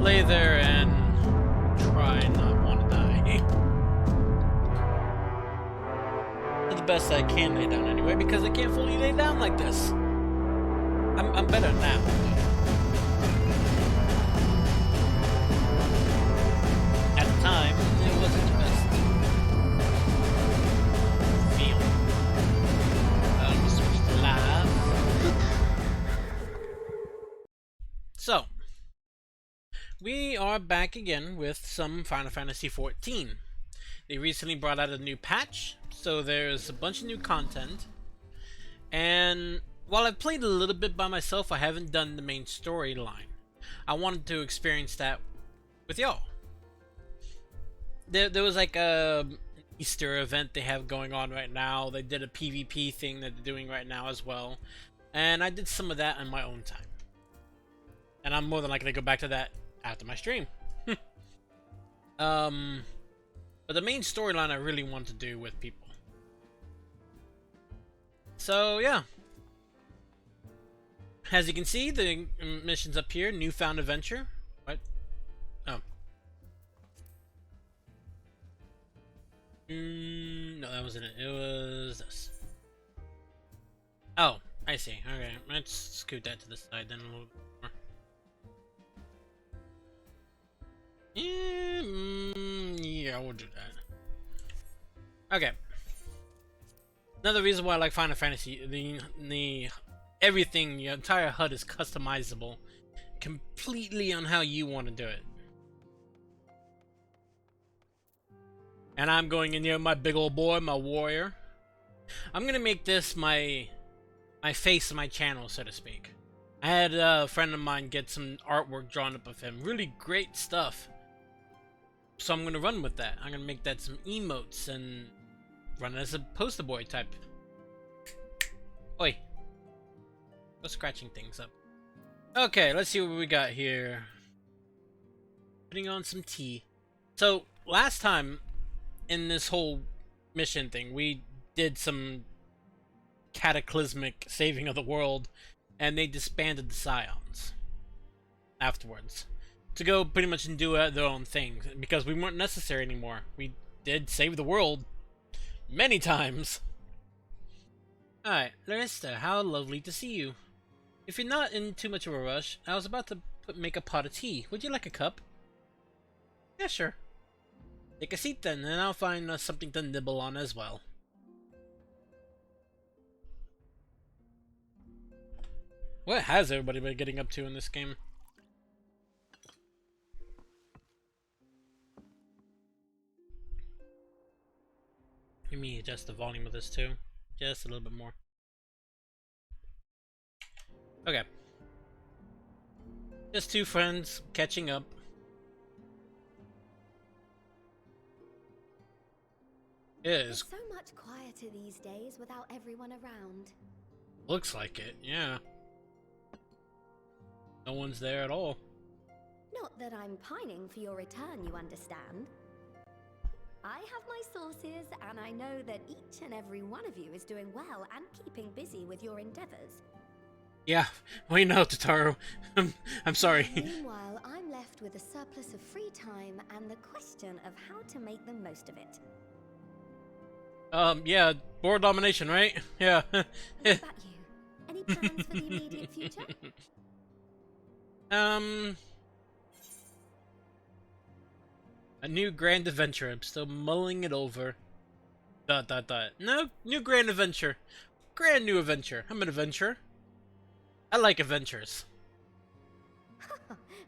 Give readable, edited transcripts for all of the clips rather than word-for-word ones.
lay there and try and not want to die. To the best I can lay down anyway, because I can't fully lay down like this. I'm better now. At the time, it wasn't the best feeling. We switched to live. So, we are back again with some Final Fantasy XIV. They recently brought out a new patch, so there's a bunch of new content. And while I've played a little bit by myself, I haven't done the main storyline. I wanted to experience that with y'all. There was like a Easter event they have going on right now. They did a PvP thing that they're doing right now as well. And I did some of that on my own time. And I'm more than likely to go back to that after my stream. But the main storyline I really want to do with people. So yeah. As you can see, the mission's up here. Newfound Adventure. What? Oh. No, that wasn't it. It was this. Oh, I see. Okay, let's scoot that to the side then a little bit more. Yeah, we'll do that. Okay. Another reason why I like Final Fantasy, the everything, the entire HUD is customizable completely on how you want to do it. And I'm going in here, my big old boy, my warrior. I'm gonna make this my face of my channel, so to speak. I had a friend of mine get some artwork drawn up of him. Really great stuff. So I'm gonna run with that. I'm gonna make that some emotes and run it as a poster boy type. Oi. Go scratching things up. Okay, let's see what we got here. Putting on some tea. So, last time in this whole mission thing, we did some cataclysmic saving of the world, and they disbanded the Scions afterwards to go pretty much and do their own thing, because we weren't necessary anymore. We did save the world many times. Alright, Larissa, how lovely to see you. If you're not in too much of a rush, I was about to make a pot of tea. Would you like a cup? Yeah, sure. Take a seat then, and I'll find something to nibble on as well. What has everybody been getting up to in this game? Let me adjust the volume of this too. Just a little bit more. Okay. Just two friends catching up. It is. It's so much quieter these days without everyone around. Looks like it, yeah. No one's there at all. Not that I'm pining for your return, you understand. I have my sources, and I know that each and every one of you is doing well and keeping busy with your endeavors. Yeah, we know, Totaro. I'm sorry. Meanwhile, I'm left with a surplus of free time and the question of how to make the most of it. Yeah, world domination, right? Yeah. What about you? Any plans for the immediate future? A new grand adventure. I'm still mulling it over. ... No, new grand adventure. Grand new adventure. I'm an adventurer. I like adventures.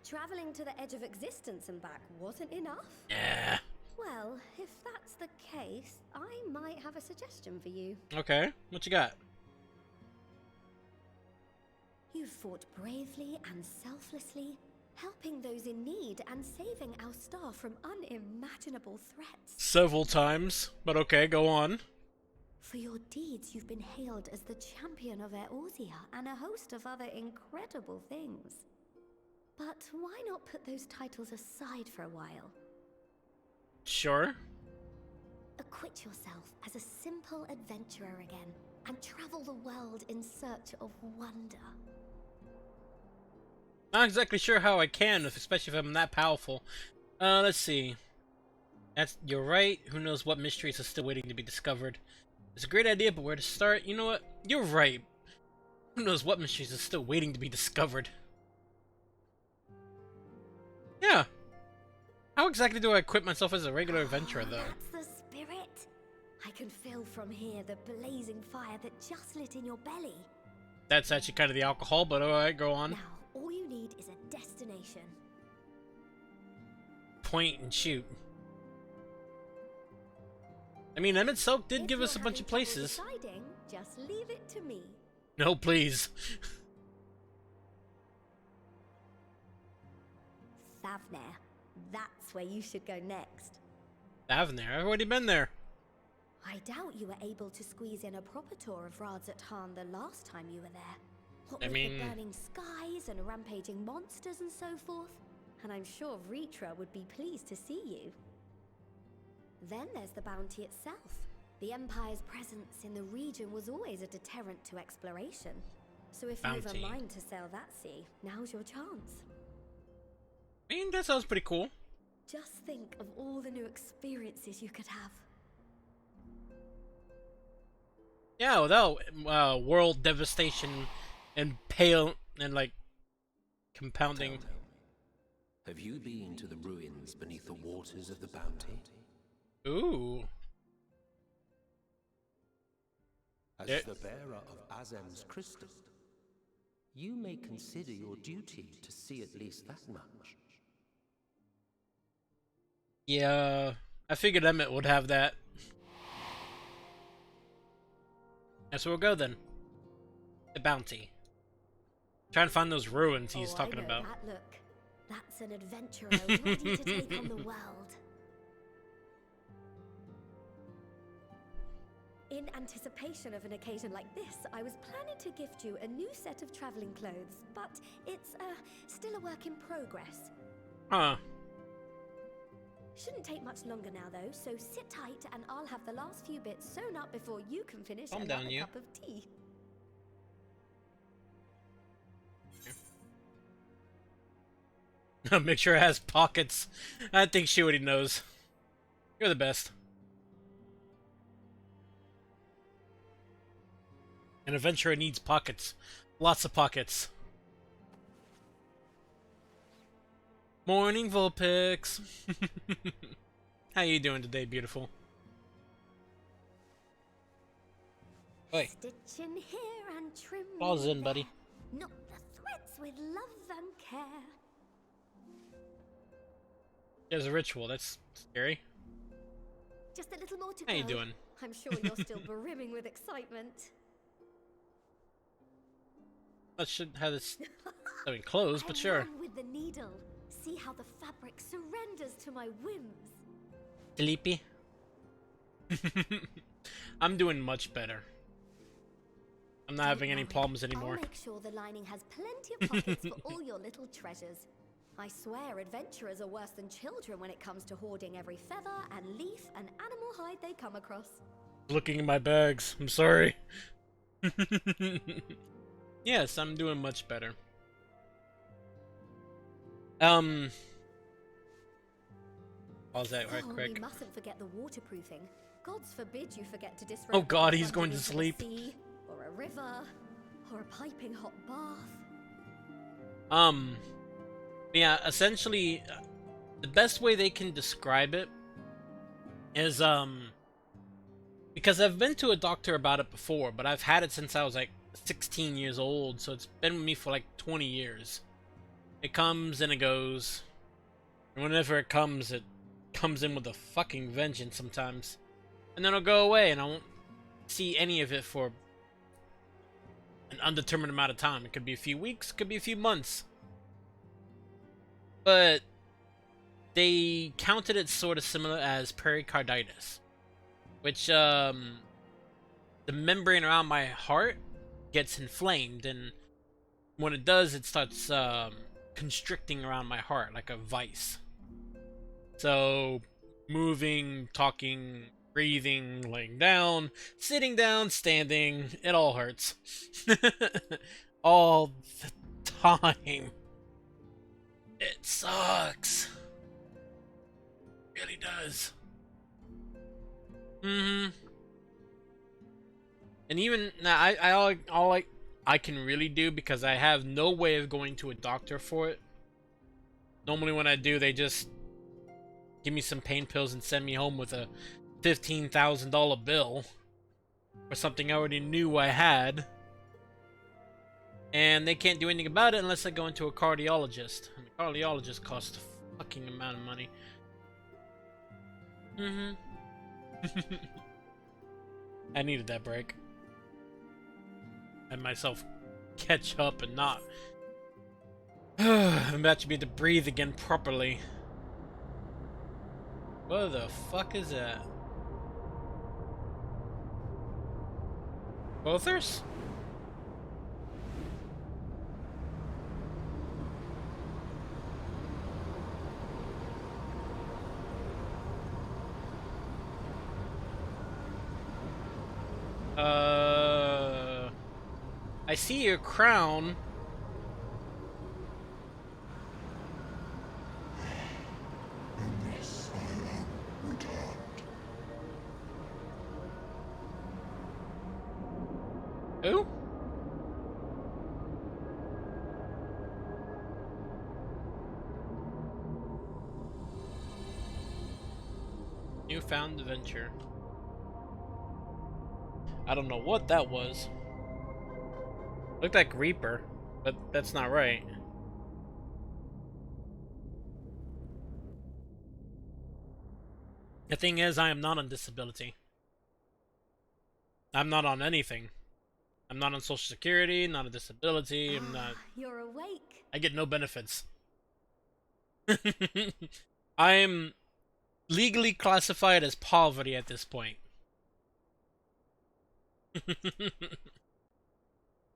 Traveling to the edge of existence and back wasn't enough? Yeah. Well, if that's the case, I might have a suggestion for you. Okay, what you got? You've fought bravely and selflessly, helping those in need and saving our star from unimaginable threats. Several times, but okay, go on. For your deeds, you've been hailed as the champion of Eorzea and a host of other incredible things. But why not put those titles aside for a while? Sure. Acquit yourself as a simple adventurer again, and travel the world in search of wonder. Not exactly sure how I can, especially if I'm that powerful. Let's see. You're right. Who knows what mysteries are still waiting to be discovered? It's a great idea, but where to start? You know what? You're right. Who knows what mysteries are still waiting to be discovered? Yeah. How exactly do I equip myself as a regular adventurer, though? That's the spirit. I can feel from here the blazing fire that just lit in your belly. That's actually kind of the alcohol, but alright, go on. Now, all you need is a destination. Point and shoot. I mean, Emmett Silk did give us a bunch of places. Deciding, just leave it to me. No, please. Thavnair. That's where you should go next. Thavnair? I've already been there. I doubt you were able to squeeze in a proper tour of Radzat-Han the last time you were there. What with the burning skies and rampaging monsters and so forth. And I'm sure Vritra would be pleased to see you. Then there's the bounty itself. The Empire's presence in the region was always a deterrent to exploration. So if you've a mind to sail that sea, now's your chance. I mean, that sounds pretty cool. Just think of all the new experiences you could have. Yeah, without world devastation and pale and like compounding. Telltale. Have you been to the ruins beneath the waters of the bounty? Ooh. As the bearer of Azem's crystal, you may consider your duty to see at least that much. Yeah, I figured Emmett would have that. Yeah, so we'll go then. The bounty. Trying to find those ruins he's talking about. That look. That's an adventurer ready to take on the world. In anticipation of an occasion like this, I was planning to gift you a new set of traveling clothes, but it's still a work in progress. Huh. Shouldn't take much longer now, though, so sit tight and I'll have the last few bits sewn up before you can finish Calm another down, you. cup of tea. Make sure it has pockets. I think she already knows. You're the best. An adventurer needs pockets. Lots of pockets. Morning, Vulpix. How you doing today, beautiful? Oi. Stitch in here and trim Claws in, buddy. Knot the threads with love and care. There's a ritual. That's scary. Just a little more to How go. you doing? I'm sure you're still brimming with excitement. I should have this something closed, but sure. Run with the needle. See how the fabric surrenders to my whims. Sleepy. I'm doing much better. I'm not having any problems anymore. I'll make sure the lining has plenty of pockets for all your little treasures. I swear adventurers are worse than children when it comes to hoarding every feather and leaf and animal hide they come across. Looking in my bags. I'm sorry. Yes, I'm doing much better. Pause that right quick. We mustn't forget the waterproofing. Gods forbid you forget to disrobe. Oh God, the he's going to into a sleep. sea, or a river, or a piping hot bath. Yeah, essentially, the best way they can describe it is, because I've been to a doctor about it before, but I've had it since I was like 16 years old, so it's been with me for like 20 years. It comes and it goes, and whenever it comes in with a fucking vengeance sometimes. And then it'll go away, and I won't see any of it for an undetermined amount of time. It could be a few weeks, it could be a few months. But they counted it sort of similar as pericarditis, which the membrane around my heart gets inflamed, and when it does, it starts constricting around my heart like a vice. So moving, talking, breathing, laying down, sitting down, standing, it all hurts. All the time. It sucks. It really does. Mm-hmm. And even now, all I can really do, because I have no way of going to a doctor for it. Normally when I do, they just give me some pain pills and send me home with a $15,000 bill for something I already knew I had. And they can't do anything about it unless I go into a cardiologist. And a cardiologist costs a fucking amount of money. Mm-hmm. I needed that break. And myself catch up and not. I'm about to be able to breathe again properly. What the fuck is that? Bothers? I see your crown. Unless I am returned. Who? Newfound adventure. I don't know what that was. Looked like Reaper, but that's not right. The thing is, I am not on disability. I'm not on anything. I'm not on Social Security, not a disability, I'm not... You're awake. I get no benefits. I'm legally classified as poverty at this point.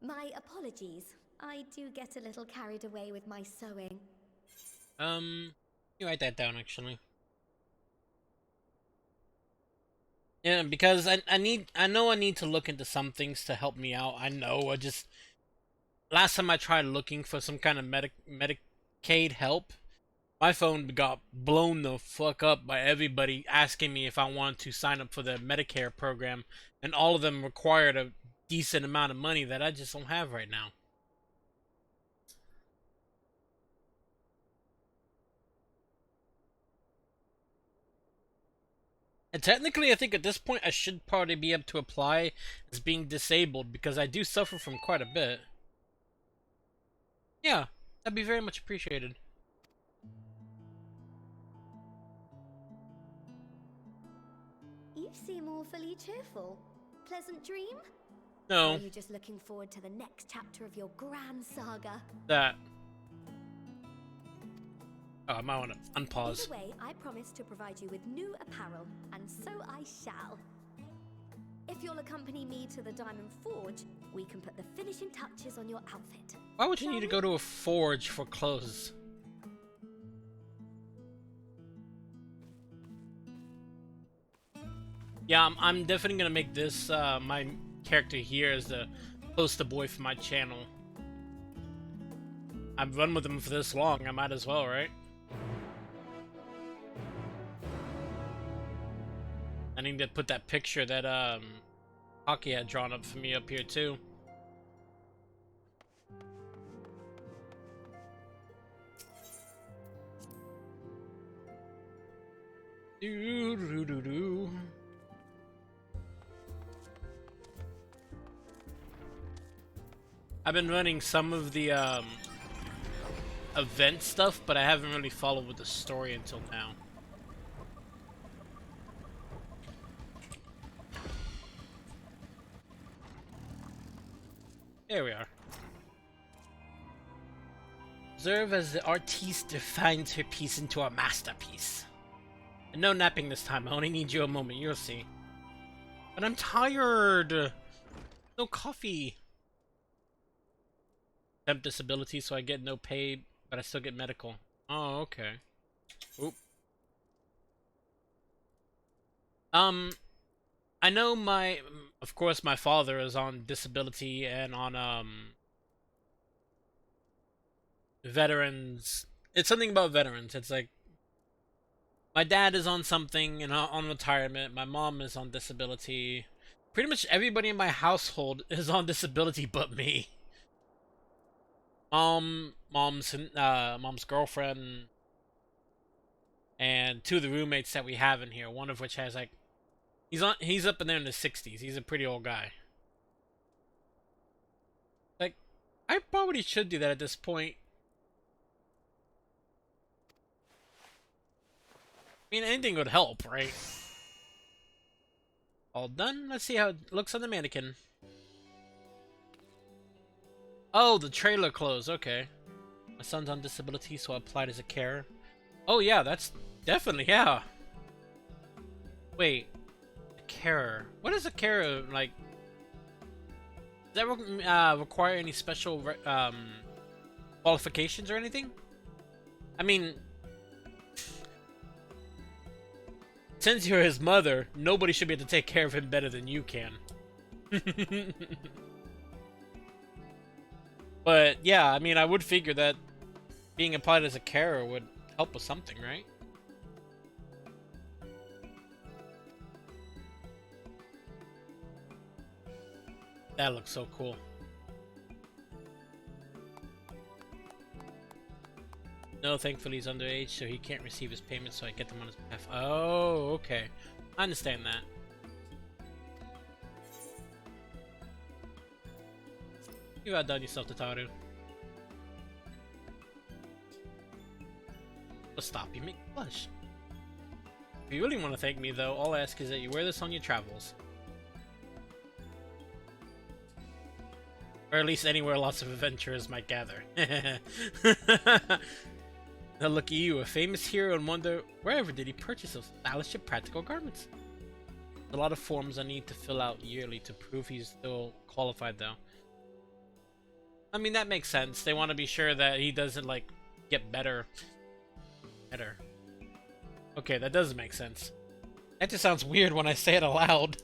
My apologies. I do get a little carried away with my sewing. You write that down, actually. Yeah, because I know I need to look into some things to help me out. I know, last time I tried looking for some kind of Medicaid help, my phone got blown the fuck up by everybody asking me if I wanted to sign up for the Medicare program, and all of them required a decent amount of money that I just don't have right now. And technically, I think at this point I should probably be able to apply as being disabled, because I do suffer from quite a bit. Yeah, that'd be very much appreciated. You seem awfully cheerful. Pleasant dream? No. Or are you just looking forward to the next chapter of your grand saga? That. Oh, I might want to unpause. Either way, I promise to provide you with new apparel, and so I shall. If you'll accompany me to the Diamond Forge, we can put the finishing touches on your outfit. Why would you need to go to a forge for clothes? Yeah, I'm definitely gonna make this my character here as the poster boy for my channel. I've run with him for this long, I might as well, right? I need to put that picture that Hockey had drawn up for me up here too. Do. I've been running some of the event stuff, but I haven't really followed with the story until now. There we are. Observe as the artiste defines her piece into a masterpiece. And no napping this time, I only need you a moment, you'll see. But I'm tired! No coffee! Temp disability, so I get no pay, but I still get medical. Oh, okay. Oop. I know of course my father is on disability and on, veterans it's something about veterans. It's like my dad is on something and on retirement. My mom is on disability. Pretty much everybody in my household is on disability but me. Mom's girlfriend, and two of the roommates that we have in here. One of which has like, he's up in there in the 60s. He's a pretty old guy. Like, I probably should do that at this point. I mean, anything would help, right? All done. Let's see how it looks on the mannequin. Oh, the trailer clothes. Okay. My son's on disability, so I applied as a carer. Oh, yeah, that's definitely, yeah. Wait. A carer. What is a carer, like? Does that require any special qualifications or anything? I mean, since you're his mother, nobody should be able to take care of him better than you can. But yeah, I mean, I would figure that being applied as a carer would help with something, right? That looks so cool. No, thankfully he's underage, so he can't receive his payments, so I get them on his behalf. Oh, okay. I understand that. You outdone yourself, Tataru. I'll stop you, make me blush. If you really want to thank me, though, all I ask is that you wear this on your travels. Or at least anywhere lots of adventurers might gather. Now look at you, a famous hero, and wonder wherever did he purchase those stylish and practical garments? There's a lot of forms I need to fill out yearly to prove he's still qualified, though. I mean, that makes sense. They want to be sure that he doesn't, like, get better. Okay, that does make sense. That just sounds weird when I say it aloud.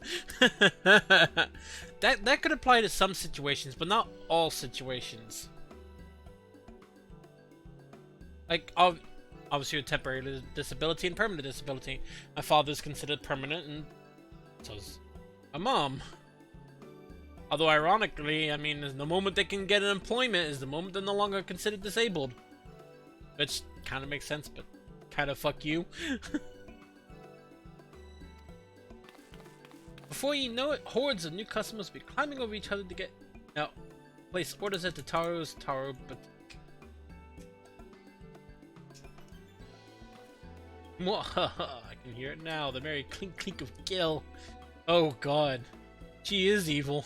That could apply to some situations, but not all situations. Like, obviously with temporary disability and permanent disability. My father's considered permanent, and so's my mom. Although, ironically, I mean, the moment they can get an employment is the moment they're no longer considered disabled. Which kind of makes sense, but kind of fuck you. Before you know it, hordes of new customers will be climbing over each other to get... Now, place orders at the Taro Boutique. I can hear it now, the merry clink clink of Gil. Oh god. She is evil.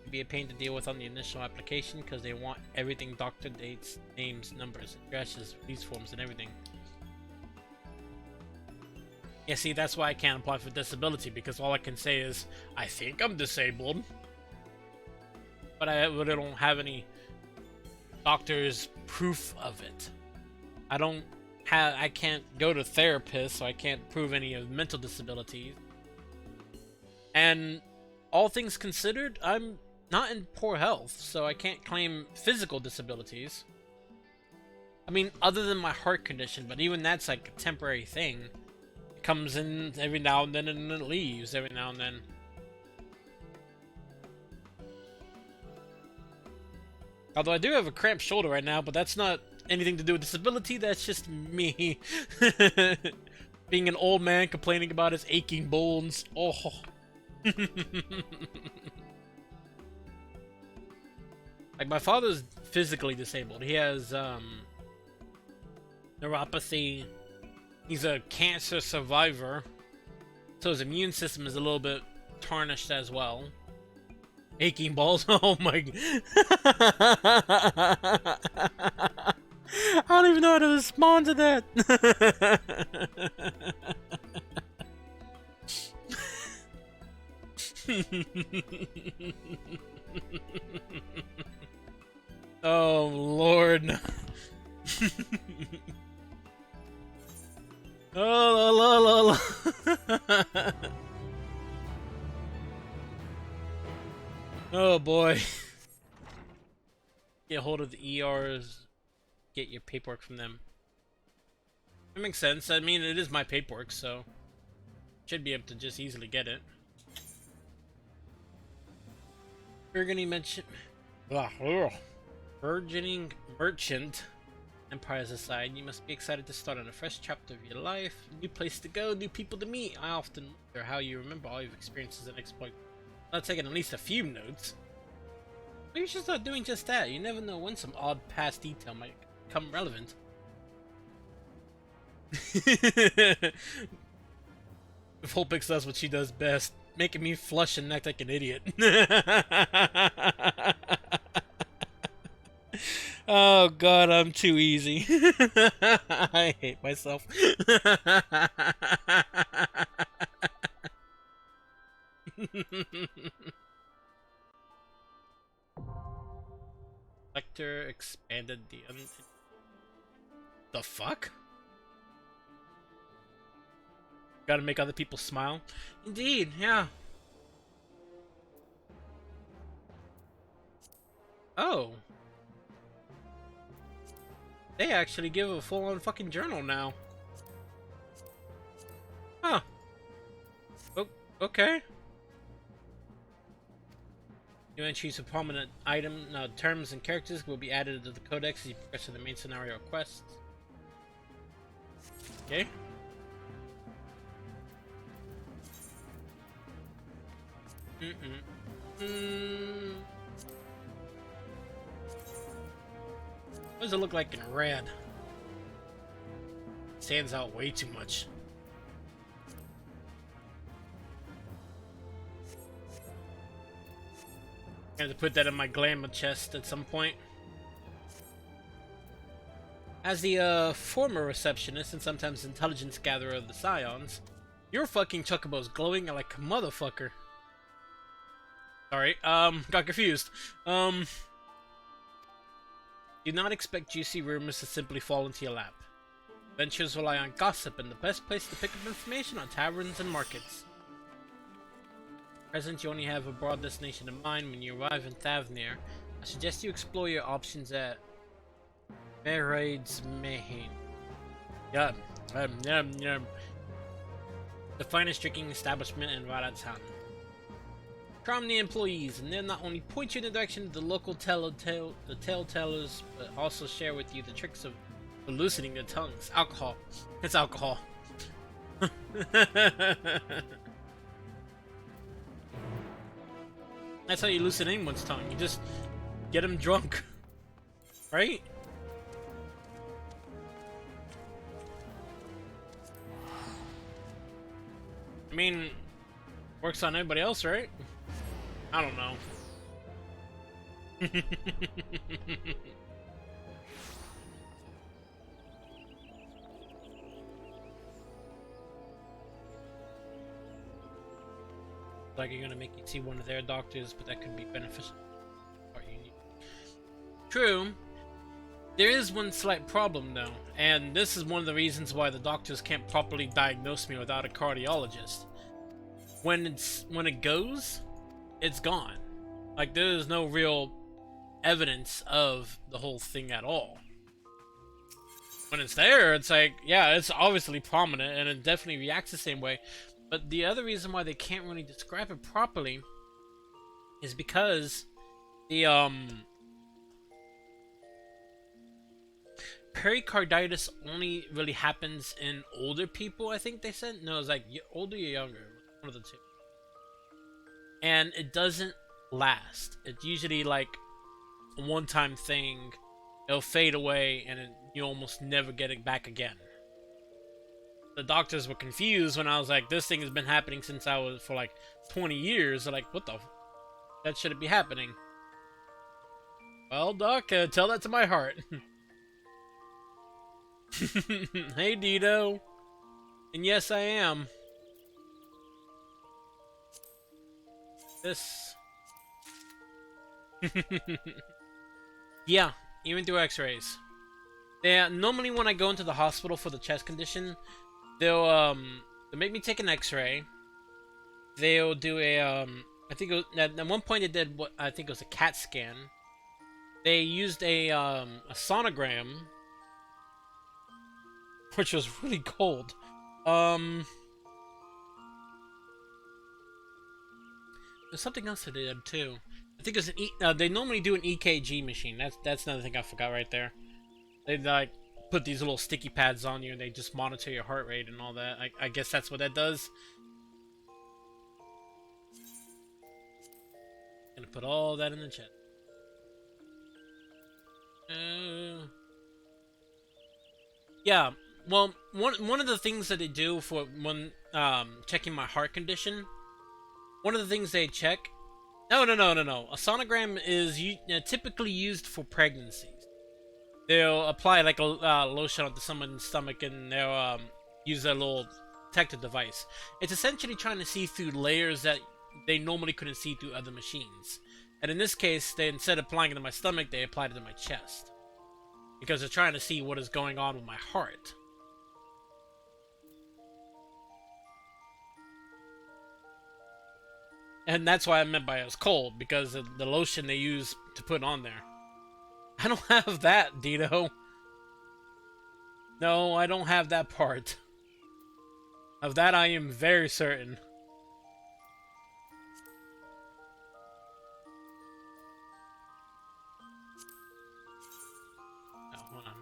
It'd be a pain to deal with on the initial application because they want everything: doctor, dates, names, numbers, addresses, police forms, and everything. Yeah, see, that's why I can't apply for disability, because all I can say is, I think I'm disabled. But I don't have any doctor's proof of it. I can't go to therapists, so I can't prove any of mental disabilities. And all things considered, I'm not in poor health, so I can't claim physical disabilities. I mean, other than my heart condition, but even that's like a temporary thing. It comes in every now and then and it leaves every now and then. Although I do have a cramped shoulder right now, but that's not anything to do with disability, that's just me. Being an old man complaining about his aching bones. Oh. Like, my father's physically disabled. He has neuropathy. He's a cancer survivor, so his immune system is a little bit tarnished as well. Aching balls. Oh my god. I don't even know how to respond to that. Oh Lord. Oh la la la. Oh boy. Get hold of the ER's get your paperwork from them. That makes sense. I mean, it is my paperwork, so should be able to just easily get it. Burgundy burgeoning merchant empires aside, you must be excited to start on a fresh chapter of your life. New place to go, new people to meet. I often wonder how you remember all your experiences and exploits. I've taken at least a few notes. Maybe you should start doing just that. You never know when some odd past detail might become relevant. Vulpix does what she does best, making me flush and act like an idiot. Oh god, I'm too easy. I hate myself. Lecter expanded the fuck? Gotta make other people smile? Indeed, yeah. Oh. They actually give a full-on fucking journal now. Huh. Oh, okay. New entries of prominent terms and characters will be added to the codex as you progress to the main scenario quests. Okay. What does it look like in red? Stands out way too much. I have to put that in my glamour chest at some point. As the former receptionist and sometimes intelligence gatherer of the Scions, your fucking chocobo's glowing like a motherfucker. Sorry, got confused. Do not expect juicy rumors to simply fall into your lap. Ventures rely on gossip, and the best place to pick up information are taverns and markets. At present, you only have a broad destination in mind. When you arrive in Thavnir, I suggest you explore your options at Meraid's Mehain. The finest drinking establishment in Radha's Hand. Charm the employees, and they'll not only point you in the direction of the local tale-tellers, but also share with you the tricks of loosening their tongues. Alcohol. It's alcohol. That's how you loosen anyone's tongue. You just get them drunk. Right? I mean, works on everybody else, right? I don't know. Like you're gonna make you see one of their doctors, but that could be beneficial. True. There is one slight problem though, and this is one of the reasons why the doctors can't properly diagnose me without a cardiologist. When it goes, it's gone. Like there's no real evidence of the whole thing at all. When it's there, it's like, yeah, it's obviously prominent and it definitely reacts the same way. But the other reason why they can't really describe it properly is because the pericarditis only really happens in older people, I think they said. No, it's like older or younger, one of the two. And it doesn't last. It's usually like a one-time thing. It'll fade away and you almost never get it back again. The doctors were confused when I was like, this thing has been happening since I was for like 20 years. They're like, what the that shouldn't be happening. Well, doc, tell that to my heart. Hey, Dido. And yes, I am. This. Yeah, even through x-rays. Normally when I go into the hospital for the chest condition, they'll make me take an x-ray. They'll do a, I think it was, at one point they did what I think it was a CAT scan. They used a sonogram which was really cold. There's something else they did too. I think it's an they normally do an EKG machine. That's another thing I forgot right there. They like put these little sticky pads on you and they just monitor your heart rate and all that. I guess that's what that does. Gonna put all that in the chat. Yeah, well, one of the things that they do for when checking my heart condition, one of the things they check. No. A sonogram is typically used for pregnancies. They'll apply like a lotion onto someone's stomach and they'll use a little detector device. It's essentially trying to see through layers that they normally couldn't see through other machines. And in this case, they instead of applying it to my stomach, they applied it to my chest. Because they're trying to see what is going on with my heart. And that's why I meant by it was cold, because of the lotion they use to put on there. I don't have that, Dito. No, I don't have that part. Of that I am very certain. Oh, hold on.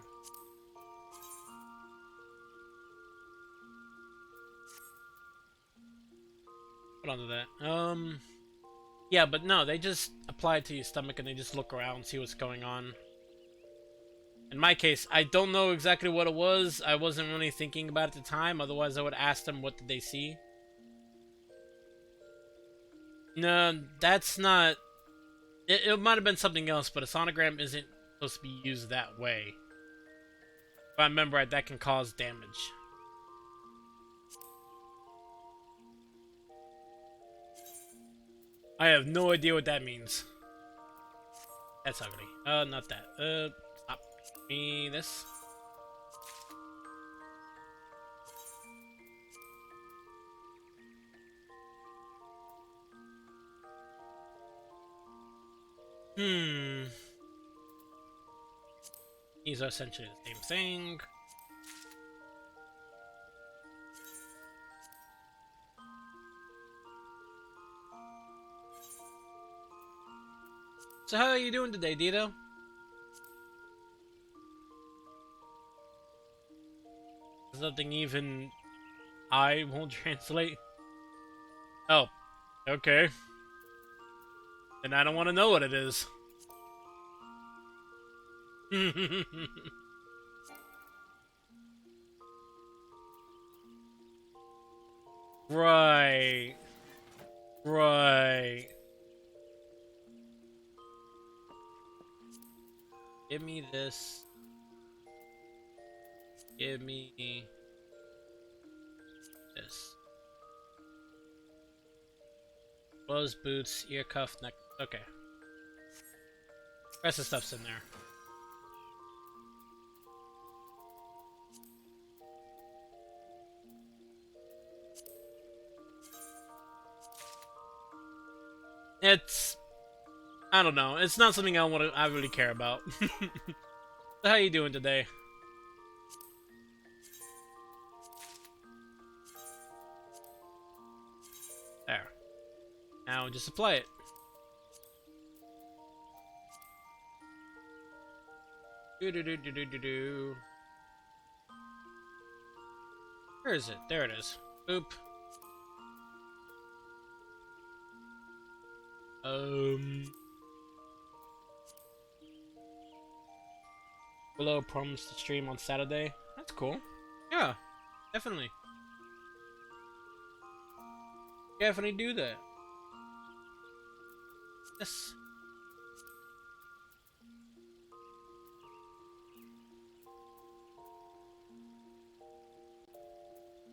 Hold on to that. Yeah, but no, they just apply it to your stomach and they just look around and see what's going on. In my case, I don't know exactly what it was. I wasn't really thinking about it at the time. Otherwise, I would ask them what did they see. No, that's not... It might have been something else, but a sonogram isn't supposed to be used that way. If I remember right, that can cause damage. I have no idea what that means. That's ugly. Not that. Stop. Me this. These are essentially the same thing. So how are you doing today, Dito? There's nothing even I won't translate. Oh, okay. And I don't want to know what it is. Right. Right. Give me this. Give me this. Clothes, boots, ear cuff, neck. Okay. Rest of the stuff's in there. It's... I don't know. It's not something I really care about. So how you doing today? There. Now just apply it. Do. Where is it? There it is. Boop. Willow promised to stream on Saturday. That's cool. Yeah, definitely. Definitely do that. Yes.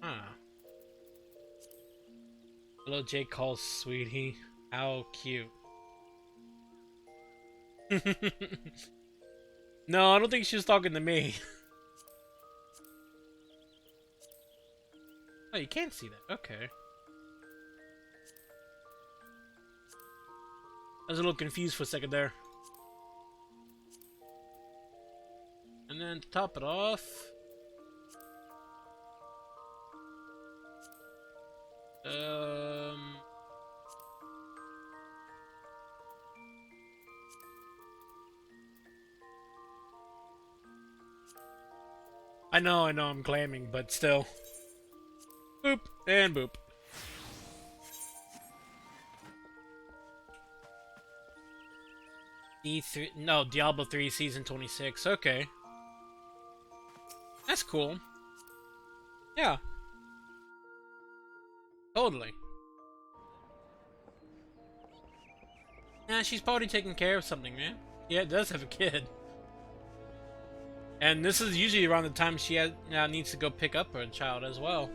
Huh. Hello, Jake calls sweetie. How cute. No, I don't think she was talking to me. Oh, you can't see that. Okay. I was a little confused for a second there. And then to top it off, Um. I know, I'm claiming, but still. Boop and boop. D3, no, Diablo 3 Season 26, okay. That's cool. Yeah. Totally. Yeah, she's probably taking care of something, man. Yeah, it does have a kid. And this is usually around the time she needs to go pick up her child as well.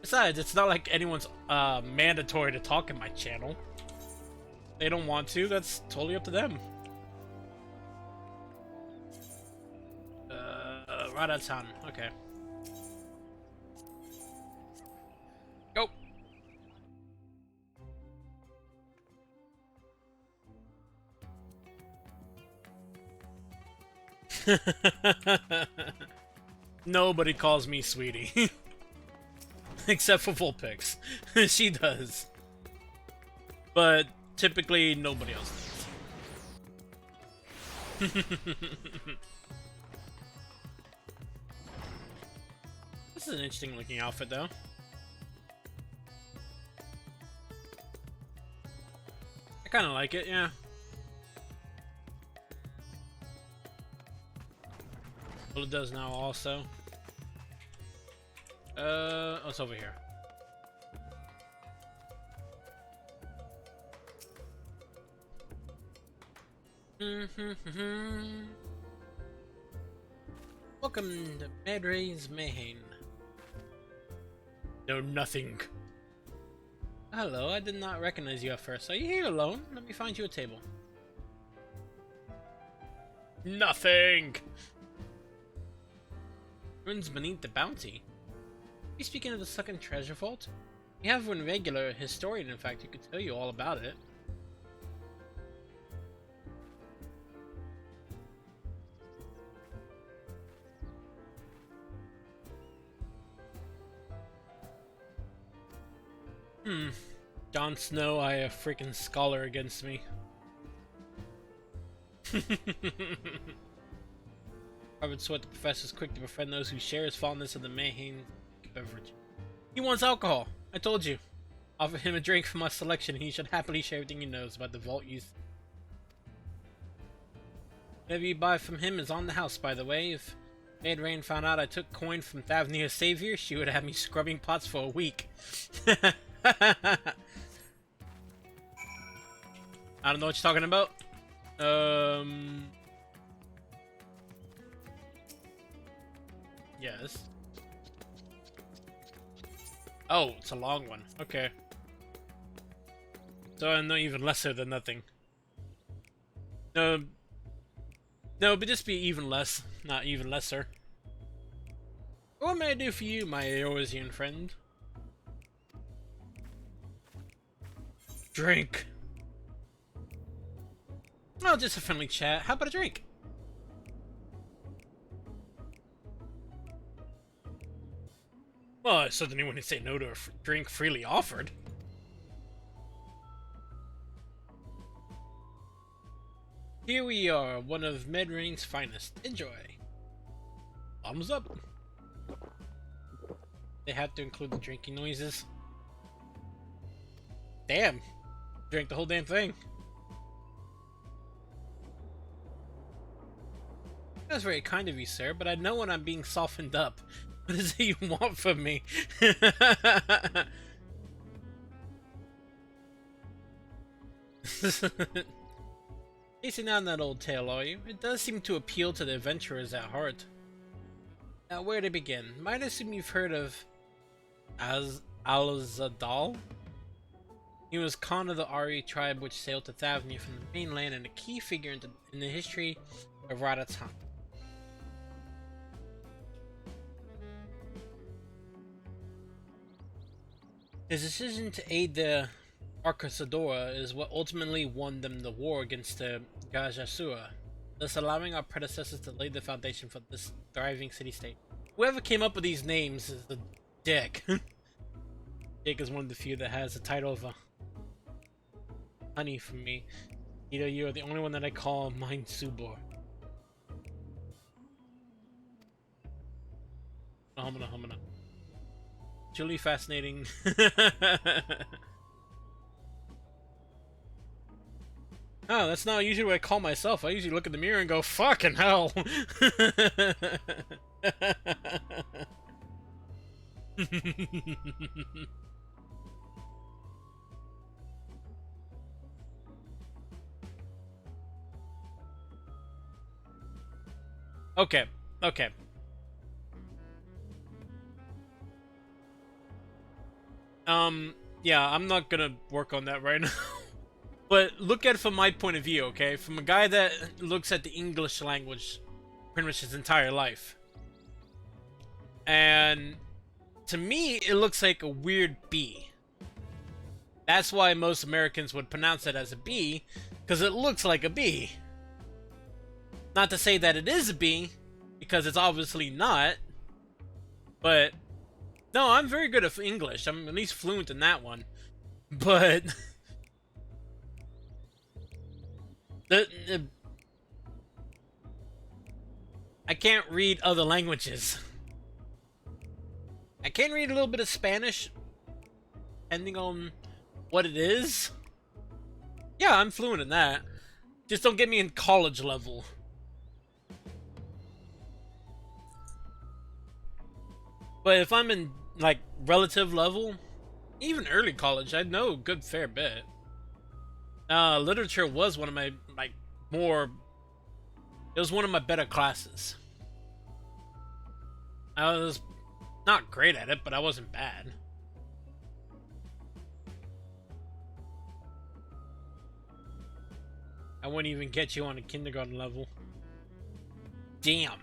Besides, it's not like anyone's mandatory to talk in my channel. They don't want to, that's totally up to them. Radha-san, okay. Go! Nobody calls me sweetie. Except for Vulpix. She does. But typically nobody else does. This is an interesting looking outfit though. I kinda like it, yeah. Well, it does now also. Oh, it's over here. Welcome to Medrain's Mayhain. No, nothing. Hello, I did not recognize you at first. Are you here alone? Let me find you a table. Nothing! Ruins beneath the bounty. Are you speaking of the second treasure vault? We have one regular historian, in fact, who could tell you all about it. Jon Snow, I a freaking scholar against me. Robert Sweat, the professor, is quick to befriend those who share his fondness of the Mayhain beverage. He wants alcohol. I told you. Offer him a drink from my selection and he should happily share everything he knows about the vault use. Whatever you buy from him is on the house, by the way. If Medrain found out I took coin from Thavnia's savior, she would have me scrubbing pots for a week. I don't know what you're talking about. Yes. Oh, it's a long one. Okay. So I know even lesser than nothing. No, but just be even less, not even lesser. What may I do for you, my Eorzean friend? Drink. Oh, just a friendly chat. How about a drink? Well, I certainly wouldn't say no to a drink freely offered. Here we are, one of Medrain's finest. Enjoy. Thumbs up. They had to include the drinking noises. Damn. Drank the whole damn thing. That's very kind of you, sir, but I know when I'm being softened up. What is it you want from me? Chasing down that old tale, are you? It does seem to appeal to the adventurers at heart. Now, where to begin? Might assume you've heard of Alzadal? He was Khan of the Ari tribe which sailed to Thavnia from the mainland and a key figure in the history of Radha-san. His decision to aid the Arcasadora is what ultimately won them the war against the Gajasura, thus allowing our predecessors to lay the foundation for this thriving city-state. Whoever came up with these names is the dick. Jake is one of the few that has the title of a honey from me. Either you are the only one that I call mine Subor. Humana. Truly fascinating. Oh, that's not usually what I call myself. I usually look in the mirror and go, fucking hell. Okay. Yeah, I'm not gonna work on that right now. But look at it from my point of view, okay? From a guy that looks at the English language pretty much his entire life. And to me, it looks like a weird B. That's why most Americans would pronounce it as a B, because it looks like a B. Not to say that it is a B, because it's obviously not. But, no, I'm very good at English. I'm at least fluent in that one. But... I can't read other languages. I can read a little bit of Spanish, depending on what it is. Yeah, I'm fluent in that. Just don't get me in college level. But if I'm in, like, relative level, even early college, I know a good fair bit. Literature was one of my, like, more... It was one of my better classes. I was not great at it, but I wasn't bad. I wouldn't even get you on a kindergarten level. Damn.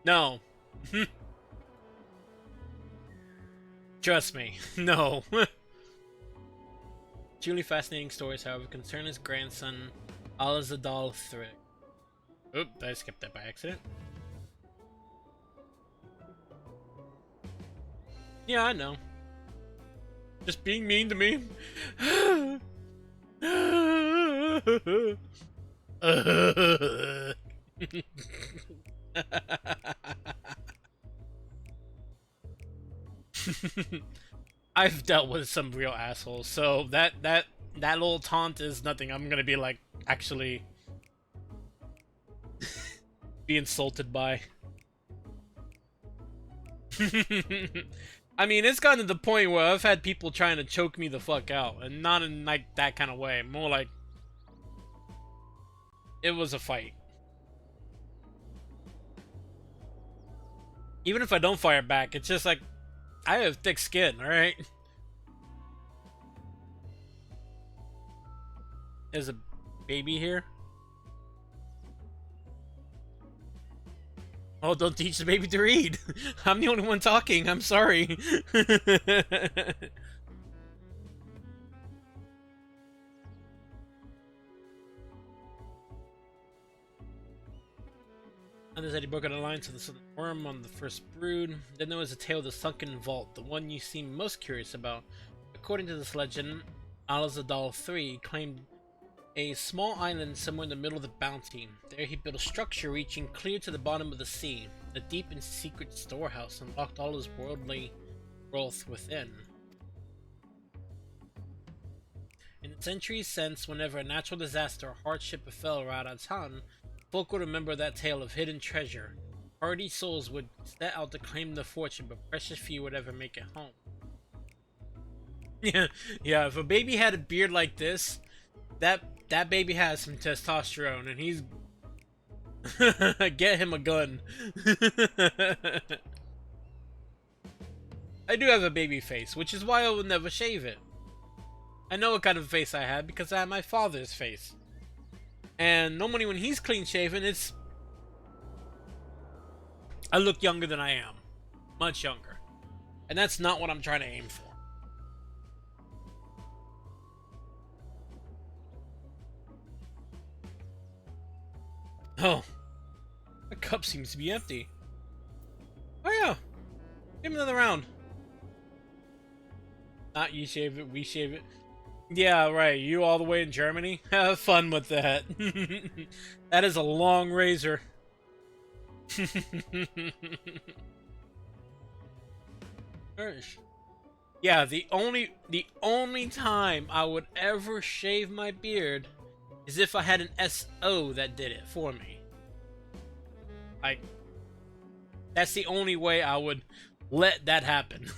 No. Trust me. No. Truly fascinating stories, however, concern his grandson, Alazadal Thrick. Oop, I skipped that by accident. Yeah, I know. Just being mean to me. I've dealt with some real assholes, so that little taunt is nothing. I'm gonna be like actually be insulted by. I mean, it's gotten to the point where I've had people trying to choke me the fuck out, and not in like that kind of way. More like it was a fight. Even if I don't fire back, it's just like I have thick skin, alright? There's a baby here. Oh, don't teach the baby to read. I'm the only one talking. I'm sorry. Others said he broke an alliance with the Southern Worm on the first brood. Then there was a tale of the Sunken Vault, the one you seem most curious about. According to this legend, Alazadal III claimed a small island somewhere in the middle of the bounty. There he built a structure reaching clear to the bottom of the sea, a deep and secret storehouse, and locked all his worldly wealth within. In the centuries since, whenever a natural disaster or hardship befell Radha-Tan, folk would remember that tale of hidden treasure. Hardy souls would set out to claim the fortune, but precious few would ever make it home. Yeah, if a baby had a beard like this, that baby has some testosterone, and he's... Get him a gun. I do have a baby face, which is why I will never shave it. I know what kind of face I have because I have my father's face. And normally when he's clean shaven, it's... I look younger than I am. Much younger. And that's not what I'm trying to aim for. Oh. My cup seems to be empty. Oh yeah. Give him another round. Not you shave it, we shave it. Yeah, right. You all the way in Germany? Have fun with that. That is a long razor. Yeah, the only time I would ever shave my beard is if I had an SO that did it for me. Like, that's the only way I would let that happen.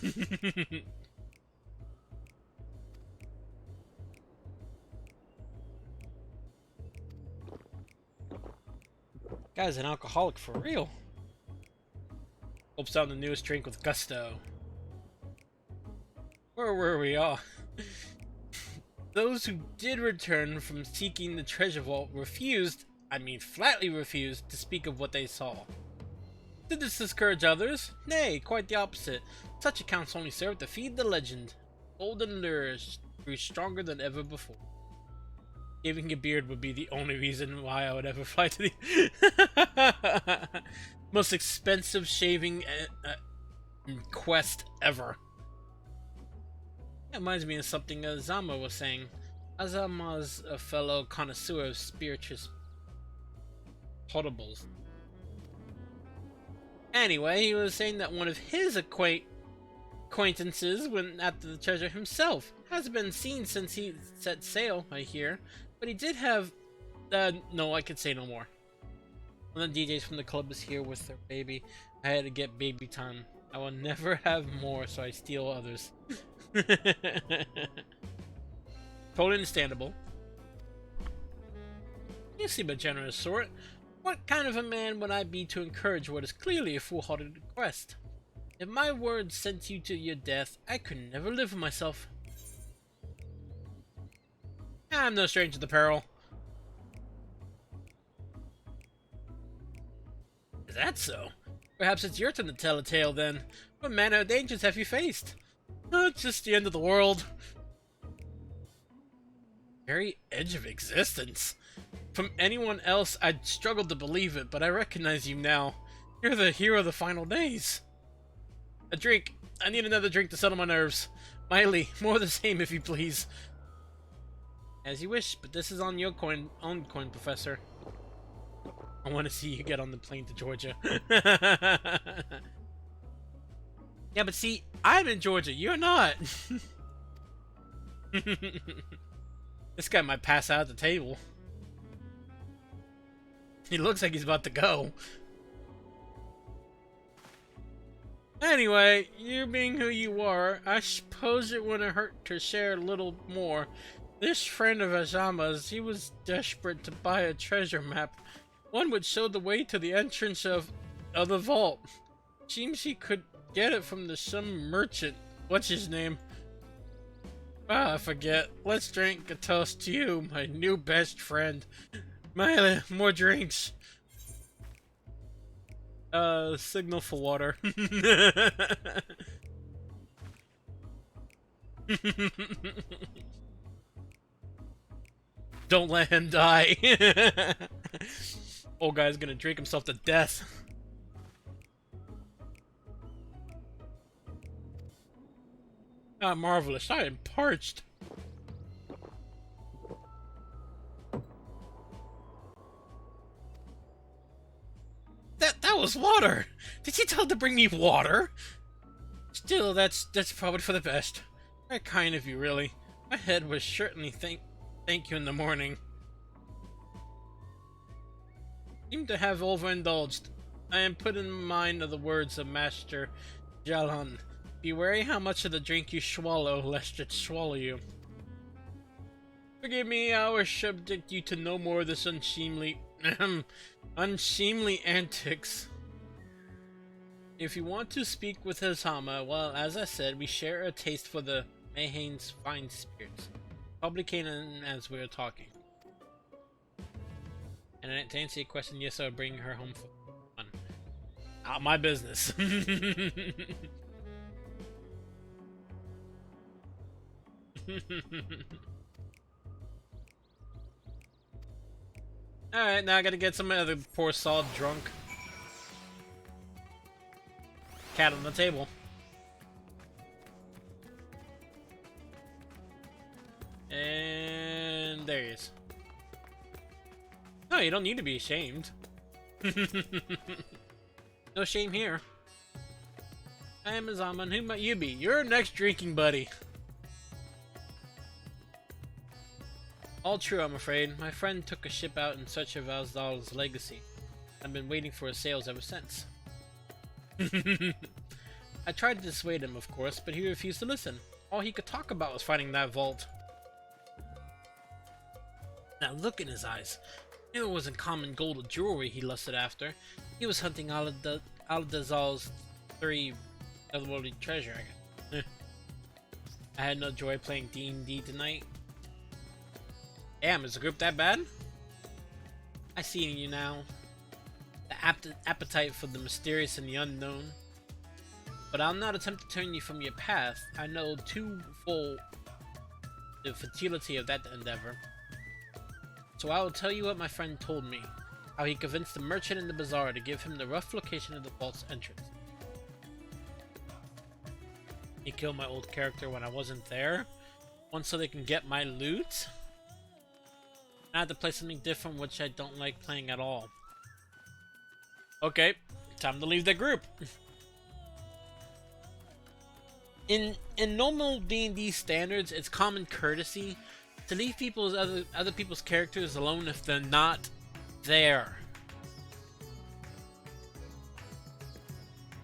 Guy's an alcoholic for real. Hopes down the newest drink with gusto. Where were we all? Those who did return from seeking the treasure vault refused, I mean flatly refused, to speak of what they saw. Did this discourage others? Nay, quite the opposite. Such accounts only served to feed the legend. Golden lures grew stronger than ever before. Shaving a beard would be the only reason why I would ever fly to the most expensive shaving quest ever. That reminds me of something Azama was saying. Azama's a fellow connoisseur of spirituous potables. Anyway, he was saying that one of his acquaintances went after the treasure himself. Hasn't been seen since he set sail, I hear. But he did have... no, I could say no more. One of the DJs from the club is here with their baby. I had to get baby time. I will never have more, so I steal others. Totally understandable. You seem a generous sort. What kind of a man would I be to encourage what is clearly a foolhardy request? If my words sent you to your death, I could never live with myself. I'm no stranger to peril. Is that so? Perhaps it's your turn to tell a tale then. What manner of dangers have you faced? Oh, it's just the end of the world. Very edge of existence. From anyone else, I'd struggle to believe it, but I recognize you now. You're the hero of the final days. A drink. I need another drink to settle my nerves. Miley, more of the same if you please. As you wish, but this is on your own coin, Professor. I want to see you get on the plane to Georgia. Yeah, but see, I'm in Georgia. You're not. This guy might pass out at the table. He looks like he's about to go. Anyway, you being who you are, I suppose it wouldn't hurt to share a little more. This friend of Azama's, he was desperate to buy a treasure map. One would show the way to the entrance of the vault. Seems he could get it from some merchant. What's his name? Ah, I forget. Let's drink a toast to you, my new best friend. Miley, more drinks. Signal for water. Don't let him die. Old guy's gonna drink himself to death. Ah, marvelous. I am parched. That was water! Did you tell him to bring me water? Still, that's probably for the best. Very kind of you, really. My head was certainly thank you in the morning. Seem to have overindulged. I am put in mind of the words of Master Jalan. Be wary how much of the drink you swallow, lest it swallow you. Forgive me, I will subject you to no more of this unseemly antics. If you want to speak with Azama, well, as I said, we share a taste for the Mayhane's fine spirits. Probably Canaan as we were talking. And to answer your question, yes, I would bring her home for fun. Not my business. Alright, now I gotta get some other poor sod drunk. Cat on the table. And there he is. No, you don't need to be ashamed. No shame here. I am a Zaman. Who might you be? You're our next drinking buddy. All true, I'm afraid. My friend took a ship out in search of Azdal's legacy. I've been waiting for his sails ever since. I tried to dissuade him, of course, but he refused to listen. All he could talk about was finding that vault. Now look in his eyes. I knew it wasn't common gold or jewelry he lusted after. He was hunting Al-Dazal's 3 otherworldly treasure, I guess. I had no joy playing D&D tonight. Damn, is the group that bad? I see in you now. The appetite for the mysterious and the unknown. But I'll not attempt to turn you from your path. I know too full the futility of that endeavor. So I will tell you what my friend told me. How he convinced the merchant in the bazaar to give him the rough location of the vault's entrance. He killed my old character when I wasn't there. One so they can get my loot. I had to play something different, which I don't like playing at all. Okay, time to leave the group. In normal D&D standards, it's common courtesy to leave other people's characters alone if they're not there.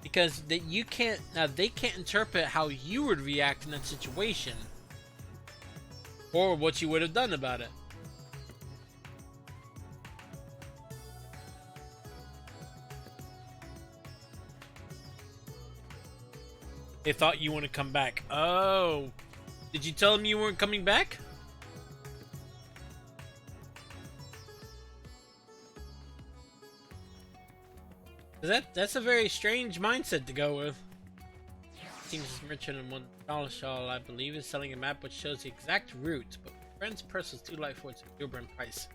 Because they can't interpret how you would react in that situation. Or what you would have done about it. They thought you want to come back. Oh. Did you tell them you weren't coming back? That's a very strange mindset to go with. Seems this merchant in one Dalashal, I believe, is selling a map which shows the exact route, but my friend's purse is too light for its exuberant price.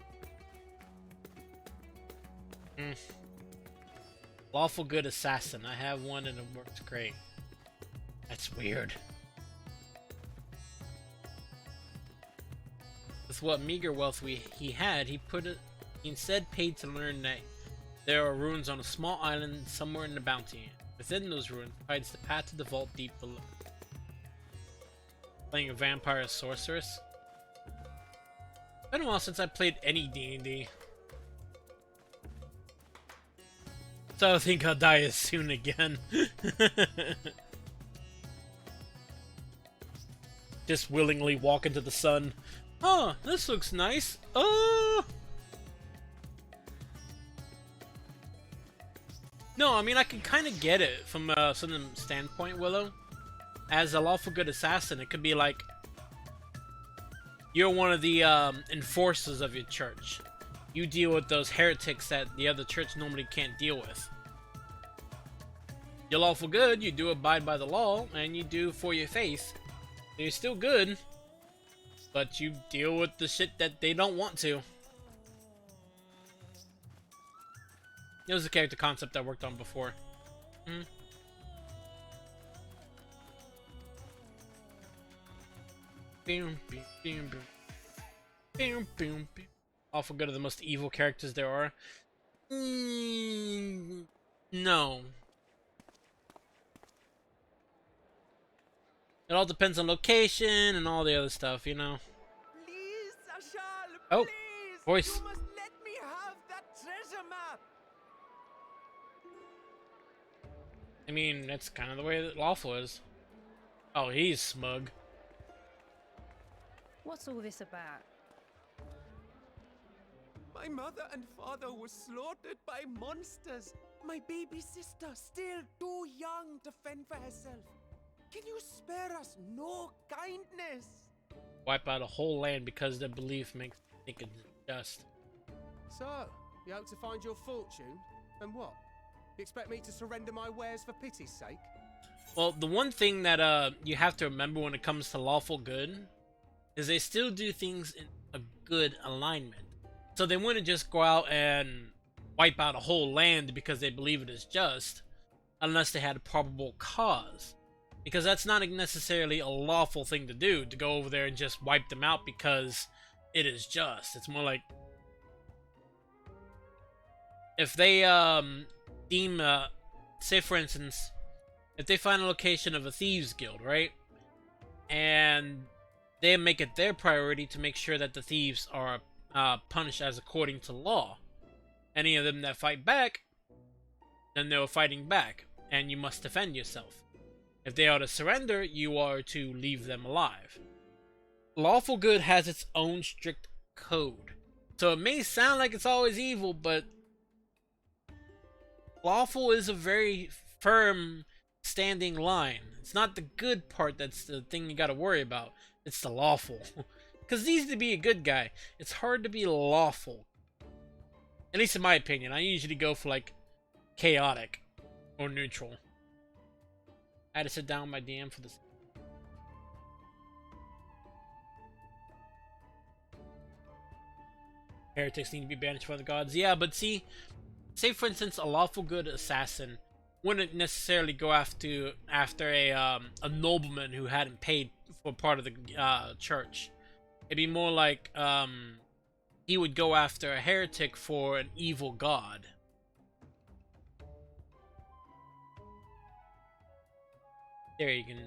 Lawful good assassin. I have one and it works great. That's weird. With what meager wealth he had, he instead paid to learn that there are ruins on a small island somewhere in the Bounty. Within those ruins hides the path to the vault deep below. Playing a vampire sorceress. It's been a while since I played any D&D. So I think I'll die as soon again. Just willingly walk into the sun. Oh, this looks nice. Oh! No, I mean, I can kind of get it from a certain standpoint, Willow. As a lawful good assassin, it could be like you're one of the enforcers of your church. You deal with those heretics that the other church normally can't deal with. You're lawful good, you do abide by the law, and you do for your faith. You're still good, but you deal with the shit that they don't want to. It was a character concept I worked on before. Awful good are the most evil characters there are. No. It all depends on location and all the other stuff, you know. Please, Ashal, Oh, please, voice. you must let me have that treasure map. I mean, that's kind of the way that Lawful is. Oh, he's smug. What's all this about? My mother and father were slaughtered by monsters. My baby sister, still too young to fend for herself. Can you spare us no kindness? Wipe out a whole land because their belief makes them think it's just. So, you hope to find your fortune? And what? You expect me to surrender my wares for pity's sake? Well, the one thing that you have to remember when it comes to lawful good is they still do things in a good alignment. So they wouldn't just go out and wipe out a whole land because they believe it is just, unless they had a probable cause. Because that's not necessarily a lawful thing to do, to go over there and just wipe them out because it is just. It's more like, if they deem, say for instance, if they find a location of a thieves guild, right? And they make it their priority to make sure that the thieves are punished as according to law. Any of them that fight back, then they're fighting back, and you must defend yourself. If they are to surrender, you are to leave them alive. Lawful good has its own strict code. So it may sound like it's always evil, but lawful is a very firm standing line. It's not the good part that's the thing you gotta worry about. It's the lawful. Because it's easy to be a good guy. It's hard to be lawful. At least in my opinion. I usually go for like chaotic or neutral. I had to sit down my DM for this. Heretics need to be banished from the gods. Yeah, but see, say for instance, a lawful good assassin wouldn't necessarily go after a nobleman who hadn't paid for part of the church. It'd be more like he would go after a heretic for an evil god. There you can.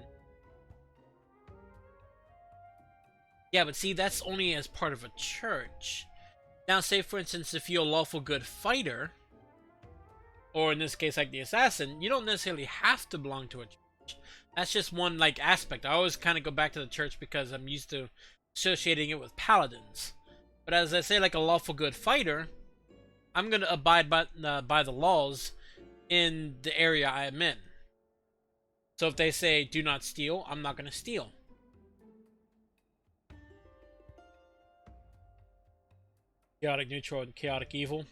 Yeah, but see, that's only as part of a church. Now, say for instance, if you're a lawful good fighter, or in this case, like the assassin, you don't necessarily have to belong to a church. That's just one like aspect. I always kind of go back to the church because I'm used to associating it with paladins. But as I say, like a lawful good fighter, I'm gonna abide by the laws in the area I am in. So if they say do not steal, I'm not gonna steal. Chaotic neutral and chaotic evil.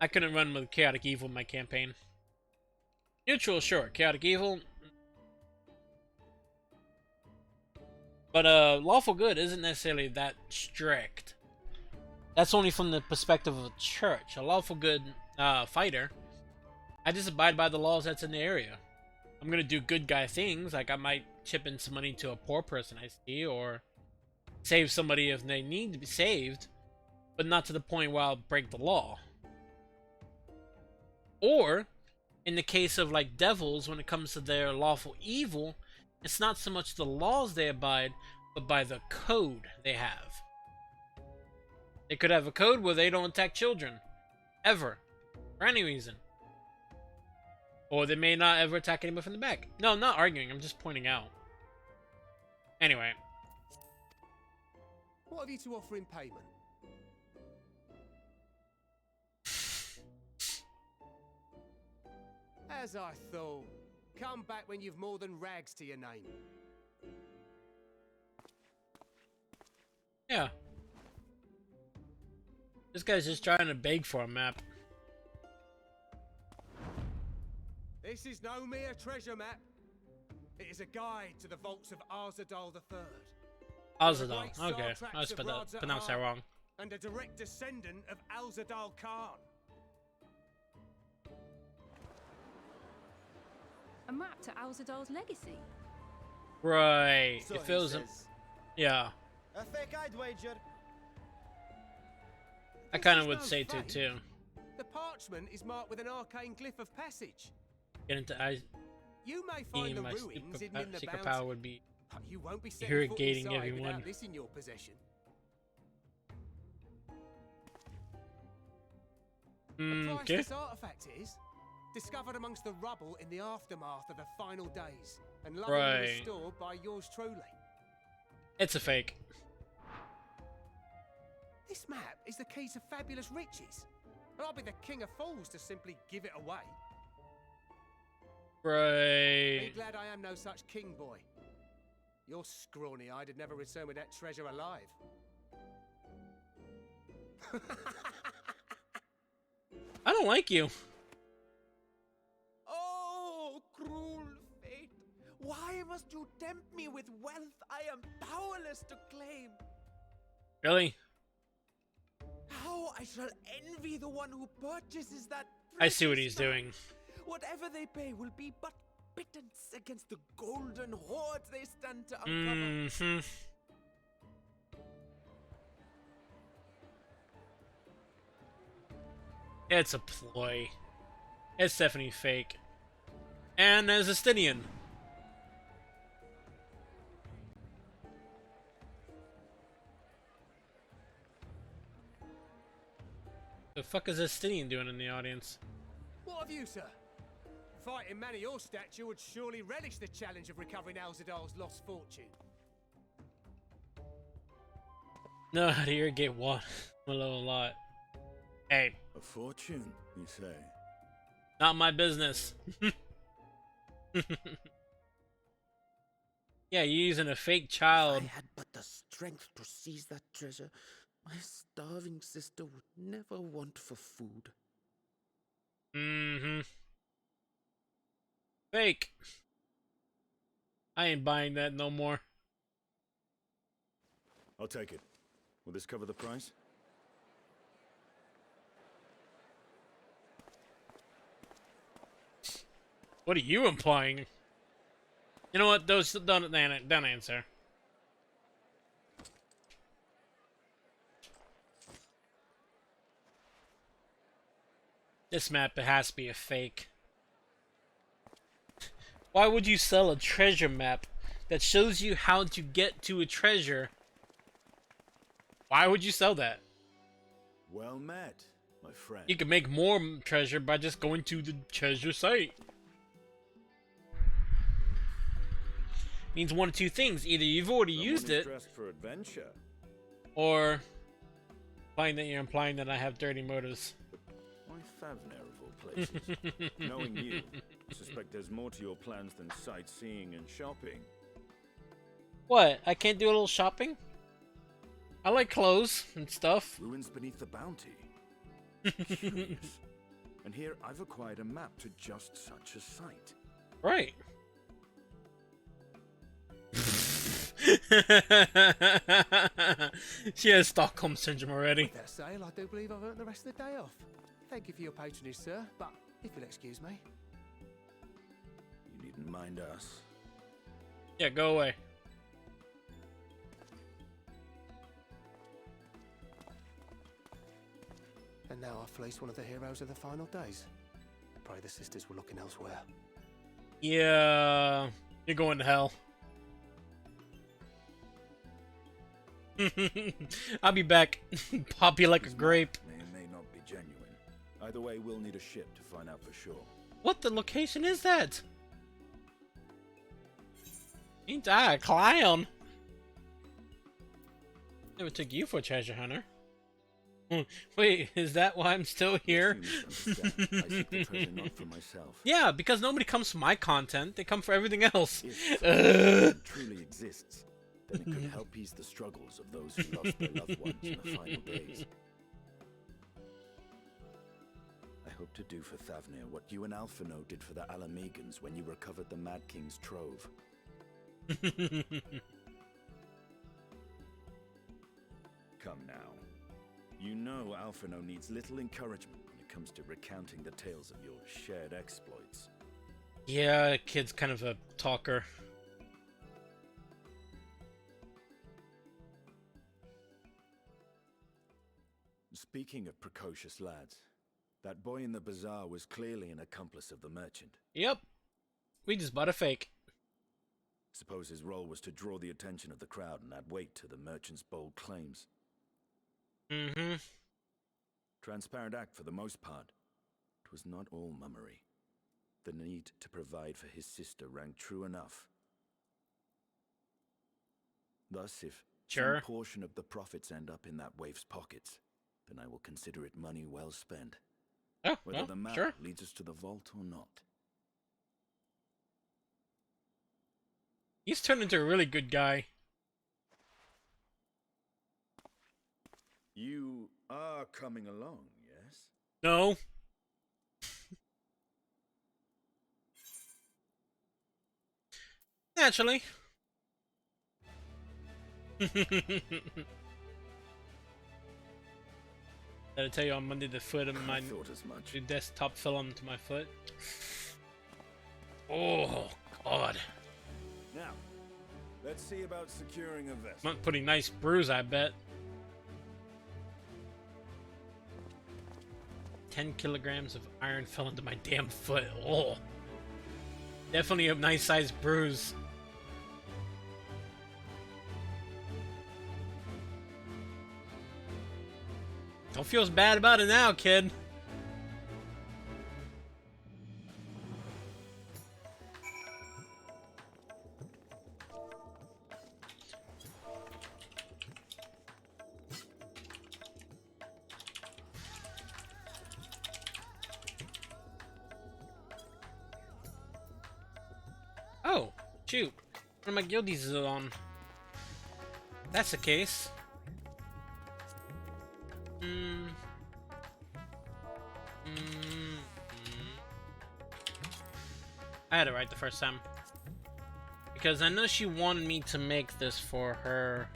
I couldn't run with chaotic evil in my campaign. Neutral, sure. Chaotic evil. But lawful good isn't necessarily that strict. That's only from the perspective of a church. A lawful good fighter, I just abide by the laws that's in the area. I'm gonna do good guy things, like I might chip in some money to a poor person I see, or save somebody if they need to be saved, but not to the point where I'll break the law. Or, in the case of like devils, when it comes to their lawful evil, it's not so much the laws they abide, but by the code they have. They could have a code where they don't attack children. Ever. For any reason. Or they may not ever attack anyone from the back. No, I'm not arguing, I'm just pointing out. Anyway. What have you to offer in payment? As I thought. Come back when you've more than rags to your name. Yeah. This guy's just trying to beg for a map. This is no mere treasure map. It is a guide to the vaults of Arzadal III. Azadal. Okay, I was pronounced that wrong. And a direct descendant of Alzadal Khan. A map to Alzadal's legacy. Right. So It feels. he says. Yeah. A fake I'd wager. I This kind of is would no say to fake. too. The parchment is marked with an arcane glyph of passage. Get into You may find the my ruins hidden in the secret bounty. power would be You won't be setting foot irrigating inside everyone. without this in your possession. The okay. priceless artifact is discovered amongst the rubble in the aftermath of the final days, and lovingly Right. restored by yours truly. It's a fake. This map is the key to fabulous riches, and I'll be the king of fools to simply give it away. Be Right. glad I am no such king boy. Your scrawny-eyed would never return with that treasure alive. I don't like you. Oh, cruel fate! Why must you tempt me with wealth I am powerless to claim? Really? How I shall envy the one who purchases that I see what precious he's map. doing. whatever they pay will be but pittance against the golden hoards they stand to uncover. It's a ploy. It's definitely fake. And there's Justinian. The fuck is Justinian doing in the audience? What have you, sir? Fighting man of your stature would surely relish the challenge of recovering Alzadal's lost fortune. No, how to irrigate one below a lot. Hey, A fortune, you say? not my business. Yeah, you're using a fake child. If I had but the strength to seize that treasure, my starving sister would never want for food. Fake. I ain't buying that no more. I'll take it. Will this cover the price? What are you implying? You know what? Those don't answer. This map, it has to be a fake. Why would you sell a treasure map that shows you how to get to a treasure? Why would you sell that? Well met, my friend. You can make more treasure by just going to the treasure site. Means one of two things. Either you've already used it, Dressed for adventure. or you're implying that I have dirty motives. Why Favner of all places? Knowing you, suspect there's more to your plans than sightseeing and shopping. What? I can't do a little shopping? I like clothes and stuff. Ruins beneath the bounty. Curious. And here I've acquired a map to just such a site. Right. She has Stockholm syndrome already. With that sale, I do believe I've earned the rest of the day off. Thank you for your patronage, sir, but if you'll excuse me. You needn't mind us. Yeah, go away. And now I've fleeced one of the heroes of the final days. Pray the sisters were looking elsewhere. Yeah, you're going to hell. I'll be back. Pop you like a This grape. map may or may not be genuine. Either way, we'll need a ship to find out for sure. What the location is that? Ain't I a clown? Never took you for a treasure hunter. Wait, is that why I'm still here? You misunderstand. I seek the treasure not for myself. Yeah, because nobody comes for my content. They come for everything else. If treasure truly exists, then it could help ease the struggles of those who lost their loved ones in the final days. I hope to do for Thavnir what you and Alphino did for the Alamegans when you recovered the Mad King's trove. Come now. You know Alphino needs little encouragement when it comes to recounting the tales of your shared exploits. Yeah, kid's kind of a talker. Speaking of precocious lads, that boy in the bazaar was clearly an accomplice of the merchant. Yep. We just bought a fake. Suppose his role was to draw the attention of the crowd and add weight to the merchant's bold claims. Mm-hmm. Transparent act for the most part. It was not all mummery. The need to provide for his sister rang true enough. Thus, if Sure. some portion of the profits end up in that waif's pockets, then I will consider it money well spent. Oh, Whether well, the map sure. leads us to the vault or not. He's turned into a really good guy. You are coming along, yes? No. Naturally. Did I tell you on Monday the foot of my I thought as much. the desktop fell onto my foot? Oh God! Now, let's see about securing a vessel. Not pretty nice bruise, I bet. 10 kilograms of iron fell into my damn foot. Oh, definitely a nice sized bruise. Don't feel as bad about it now, kid. Oh, shoot. One of my guildies is on. That's the case. I had it right the first time. Because I know she wanted me to make this for her.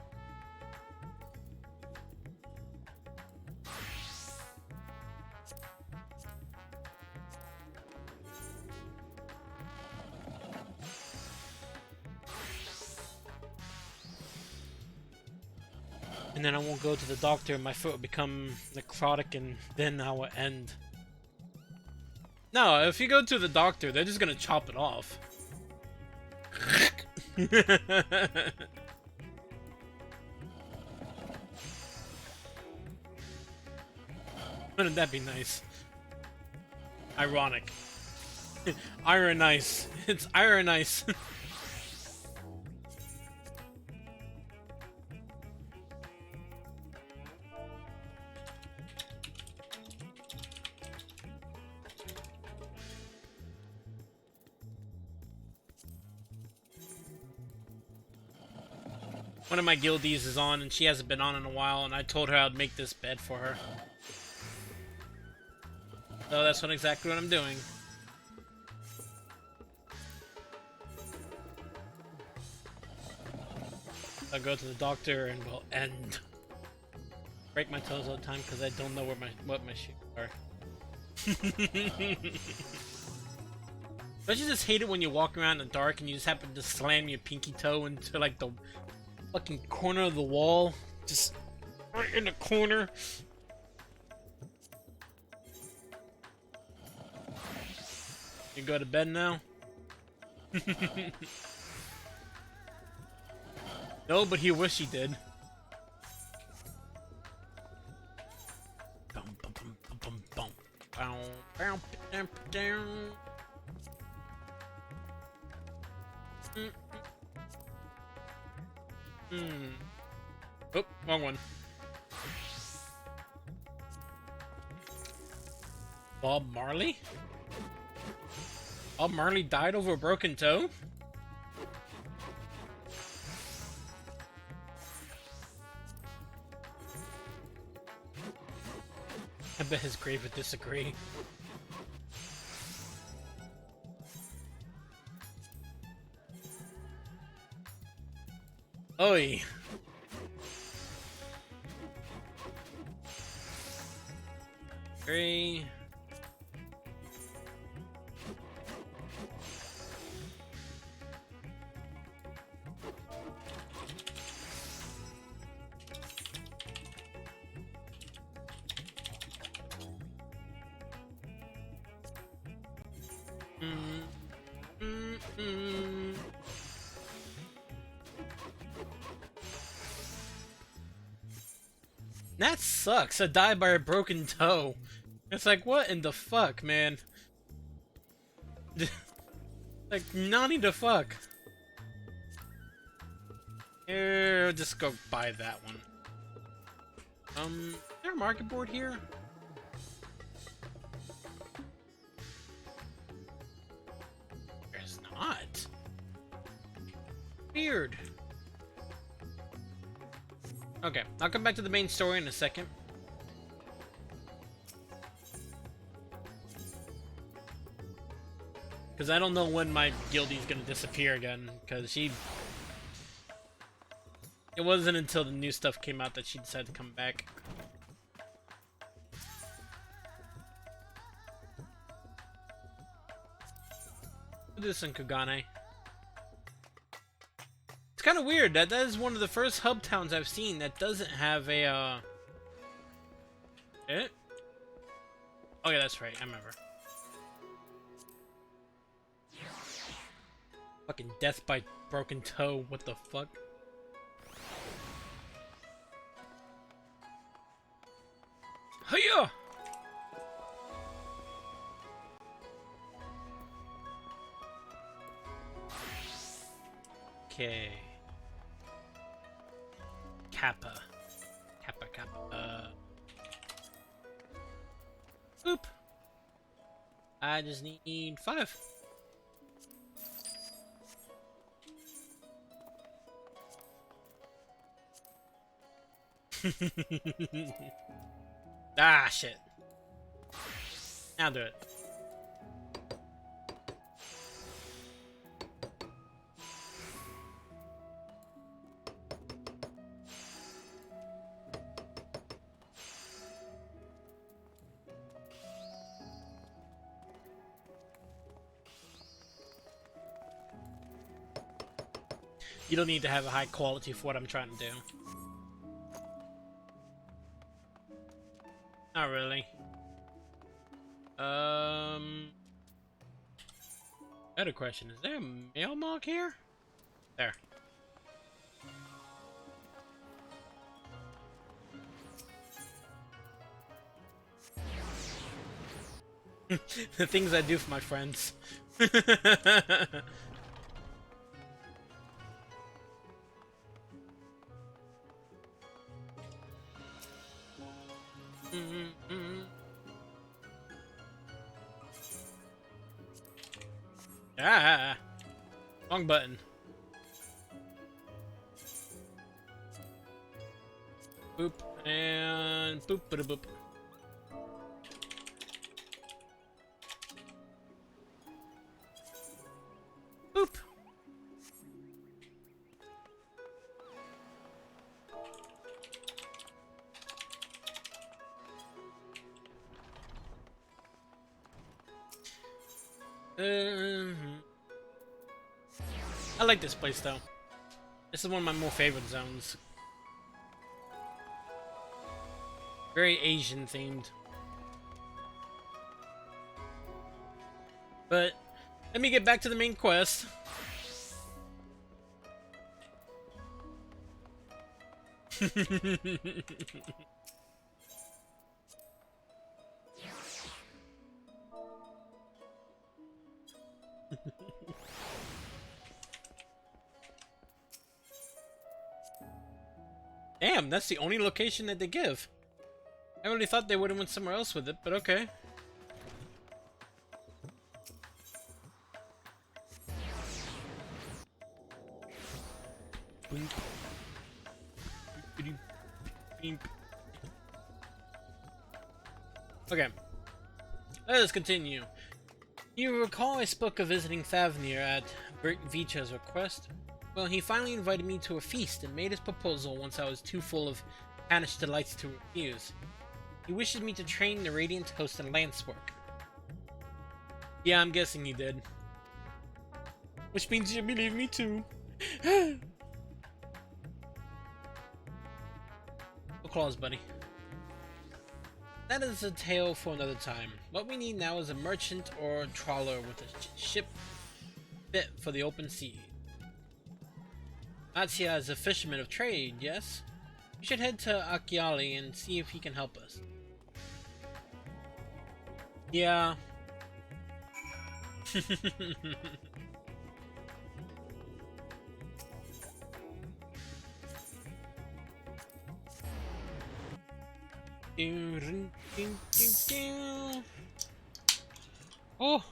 And then I won't go to the doctor and my foot will become necrotic and then I will end. No, if you go to the doctor, they're just gonna chop it off. Wouldn't that be nice? Ironic. Iron Ice. It's Iron Ice. One of my guildies is on and she hasn't been on in a while, and I told her I'd make this bed for her. So that's exactly what I'm doing. I'll go to the doctor and we'll end. Break my toes all the time because I don't know what my shoes are. Don't you just hate it when you walk around in the dark and you just happen to slam your pinky toe into like the fucking corner of the wall? Just right in the corner. You go to bed now? No, but he wish he did. Bum, bum, bum, bum, bum, bum. Bow, bow, down. Oh, wrong one. Bob Marley? Bob Marley died over a broken toe? I bet his grave would disagree. Oi! Three. That sucks. I died by a broken toe. It's like, what in the fuck, man? Like, nani the fuck. Here, I'll just go buy that one. Is there a market board here? There's not. Weird. Okay, I'll come back to the main story in a second. Because I don't know when my guildie's gonna disappear again, because she... It wasn't until the new stuff came out that she decided to come back. We'll do this in Kugane. It's kind of weird that is one of the first hub towns I've seen that doesn't have a, Oh yeah, that's right, I remember. Fucking death by broken toe, what the fuck? Hiya! Okay. Kappa. Oop. I just need 5. Ah, shit. Now do it. You don't need to have a high quality for what I'm trying to do. Not really. Better question, is there a mail mark here? There. The things I do for my friends. Ah, wrong button. Boop and boop, ba boop. Boop. I like this place though. This is one of my more favorite zones. Very Asian themed. But let me get back to the main quest. Damn, that's the only location that they give. I really thought they would have went somewhere else with it, but okay. Okay. Let us continue. You recall I spoke of visiting Thavnir at Bert Vicha's request? Well, he finally invited me to a feast and made his proposal once I was too full of Spanish delights to refuse. He wishes me to train the Radiant Host in lance work. Yeah, I'm guessing he did. Which means you believe me too. Applause, buddy. That is a tale for another time. What we need now is a merchant or a trawler with a ship fit for the open sea. Matsuya is a fisherman of trade, yes? We should head to Akiali and see if he can help us. Yeah. Oh.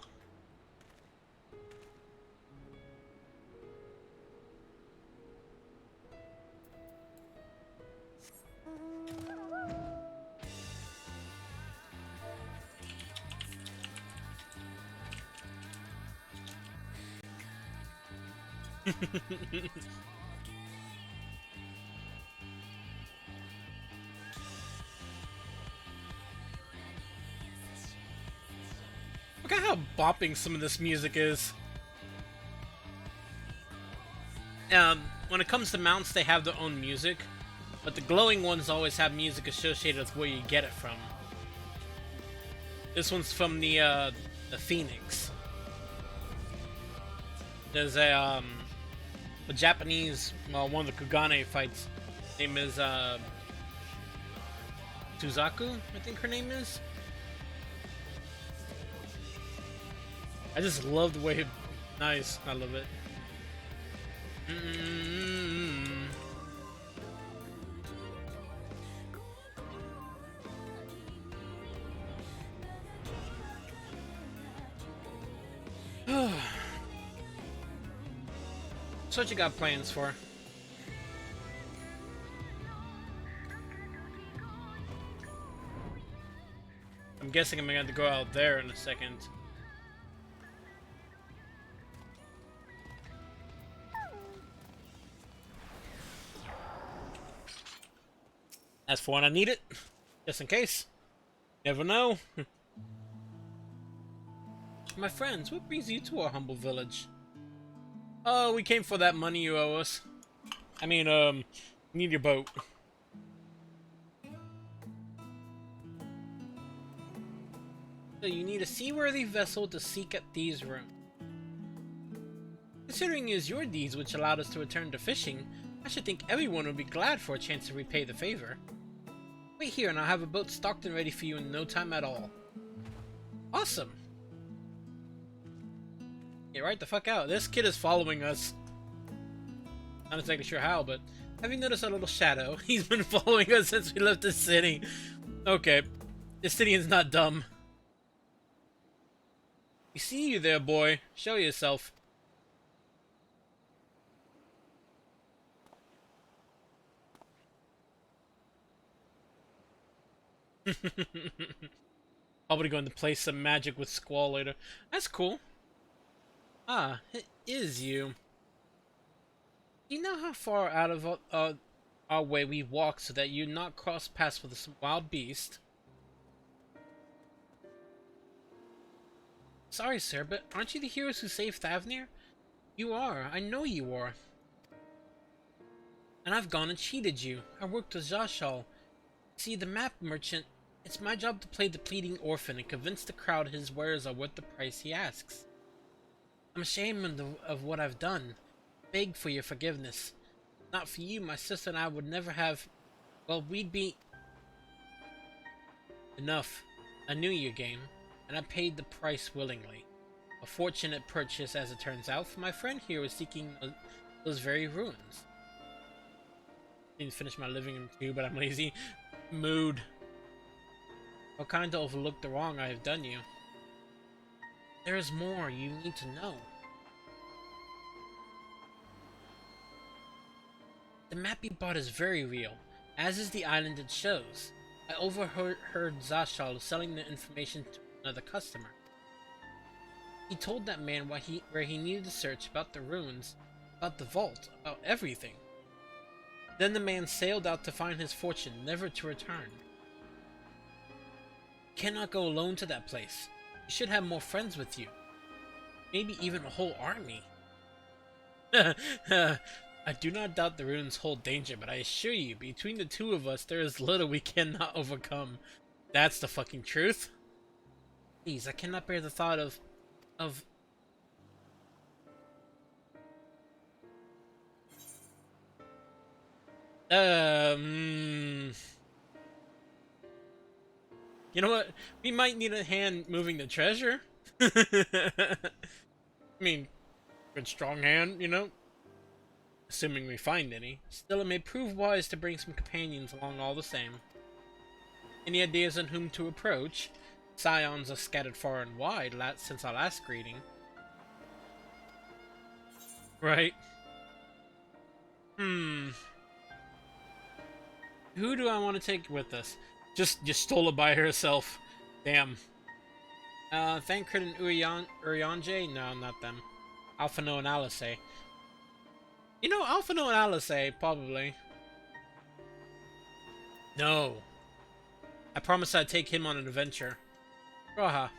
Look at how bopping some of this music is. when it comes to mounts, they have their own music, but the glowing ones always have music associated with where you get it from. This one's from the Phoenix. There's a Japanese, well, one of the Kugane fights. Name is Suzaku, I think her name is. I just love the way. Nice, I love it. So what you got plans for? I'm guessing I'm gonna have to go out there in a second. As for when I need it, just in case. Never know. My friends, what brings you to our humble village? Oh, we came for that money you owe us. I mean, we need your boat. So you need a seaworthy vessel to seek at these ruins. Considering it is your deeds which allowed us to return to fishing, I should think everyone would be glad for a chance to repay the favor. Wait here and I'll have a boat stocked and ready for you in no time at all. Awesome! Get right the fuck out. This kid is following us. Not exactly sure how, but have you noticed a little shadow? He's been following us since we left the city. Okay. This city is not dumb. We see you there, boy. Show yourself. Probably going to play some magic with Squall later. That's cool. Ah, it is you. You know how far out of our way we walk so that you not cross paths with some wild beast? Sorry, sir, but aren't you the heroes who saved Thavnir? You are. I know you are. And I've gone and cheated you. I worked with Zashal. See, the map merchant, it's my job to play the pleading orphan and convince the crowd his wares are worth the price he asks. I'm ashamed of what I've done. Beg for your forgiveness. Not for you, my sister and I would never have... Well, we'd be... Enough. I knew your game, and I paid the price willingly. A fortunate purchase, as it turns out, for my friend here was seeking those very ruins. Need to finish my living room too, but I'm lazy. Mood. How kind to overlook the wrong I have done you. There is more you need to know. The map you bought is very real, as is the island it shows. I overheard Zashal selling the information to another customer. He told that man where he needed to search about the ruins, about the vault, about everything. Then the man sailed out to find his fortune, never to return. You cannot go alone to that place. You should have more friends with you. Maybe even a whole army. I do not doubt the ruins hold danger, but I assure you, between the two of us, there is little we cannot overcome. That's the fucking truth. Please, I cannot bear the thought of... You know what? We might need a hand moving the treasure. I mean, good strong hand, you know? Assuming we find any. Still, it may prove wise to bring some companions along all the same. Any ideas on whom to approach? Scions are scattered far and wide since our last greeting. Right. Who do I want to take with us? Just stole it by herself. Damn. Thancred and Urianger? No, not them. Alphinaud and Alisaie. You know, Alphinaud and Alisaie, probably. No. I promised I'd take him on an adventure. Raha.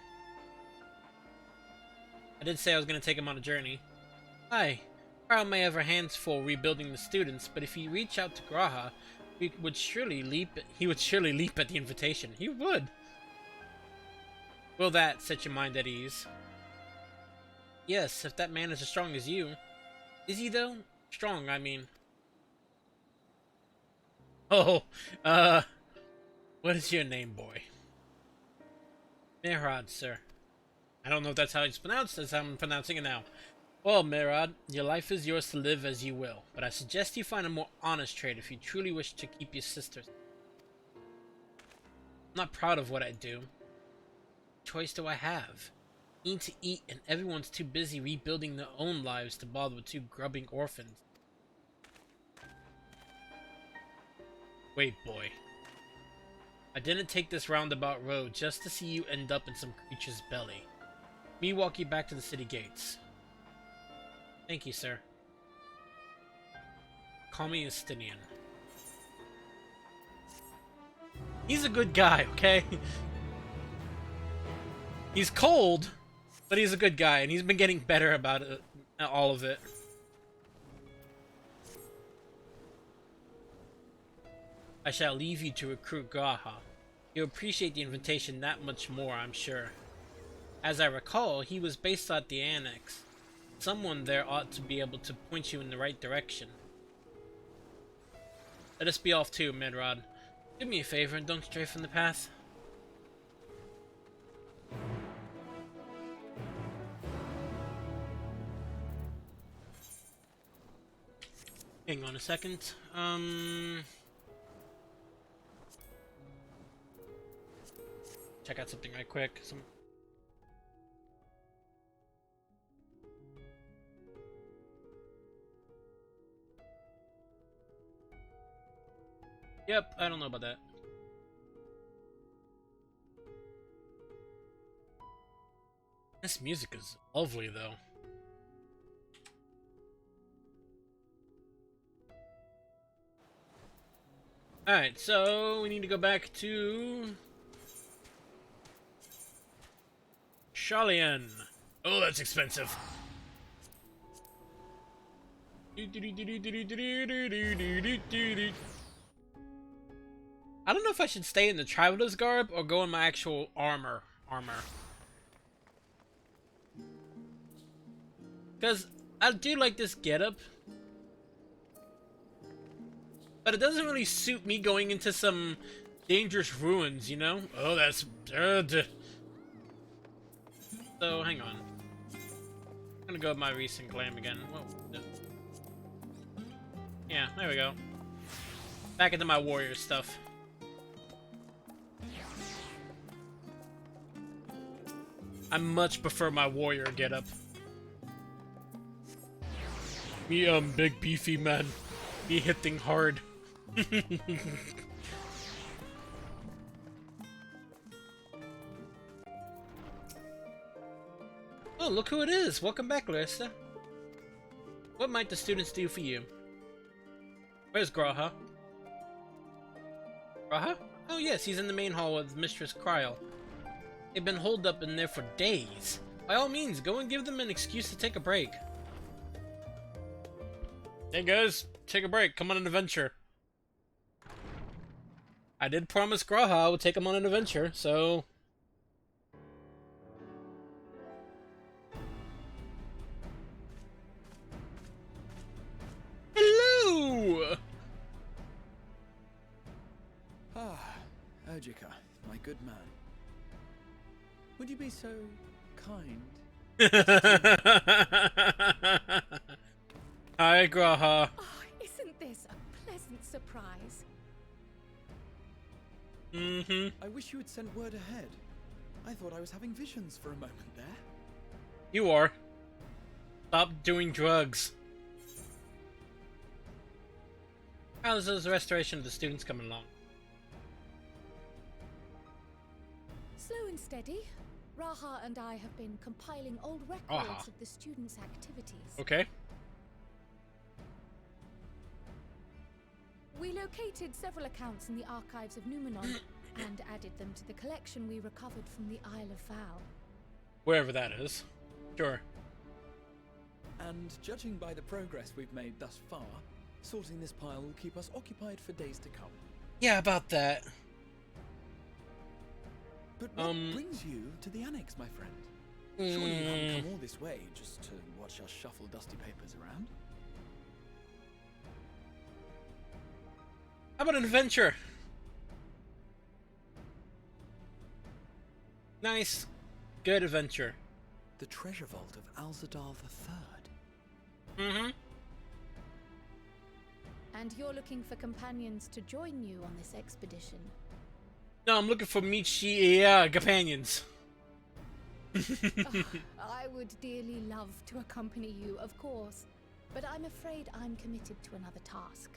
I did say I was going to take him on a journey. Hi. Crow may have her hands full rebuilding the students, but if you reach out to Graha, he would surely leap at the invitation. He would. Will that set your mind at ease? Yes, if that man is as strong as you. Is he though? Strong, I mean. Oh, what is your name, boy? Merad, sir. I don't know if that's how it's pronounced, as I'm pronouncing it now. Well, Merad, your life is yours to live as you will, but I suggest you find a more honest trade if you truly wish to keep your sisters. I'm not proud of what I do. What choice do I have? I need to eat, and everyone's too busy rebuilding their own lives to bother with two grubbing orphans. Wait, boy. I didn't take this roundabout road just to see you end up in some creature's belly. Me walk you back to the city gates. Thank you, sir. Call me Estinian. He's a good guy, okay? He's cold, but he's a good guy, and he's been getting better about it, all of it. I shall leave you to recruit Graha. You'll appreciate the invitation that much more, I'm sure. As I recall, he was based at the Annex. Someone there ought to be able to point you in the right direction. Let us be off too, Merad. Do me a favor and don't stray from the path. Hang on a second. Check out something right quick. Yep, I don't know about that. This music is lovely, though. Alright, so we need to go back to Sharlayan. Oh, that's expensive. I don't know if I should stay in the traveler's garb or go in my actual armor. Because I do like this getup, but it doesn't really suit me going into some dangerous ruins, you know? Oh, that's... So, hang on. I'm gonna go with my recent glam again. Whoa. Yeah, there we go. Back into my warrior stuff. I much prefer my warrior getup. Me, big beefy man. Me hitting hard. Oh, look who it is! Welcome back, Larissa. What might the students do for you? Where's Graha? Graha? Oh yes, he's in the main hall with Mistress Kryl. They've been holed up in there for days. By all means, go and give them an excuse to take a break. Hey guys, take a break. Come on an adventure. I did promise Graha I would take him on an adventure, so... Hello! Ah, Urgika, my good man. Would you be so kind? Hi, Graha. Oh, isn't this a pleasant surprise? Mm-hmm. I wish you had sent word ahead. I thought I was having visions for a moment there. You are. Stop doing drugs. How's the restoration of the students coming along? Slow and steady. Raha and I have been compiling old records of the students' activities. Okay. We located several accounts in the archives of Numenor and added them to the collection we recovered from the Isle of Val. Wherever that is. Sure. And judging by the progress we've made thus far, sorting this pile will keep us occupied for days to come. Yeah, about that. But what brings you to the annex, my friend? Surely you haven't come all this way just to watch us shuffle dusty papers around? How about an adventure? Nice. Good adventure. The treasure vault of Alzadal III. Mm-hmm. And you're looking for companions to join you on this expedition. No, I'm looking for companions. I would dearly love to accompany you, of course, but I'm afraid I'm committed to another task.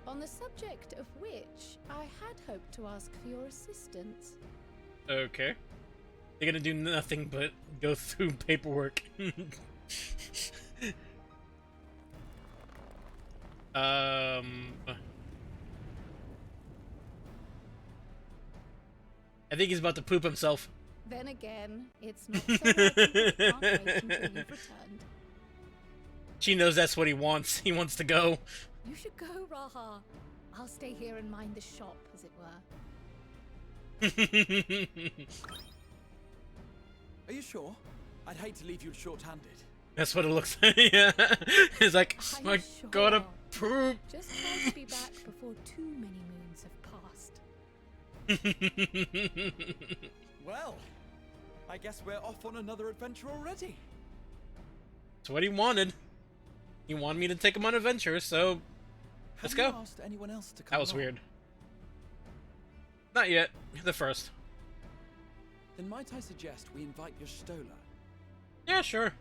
On the subject of which, I had hoped to ask for your assistance. Okay. They're gonna do nothing but go through paperwork. I think he's about to poop himself. Then again, it's not so likely. Can't wait until you've returned. She knows that's what he wants. He wants to go. You should go, Raha. I'll stay here and mind the shop, as it were. Are you sure? I'd hate to leave you short-handed. That's what it looks like. Yeah. It's like, I'm I sure. gotta poop. Just try to be back before too many moons have passed. Well, I guess we're off on another adventure already. That's what he wanted. He wanted me to take him on adventures, so let's Have go. you asked anyone else to come That was along? weird. Not yet. The first. Then might I suggest we invite your Stola? Yeah, sure.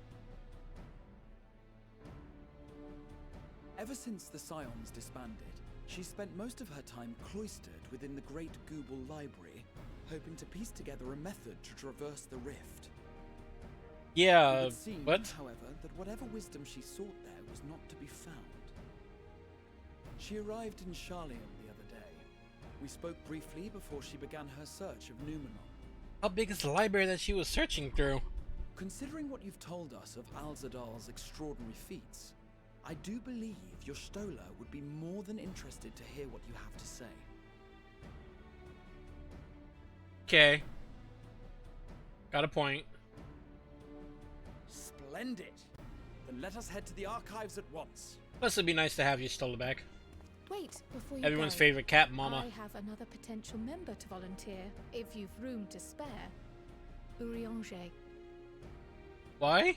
Ever since the Scions disbanded, she spent most of her time cloistered within the Great Gooble Library, hoping to piece together a method to traverse the rift. It Yeah, would seem, what? however, that whatever wisdom she sought there was not to be found. She arrived in Charlium the other day. We spoke briefly before she began her search of Numenor. How big is the library that she was searching through? Considering what you've told us of Alzadal's extraordinary feats, I do believe your Stola would be more than interested to hear what you have to say. Okay. Got a point. Splendid! Then let us head to the archives at once. Plus, it'd be nice to have you stolen back. Wait, before you Everyone's go, favorite cat, Mama. I have another potential member to volunteer, if you've room to spare. Urianger. Why?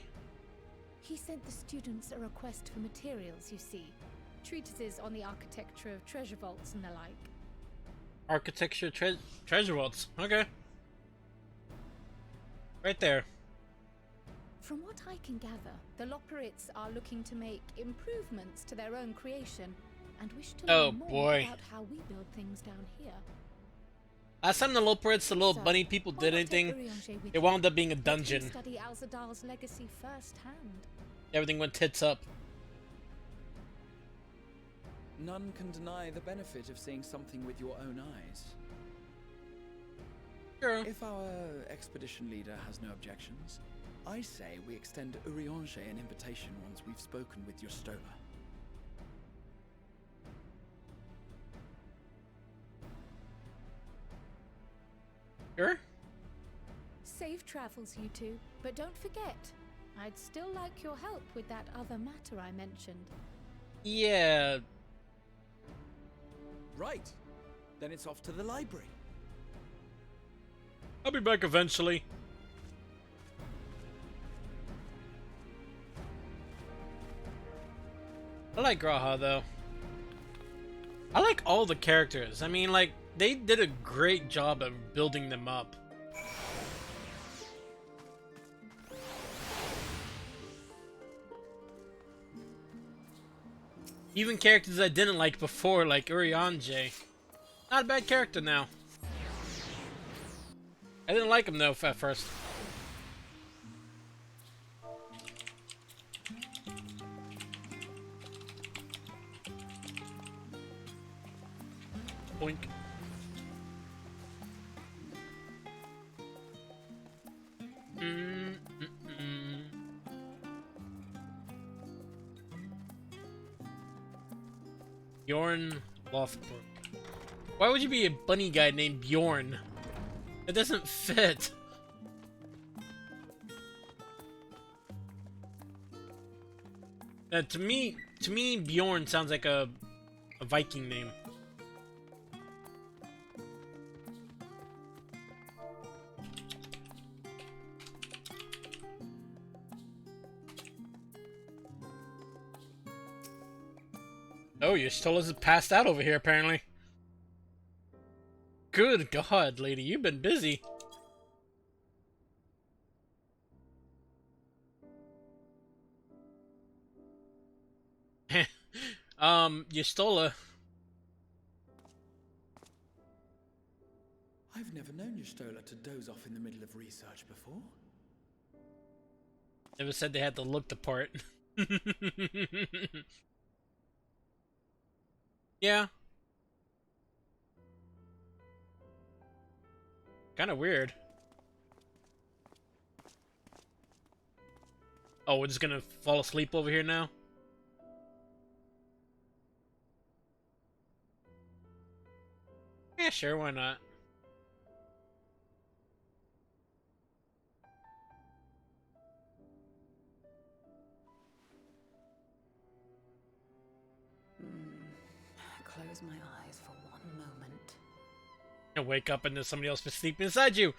He sent the students a request for materials, you see. Treatises on the architecture of treasure vaults and the like. Architecture treasure vaults. Okay. Right there. From what I can gather, the Loporrits are looking to make improvements to their own creation and wish to Oh, learn more boy. about how we build things down here. Last time the Loporrits, the little So, bunny people, why did not take anything, Urianger with it you? wound up being a Let him dungeon. Study Alzadal's legacy firsthand. Everything went tits up. None can deny the benefit of seeing something with your own eyes. Sure. If our expedition leader has no objections, I say we extend Urianger an invitation once we've spoken with your Stola. Sure. Safe travels, you two. But don't forget, I'd still like your help with that other matter I mentioned. Yeah. Right. Then it's off to the library. I'll be back eventually. I like Graha though. I like all the characters. I mean, like, they did a great job of building them up. Even characters I didn't like before, like Urianger. Not a bad character now. I didn't like him though at first. Boink. Bjorn Lothbrok. Why would you be a bunny guy named Bjorn? It doesn't fit. To me, Bjorn sounds like a Viking name. Oh, your Stolas passed out over here, apparently. Good God, lady, you've been busy. Yustola. I've never known Yustola to doze off in the middle of research before. Never said they had to look the part. Yeah. Kinda weird. Oh, we're just gonna fall asleep over here now? Yeah, sure, why not? Close my eyes for one moment. And wake up and there's somebody else sleeping inside you.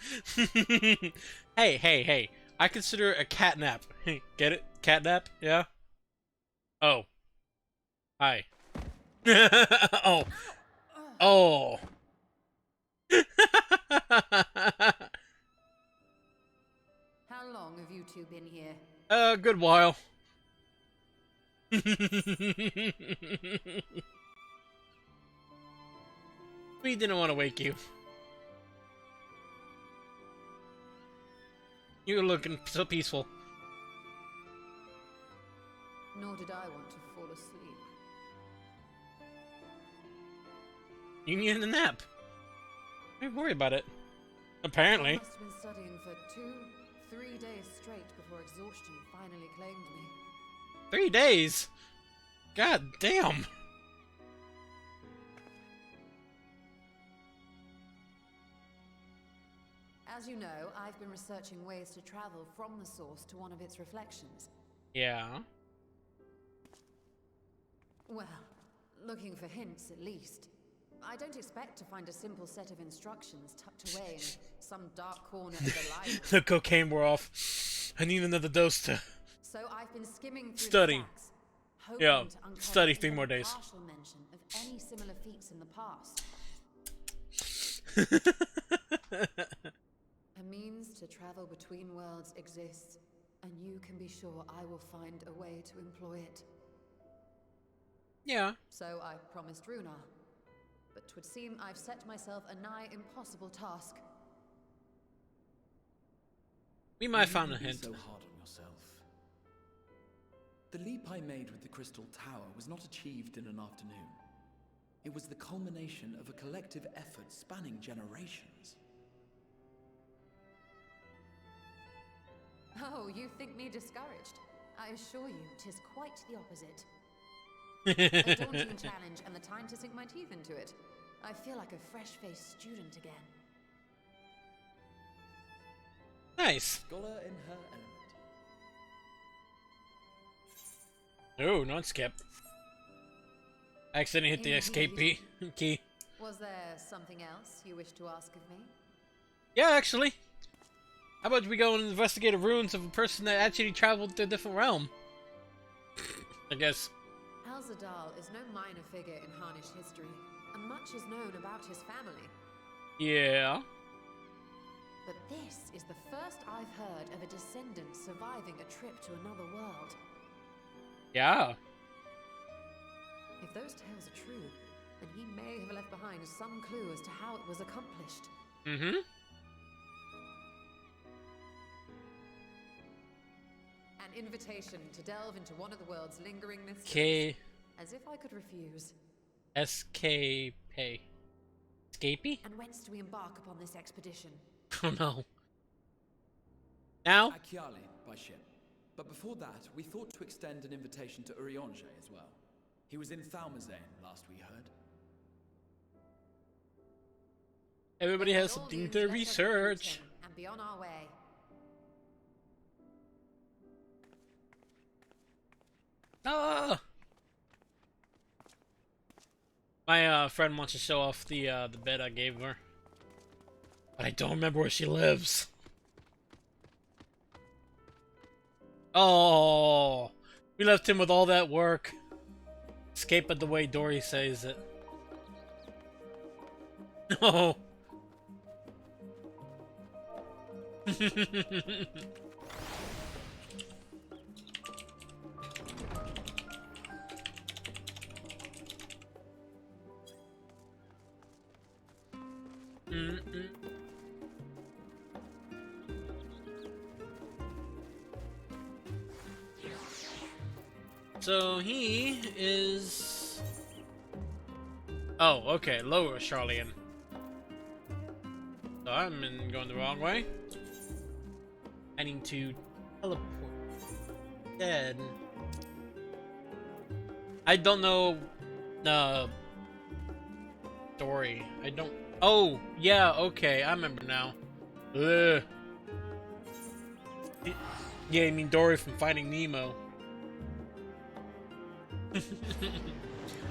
Hey. I consider a cat nap. Get it? Cat nap? Yeah? Oh. Hi. Oh. Oh. How long have you two been here? A good while. We didn't want to wake you. You were looking so peaceful. Nor did I want to fall asleep. You needed a nap. Don't worry about it. Apparently. I must have been studying for 2-3 days straight before exhaustion finally claimed me. 3 days? God damn. As you know, I've been researching ways to travel from the source to one of its reflections. Yeah. Well, looking for hints at least. I don't expect to find a simple set of instructions tucked away in some dark corner of the library. The cocaine wore off. I need another dose to So I've been skimming through study. the facts, hoping Yeah, to uncover study 3 even more a days. partial mention of any similar feats in the past. A means to travel between worlds exists, and you can be sure I will find a way to employ it. Yeah. So I promised Runar. But 'twould seem I've set myself a nigh impossible task. We might have You found a needn't hint. be so hard on yourself. The leap I made with the Crystal Tower was not achieved in an afternoon. It was the culmination of a collective effort spanning generations. Oh, you think me discouraged? I assure you, 'tis quite the opposite. A daunting challenge and the time to sink my teeth into it. I feel like a fresh-faced student again. Nice. Scholar in her element. Oh, not skip. I accidentally hit the escape key. Was there something else you wish to ask of me? Yeah, actually. How about we go and investigate the ruins of a person that actually traveled to a different realm? I guess. Alzadal is no minor figure in Harnish history, and much is known about his family. Yeah. But this is the first I've heard of a descendant surviving a trip to another world. Yeah. If those tales are true, then he may have left behind some clue as to how it was accomplished. Mm-hmm. An invitation to delve into one of the world's lingering mysteries. K. As if I could refuse. SKP. Escapee? And whence do we embark upon this expedition? Oh no. Now? Achiali, by ship. But before that, we thought to extend an invitation to Urianger as well. He was in Thalmazane, last we heard. Everybody has By all something means, to let us research. recruit him and be on our way. Ah! My friend wants to show off the bed I gave her, but I don't remember where she lives. Oh, we left him with all that work. Escape it the way Dory says it. No. So he is... Oh, okay, lower Charlian. So I'm going the wrong way. I need to teleport. Dead. I don't know... Dory. I don't... Oh, yeah, okay, I remember now. Ugh. Yeah, I mean Dory from Finding Nemo.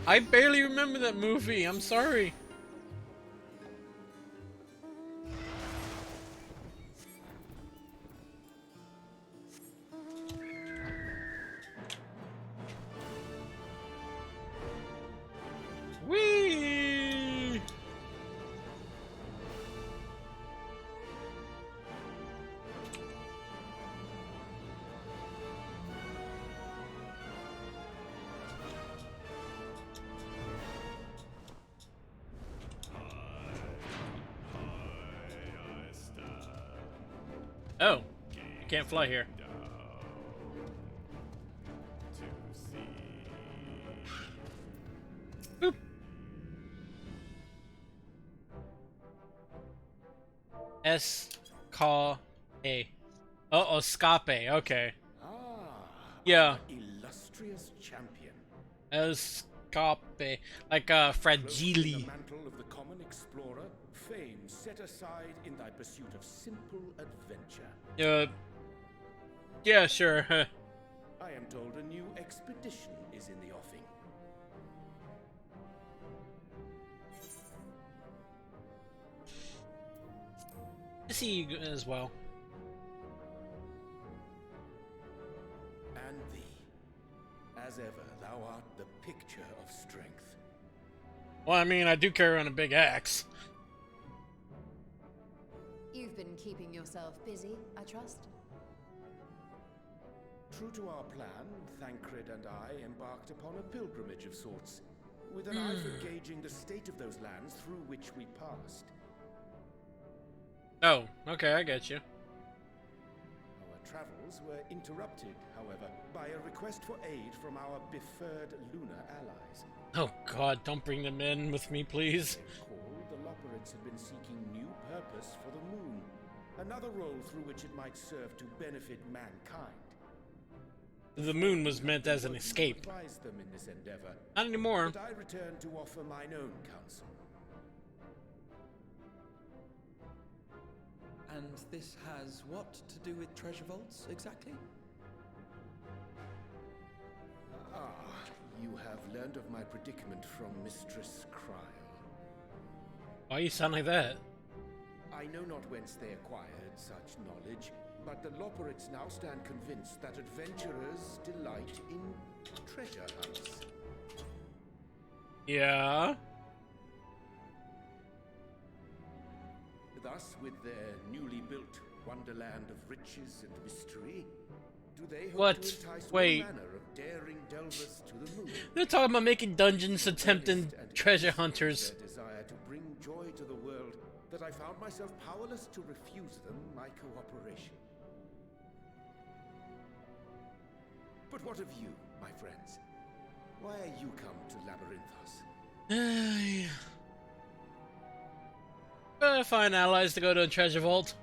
I barely remember that movie, I'm sorry. Whee! Oh, you can't fly here. Boop. S-K-A. Uh-oh, Scape, okay. Ah, Yeah. illustrious champion. Escape. Like, Cloaked in Fragile. the mantle of the common explorer, fame set aside in thy pursuit of simple adventure. Yeah, sure. I am told a new expedition is in the offing. I see you as well. And thee, as ever, thou art the picture of strength. Well, I mean, I do carry on a big axe. You've been keeping yourself busy, I trust? True to our plan, Thancred and I embarked upon a pilgrimage of sorts, with an eye for gauging the state of those lands through which we passed. Oh, okay, I get you. Our travels were interrupted, however, by a request for aid from our befurred lunar allies. Oh god, don't bring them in with me, please. They recall the Loperids had been seeking new purpose for the moon, another role through which it might serve to benefit mankind. The moon was meant as an escape. Advise them in this endeavor, Not anymore. but I returned to offer mine own counsel. And this has what to do with treasure vaults, exactly? Ah, you have learned of my predicament from Mistress Cryle. Why you sound like that? I know not whence they acquired such knowledge, but the Loperids now stand convinced that adventurers delight in treasure hunts. Yeah? Thus, with their newly built wonderland of riches and mystery, do they hope What? to entice Wait. all manner of daring delvers to the moon? They're talking about making dungeons attempting And treasure it is hunters. their desire to bring joy to the world that I found myself powerless to refuse them my cooperation. But what of you, my friends? Why are you come to Labyrinthos? Find allies to go to a treasure vault.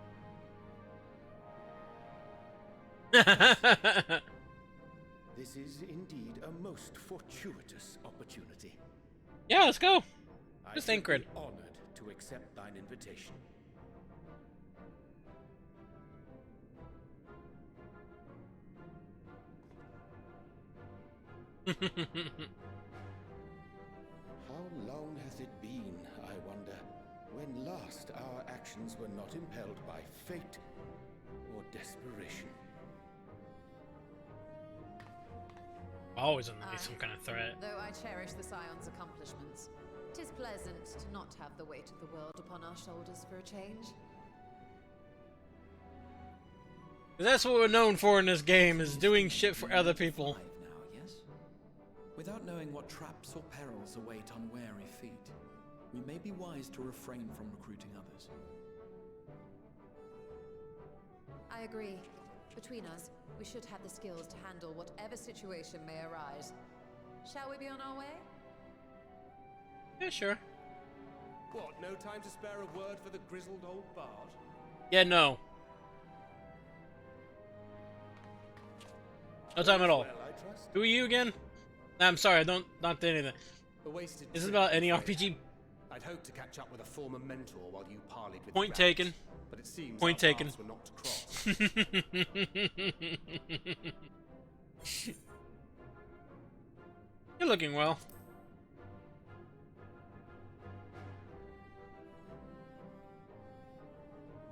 This is indeed a most fortuitous opportunity. Yeah, let's go. I Just should be Thancred. honored to accept thine invitation. How long hath it been, I wonder, when last our actions were not impelled by fate or desperation? Always under some kind of threat. Though I cherish the Scion's accomplishments, 'tis pleasant to not have the weight of the world upon our shoulders for a change. That's what we're known for in this game, is doing shit for other people. 5 now, yes? Without knowing what traps or perils await unwary feet, we may be wise to refrain from recruiting others. I agree. Between us, we should have the skills to handle whatever situation may arise. Shall we be on our way? Yeah, sure. What, no time to spare a word for the grizzled old bard? Yeah, no. No time at all. Well, I trust. Who are you again? Nah, I'm sorry, I don't do anything. A wasted Is it trip, about any I'm afraid. RPG? I'd hoped to catch up with a former mentor while you parleyed with Point Grant, taken. But it seems Point our taken. paths were not to cross. You're looking well.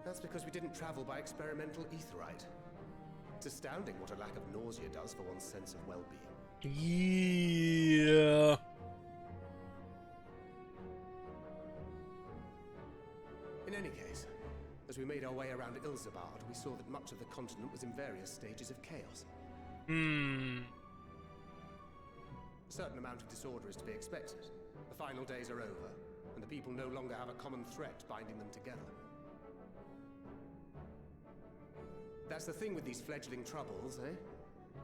That's because we didn't travel by experimental aetherite. It's astounding what a lack of nausea does for one's sense of well-being. Yeah. In any case, as we made our way around Ilzabard, we saw that much of the continent was in various stages of chaos. Hmm. A certain amount of disorder is to be expected. The final days are over, and the people no longer have a common threat binding them together. That's the thing with these fledgling troubles, eh?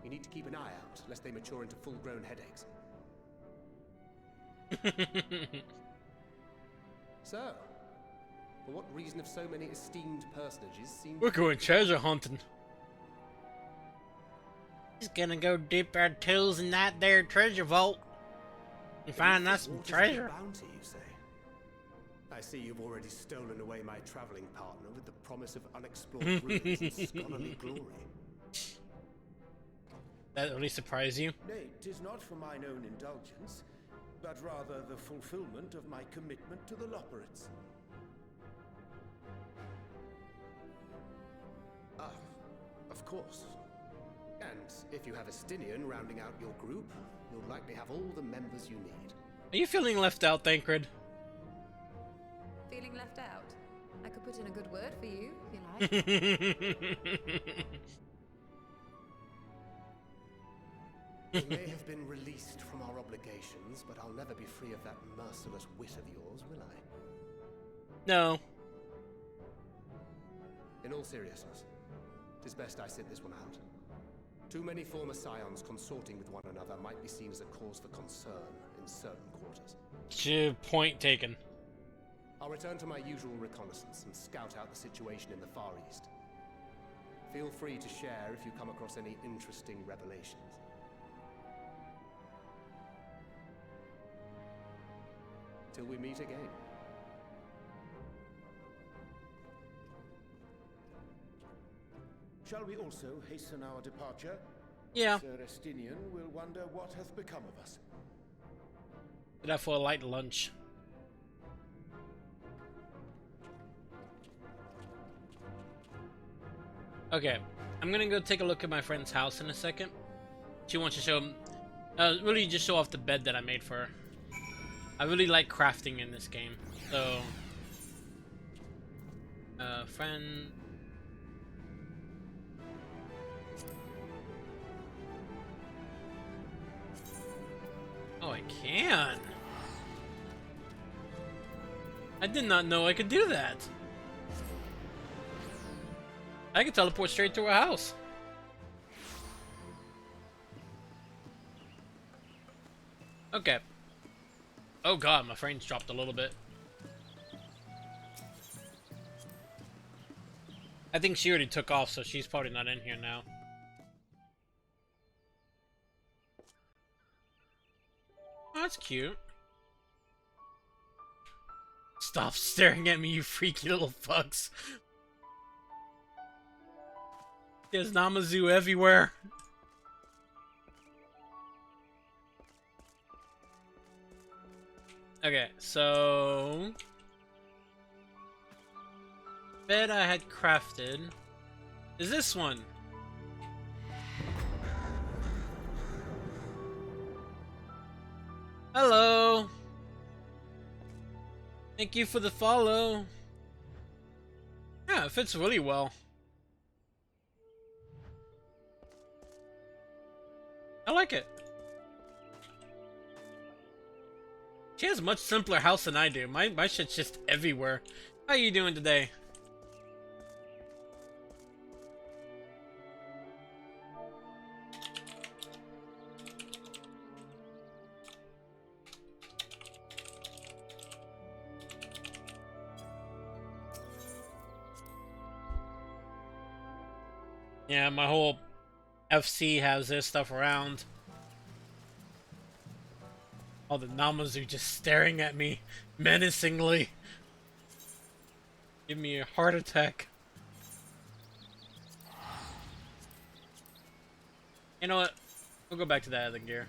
You need to keep an eye out, lest they mature into full-grown headaches. So, for what reason have so many esteemed personages seen... We're going treasure hunting. Just gonna go dip our toes in that there treasure vault and find us some Waters of the treasure. Bounty, you say? I see you've already stolen away my traveling partner with the promise of unexplored ruins and scholarly glory. That really surprised you? Nay, 'tis not for mine own indulgence, but rather the fulfillment of my commitment to the Loporrits. Ah, of course. And if you have Estinian rounding out your group, you'll likely have all the members you need. Are you feeling left out, Thancred? Feeling left out? I could put in a good word for you, if you like. We may have been released from our obligations, but I'll never be free of that merciless wit of yours, will I? No. In all seriousness, it is best I sit this one out. Too many former scions consorting with one another might be seen as a cause for concern in certain quarters. Point taken. I'll return to my usual reconnaissance and scout out the situation in the Far East. Feel free to share if you come across any interesting revelations. Till we meet again. Shall we also hasten our departure? Yeah. Sir Estinian will wonder what hath become of us. Did that for a light lunch. Okay, I'm gonna go take a look at my friend's house in a second. She wants to show him, really just show off the bed that I made for her. I really like crafting in this game, so friend. Oh, I can. I did not know I could do that. I can teleport straight to her house. Okay. Oh god, my frames dropped a little bit. I think she already took off, so she's probably not in here now. that's cute. Stop staring at me, you freaky little fucks. There's Namazu everywhere. Okay, so... bed I had crafted is this one. Hello. Thank you for the follow. Yeah, it fits really well. I like it. She has a much simpler house than I do. My shit's just everywhere. How you doing today? Yeah, my whole FC has this stuff around. All the Namazu just staring at me menacingly. Give me a heart attack. You know what? We'll go back to that other gear.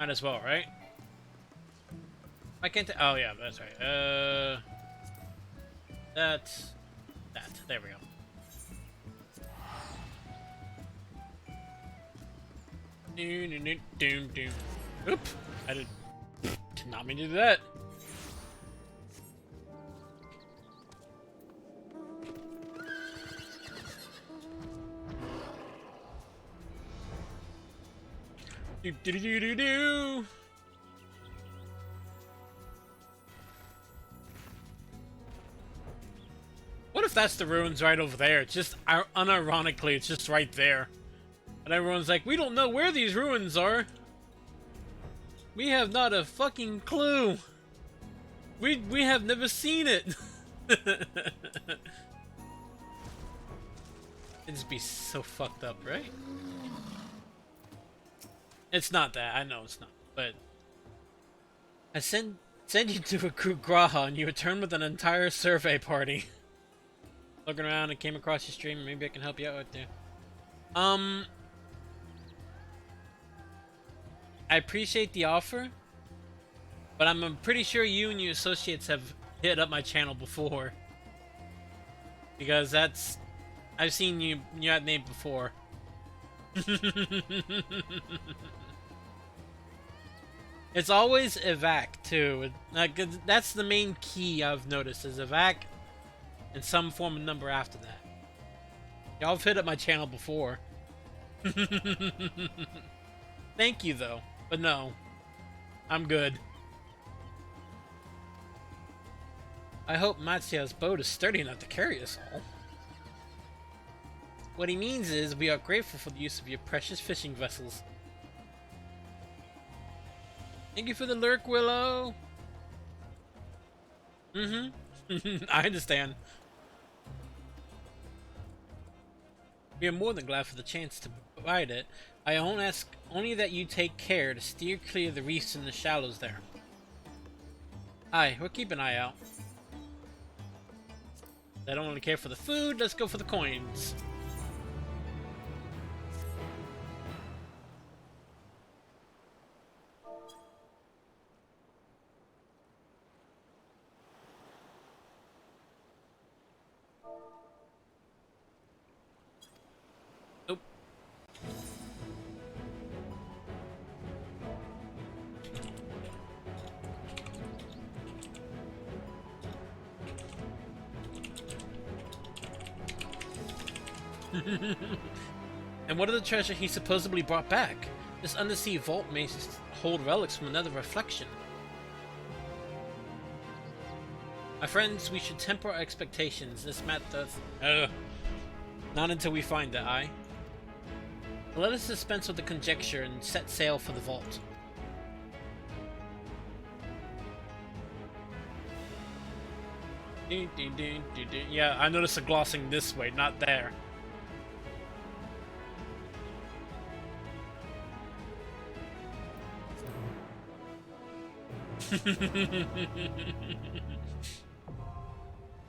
Might as well, right? I can't. Oh yeah, that's right. That's that. There we go. Oop! I did not mean to do that. Do. What if that's the ruins right over there? It's just unironically, it's just right there. And everyone's like, we don't know where these ruins are. We have not a fucking clue. We have never seen it. It'd just be so fucked up, right? It's not that. I know it's not. But I send you to a Graha and you return with an entire survey party. Looking around and came across your stream. Maybe I can help you out right there. I appreciate the offer, but I'm pretty sure you and your associates have hit up my channel before. Because I've seen that name before. It's always evac too. Like that's the main key I've noticed is evac and some form of number after that. Y'all have hit up my channel before. Thank you though, but no, I'm good. I hope Matsuya's boat is sturdy enough to carry us all. What he means is we are grateful for the use of your precious fishing vessels. Thank you for the lurk, Willow. I understand. We are more than glad for the chance to provide it. I won't ask only that you take care to steer clear of the reefs and the shallows there. Aye, we'll keep an eye out. I don't really care for the food, let's go for the coins. Nope. And what of the treasure he supposedly brought back? This undersea vault may hold relics from another reflection. My friends, we should temper our expectations. This matter does... Not until we find it, aye? Let us dispense with the conjecture and set sail for the vault. Yeah, I noticed a glossing this way, not there.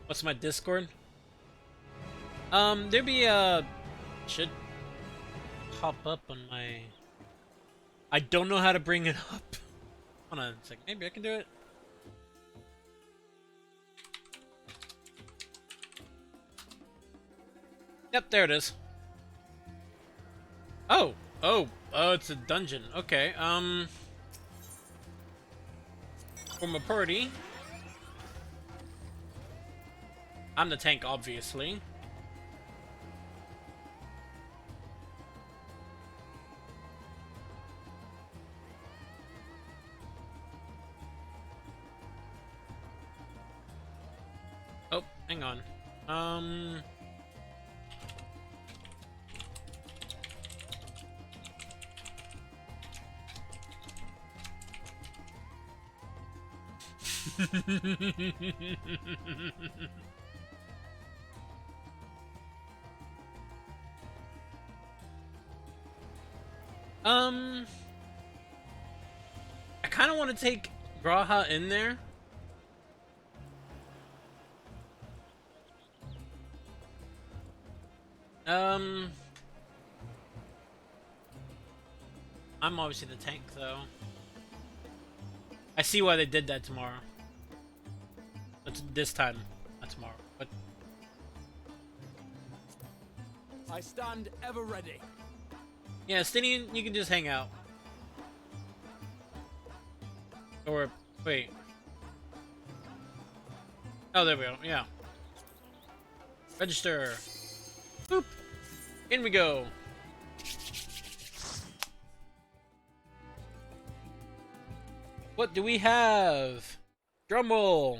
What's my Discord? There be should pop up on my. I don't know how to bring it up. Hold on a second. Maybe I can do it. Yep, there it is. Oh, it's a dungeon. Okay, from a party. I'm the tank, obviously. Oh, hang on. I kind of want to take Graha in there. I'm obviously the tank, though. I see why they did that tomorrow. But this time, not tomorrow. But I stand ever ready. yeah, Stinian, you can just hang out. Or wait. Oh, there we go. Yeah. Register. Boop. In we go. What do we have? Drum roll.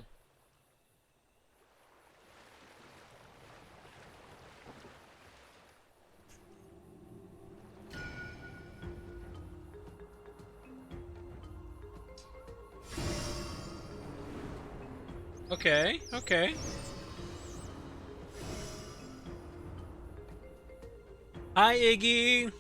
Okay, okay. Hi, Iggy.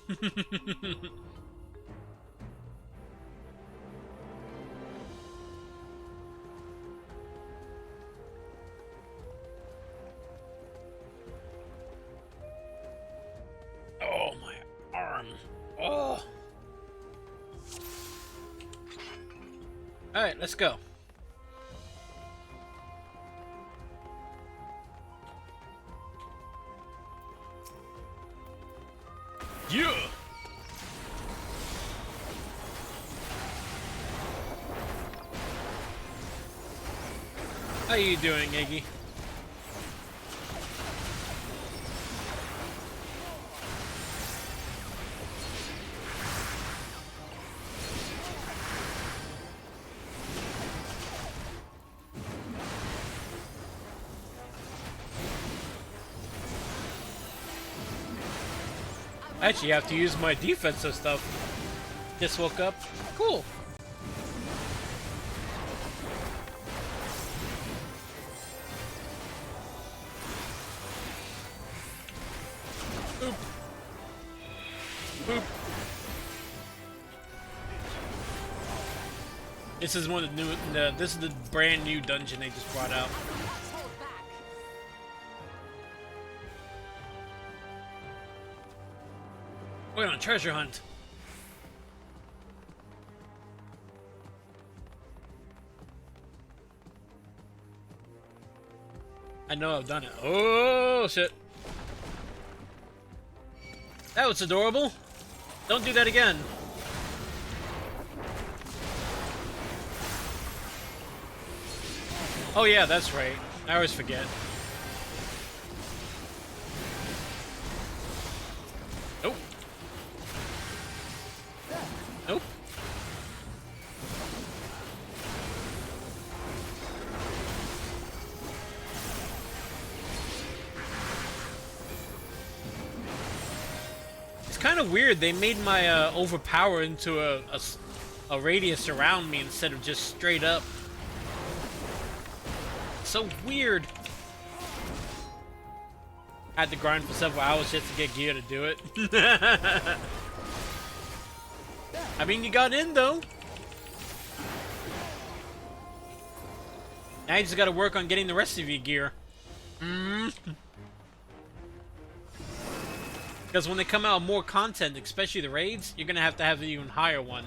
Oh, my arm. Oh. All right, let's go. Yeah. How you doing, Iggy? I actually have to use my defensive stuff. Just woke up. Cool. Boop. Boop. This is one of the new. This is the brand new dungeon they just brought out. We're on a treasure hunt. I know I've done it. Oh shit. That was adorable. Don't do that again. Oh yeah, that's right. I always forget. Nope. Nope. It's kind of weird. They made my overpower into a radius around me instead of just straight up. So weird. I had to grind for several hours just to get gear to do it. I mean, you got in though. Now you just gotta work on getting the rest of your gear. Because when they come out with more content, especially the raids, you're gonna have to have an even higher one.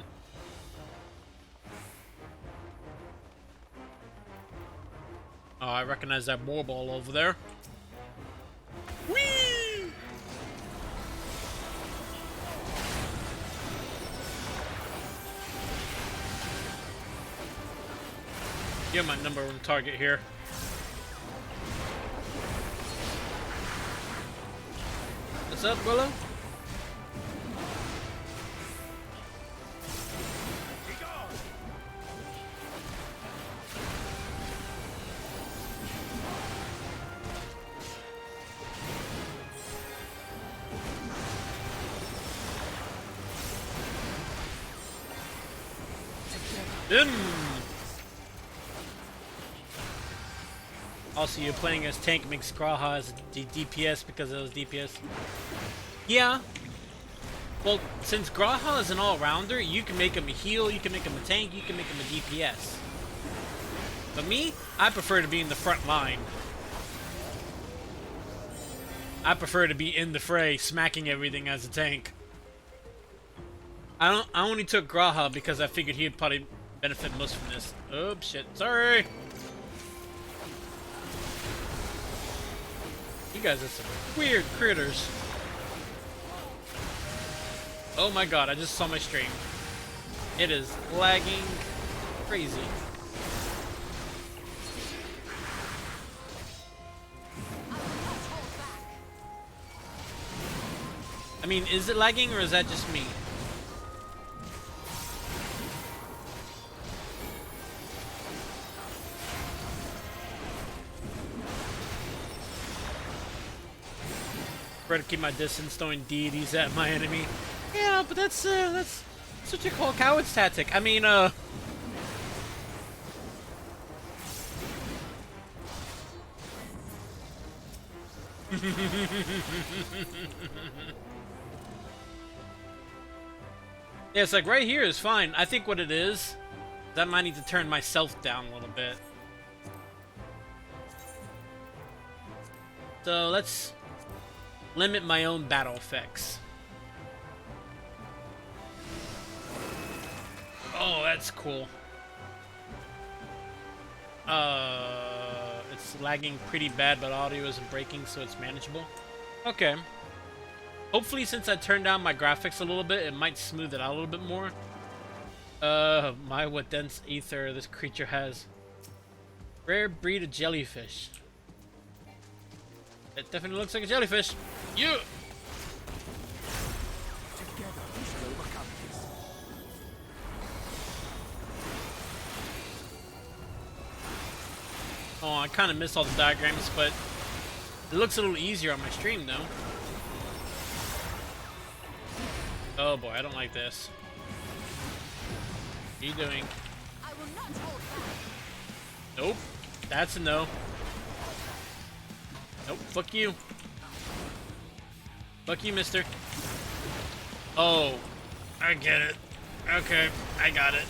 Oh, I recognize that boar ball over there. Whee! You're my number one target here. What's up, Willow? In. Also, you're playing as tank makes Graha as DPS because of those DPS. Yeah. Well, since Graha is an all-rounder, you can make him a heal, you can make him a tank, you can make him a DPS. But me, I prefer to be in the front line. I prefer to be in the fray, smacking everything as a tank. I only took Graha because I figured he'd probably benefit most from this. Oh shit, sorry. You guys are some weird critters. Oh my god, I just saw my stream. It is lagging crazy. I mean, is it lagging or is that just me? Try to keep my distance, throwing deities at my enemy. Yeah, but that's what you call a coward's tactic. I mean, Yeah, it's like right here is fine. I think what it is I might need to turn myself down a little bit. So let's limit my own battle effects. Oh, that's cool. It's lagging pretty bad, but audio isn't breaking, so it's manageable. Okay. Hopefully, since I turned down my graphics a little bit, it might smooth it out a little bit more. What dense ether this creature has. Rare breed of jellyfish. It definitely looks like a jellyfish. You. Oh, I kind of missed all the diagrams, but it looks a little easier on my stream, though. Oh boy, I don't like this. What are you doing? I will not hold back. Nope. That's a no. Nope. Fuck you. Fuck you, mister. Oh. I get it. Okay. I got it.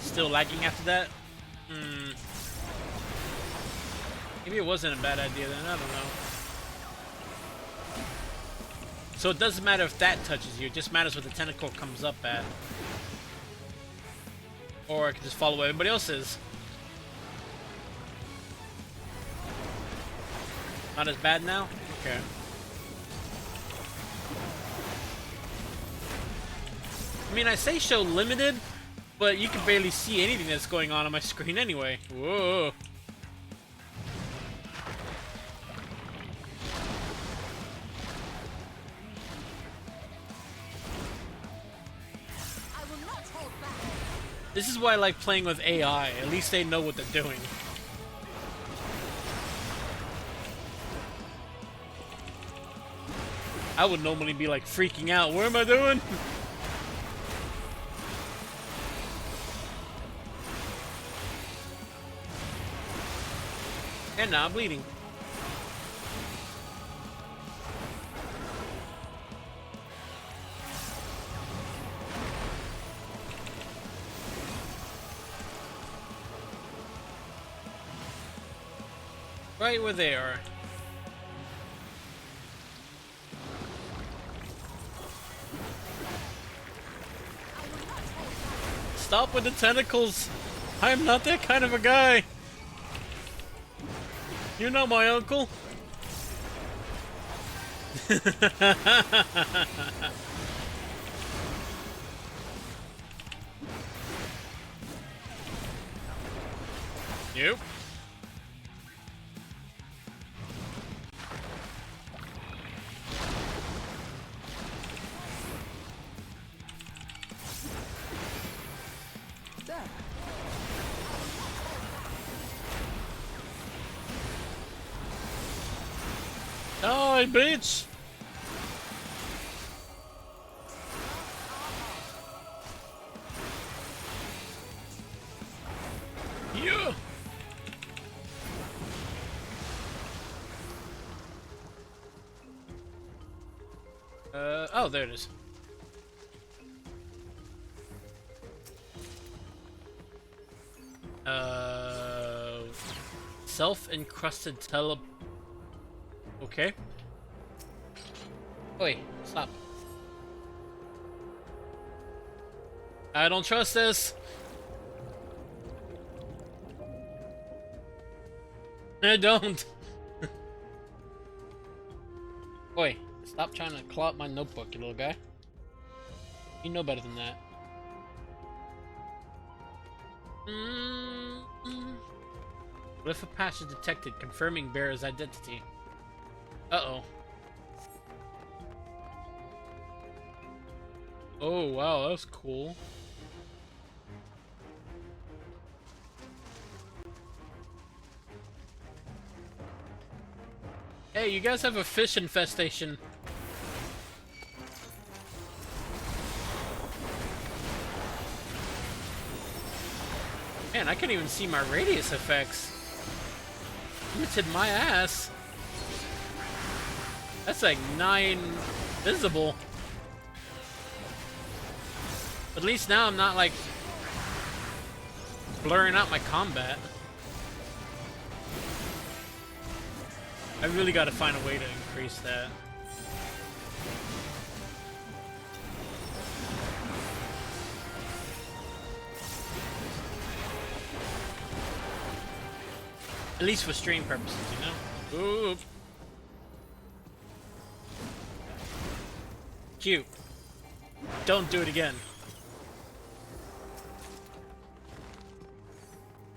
Still lagging after that? Maybe it wasn't a bad idea then. I don't know. So it doesn't matter if that touches you. It just matters what the tentacle comes up at. Or I can just follow what everybody else is. Not as bad now? Okay. I mean, I say show limited, but you can barely see anything that's going on my screen anyway. Whoa. This is why I like playing with AI. At least they know what they're doing. I would normally be like freaking out. What am I doing? And now I'm bleeding. Right where they are. Stop with the tentacles! I am not that kind of a guy! You're not my uncle! Nope. There. Die, bitch! Yeah! Oh, there it is. Self-encrusted tele... Okay. Wait, stop. I don't trust this. I don't. Oi, stop trying to claw up my notebook, you little guy. You know better than that. What if a patch is detected, confirming bearer's identity? Uh-oh. Oh, wow, that's cool. Hey, you guys have a fish infestation. Man, I can't even see my radius effects. Limited my ass. That's like 9 visible. At least now I'm not like blurring out my combat. I really gotta find a way to increase that. At least for stream purposes, you know? Ooh. Cute. Don't do it again.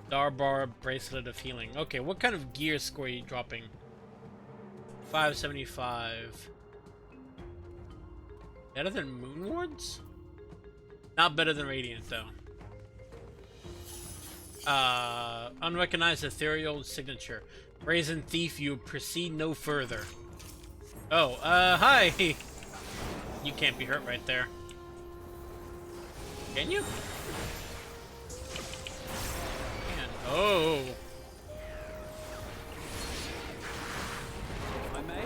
Darbar Bracelet of Healing. Okay, what kind of gear score are you dropping? 575. Better than Moon Wards? Not better than Radiant, though. Unrecognized ethereal signature. Brazen Thief, you proceed no further. Oh, hi! You can't be hurt right there. Can you? Man, oh! If I may?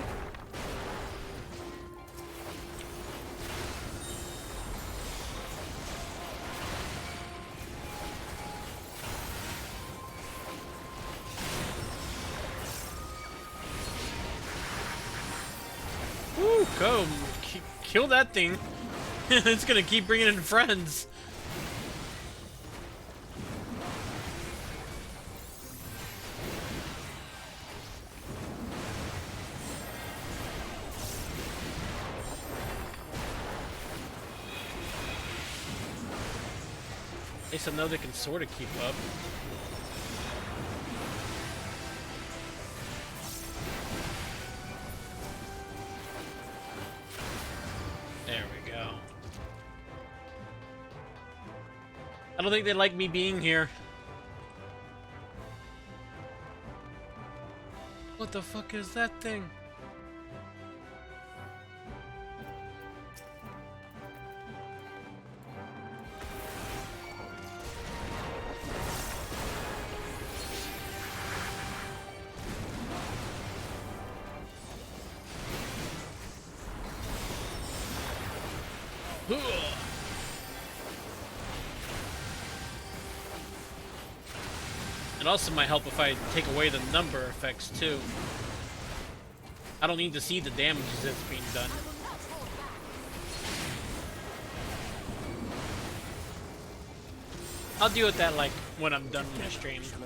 Woo, go! Kill that thing! It's gonna keep bringing in friends! At least I know they can sort of keep up. There we go. I don't think they like me being here. What the fuck is that thing? It also might help if I take away the number effects too. I don't need to see the damages that's being done. I'll deal with that like when I'm done with the stream. And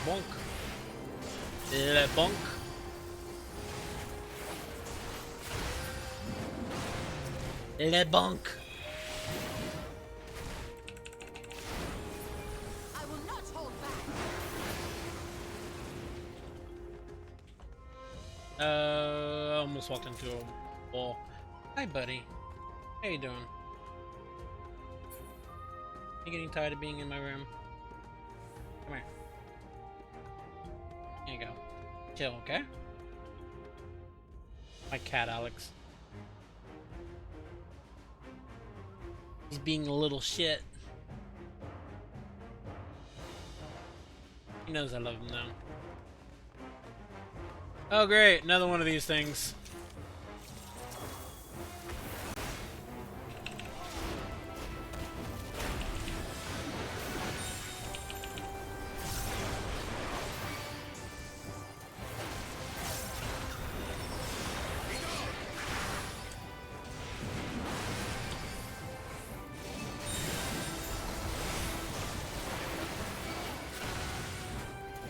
bonk. Le bonk. Le bonk. I will not hold back. I almost walked into a wall. Hi, buddy. How you doing? You getting tired of being in my room? Come here. Here you go. Chill, okay? My cat, Alex. He's being a little shit. He knows I love him now. Oh great, another one of these things.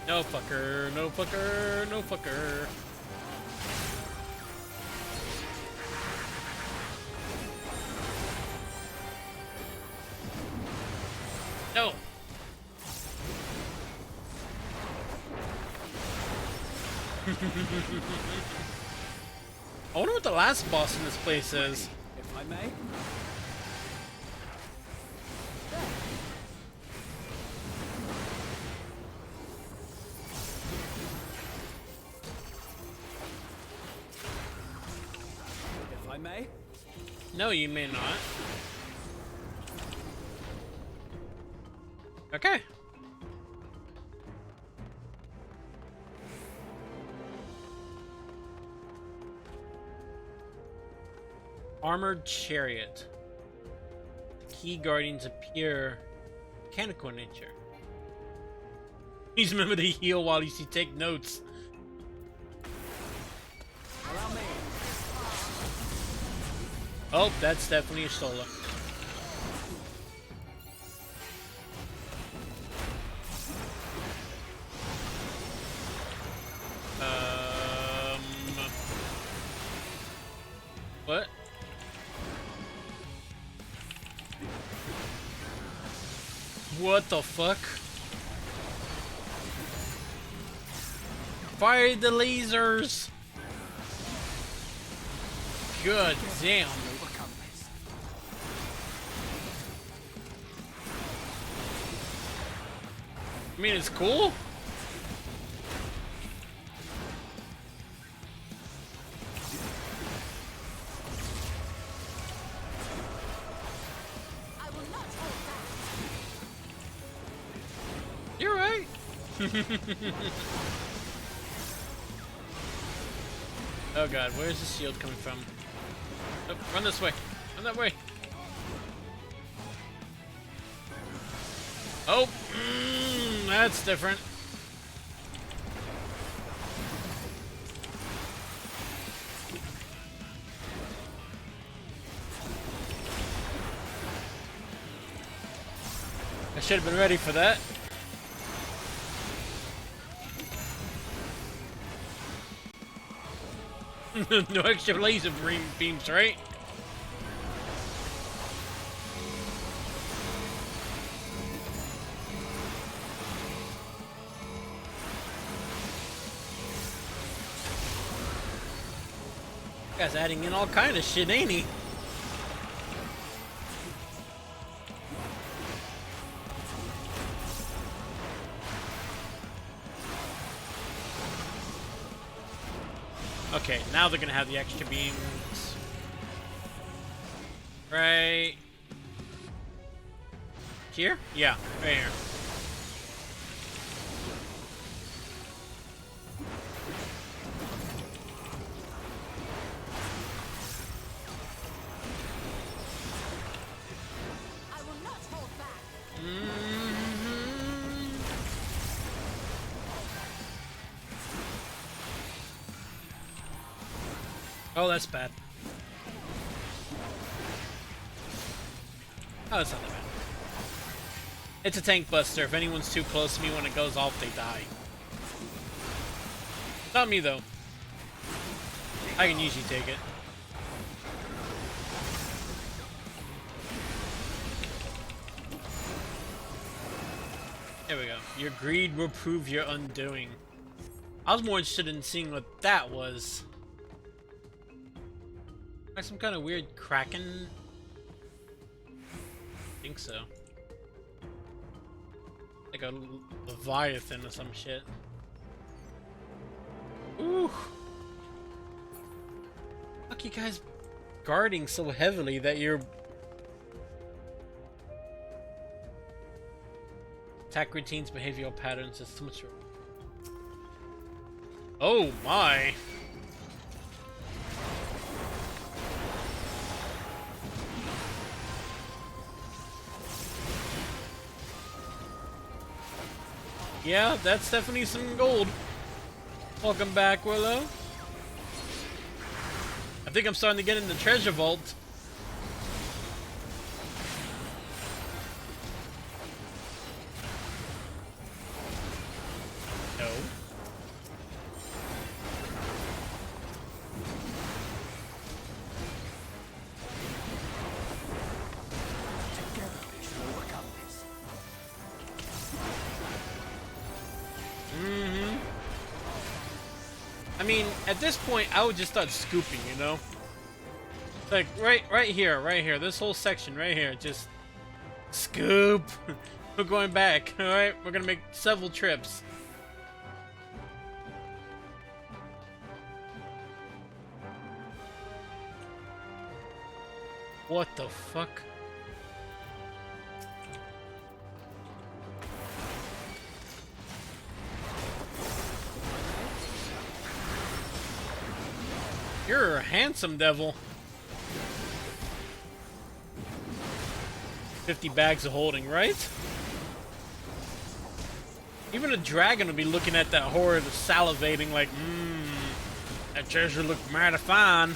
No fucker, no fucker, no fucker. No. I wonder what the last boss in this place is. If I may. If I may. No, you may not. Okay. Armored chariot. Key guardians appear mechanical in nature. Please remember to heal while you take notes. Allow me. Oh, that's definitely a Stola. What? What the fuck? Fire the lasers! Good damn. I mean, it's cool. I will not hold back. You're right. Oh god, where's the shield coming from? Oh, run this way. Run that way. Oh, that's different. I should have been ready for that. No extra laser beams, right? Guy's adding in all kind of shit, ain't he? Okay, now they're gonna have the extra beams. Right here? Yeah, right here. Oh, that's bad. Oh, that's not that bad. It's a tank buster. If anyone's too close to me when it goes off, they die. Not me, though. I can usually take it. There we go. Your greed will prove your undoing. I was more interested in seeing what that was. Like some kind of weird kraken? I think so. Like a leviathan or some shit. Ooh! Fuck you guys guarding so heavily that you're... Attack routines, behavioral patterns, it's too much. Oh my! Yeah, that's definitely some gold. Welcome back, Willow. I think I'm starting to get in the treasure vault. No. Together we shall overcome this. I mean, at this point, I would just start scooping, you know? Like, right here, this whole section right here, just scoop. We're going back, alright? We're gonna make several trips. What the fuck? You're a handsome devil. 50 bags of holding, right? Even a dragon would be looking at that horde, salivating like, that treasure looked mighty fine.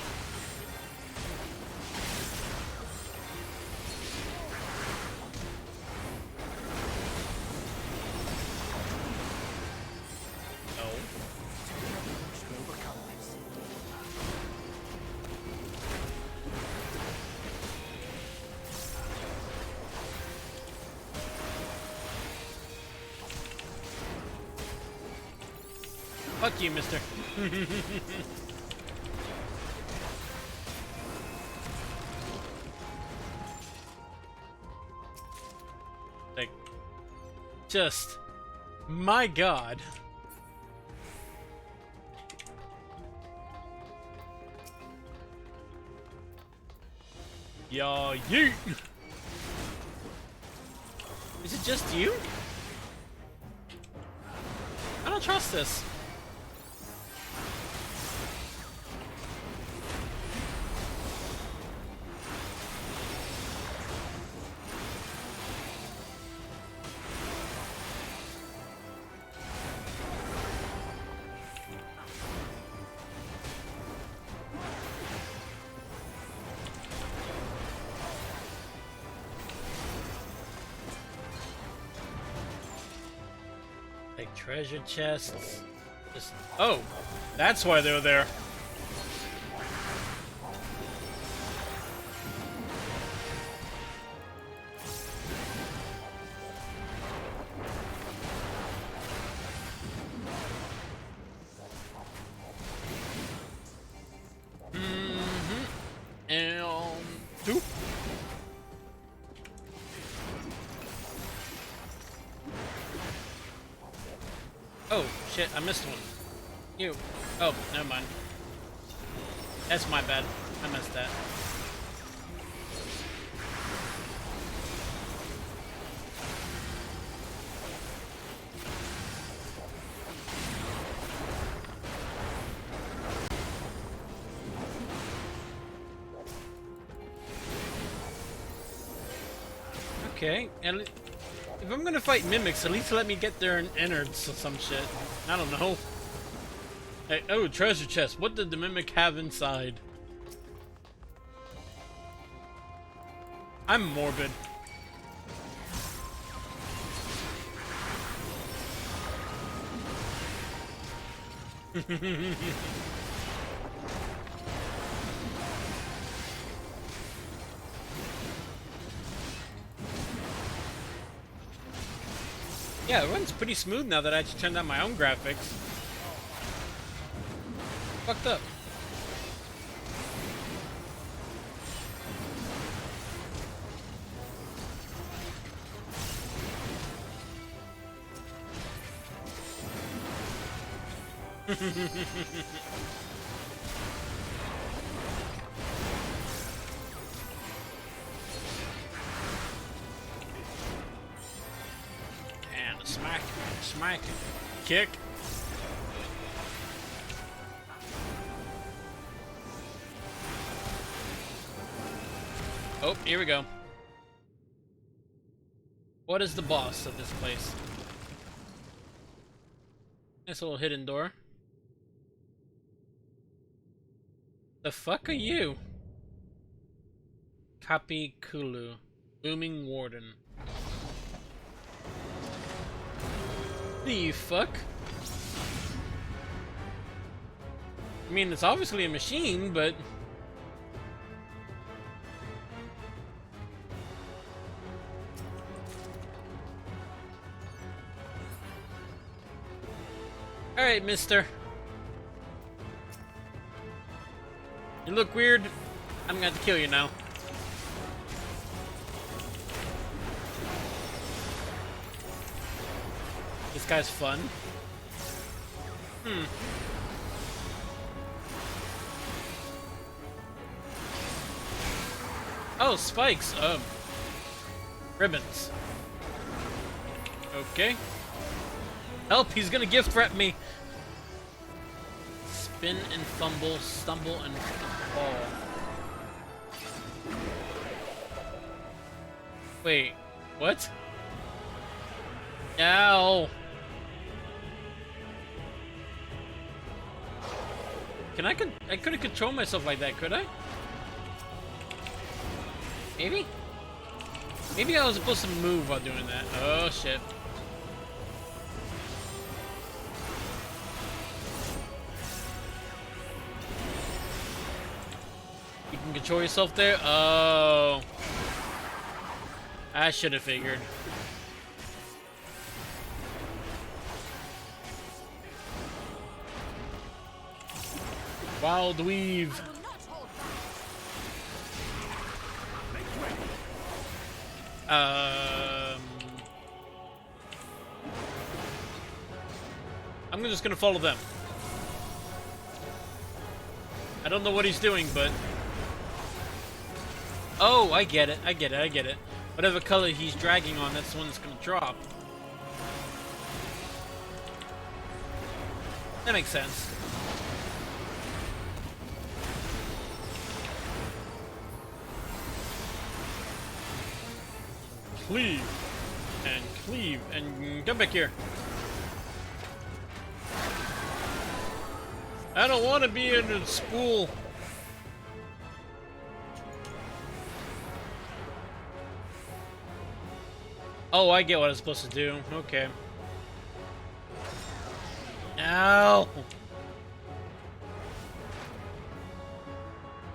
Fuck you, mister. Like, just, my god. Yeah, yeet. Is it just you? I don't trust this. Like treasure chests. Just, oh, that's why they're there. And two. Oh, shit, I missed one. You. Oh, never mind. That's my bad. I missed that. Okay, and if I'm gonna fight mimics, at least let me get their innards or some shit. I don't know. Hey, oh, treasure chest. What did the mimic have inside? I'm morbid. Yeah, it runs pretty smooth now that I actually turned on my own graphics. Fucked up. And smack, smack, kick. Oh, here we go. What is the boss of this place? Nice little hidden door. The fuck are you? Kapi Kulu, Booming Warden. The fuck? I mean, it's obviously a machine, but... Alright, mister. You look weird. I'm gonna have to kill you now. This guy's fun. Oh, spikes. Ribbons. Okay. Help, he's gonna gift wrap me. Spin and fumble, stumble and fall. Wait, what? Ow! I couldn't control myself like that, could I? Maybe? Maybe I was supposed to move while doing that. Oh shit. You can control yourself there? Oh. I should have figured. Wild Weave. I'm just gonna follow them. I don't know what he's doing, but... Oh, I get it, I get it, I get it. Whatever color he's dragging on, that's the one that's gonna drop. That makes sense. Cleave. And cleave. And come back here. I don't want to be in a spool. Oh, I get what I'm supposed to do. Okay. Ow!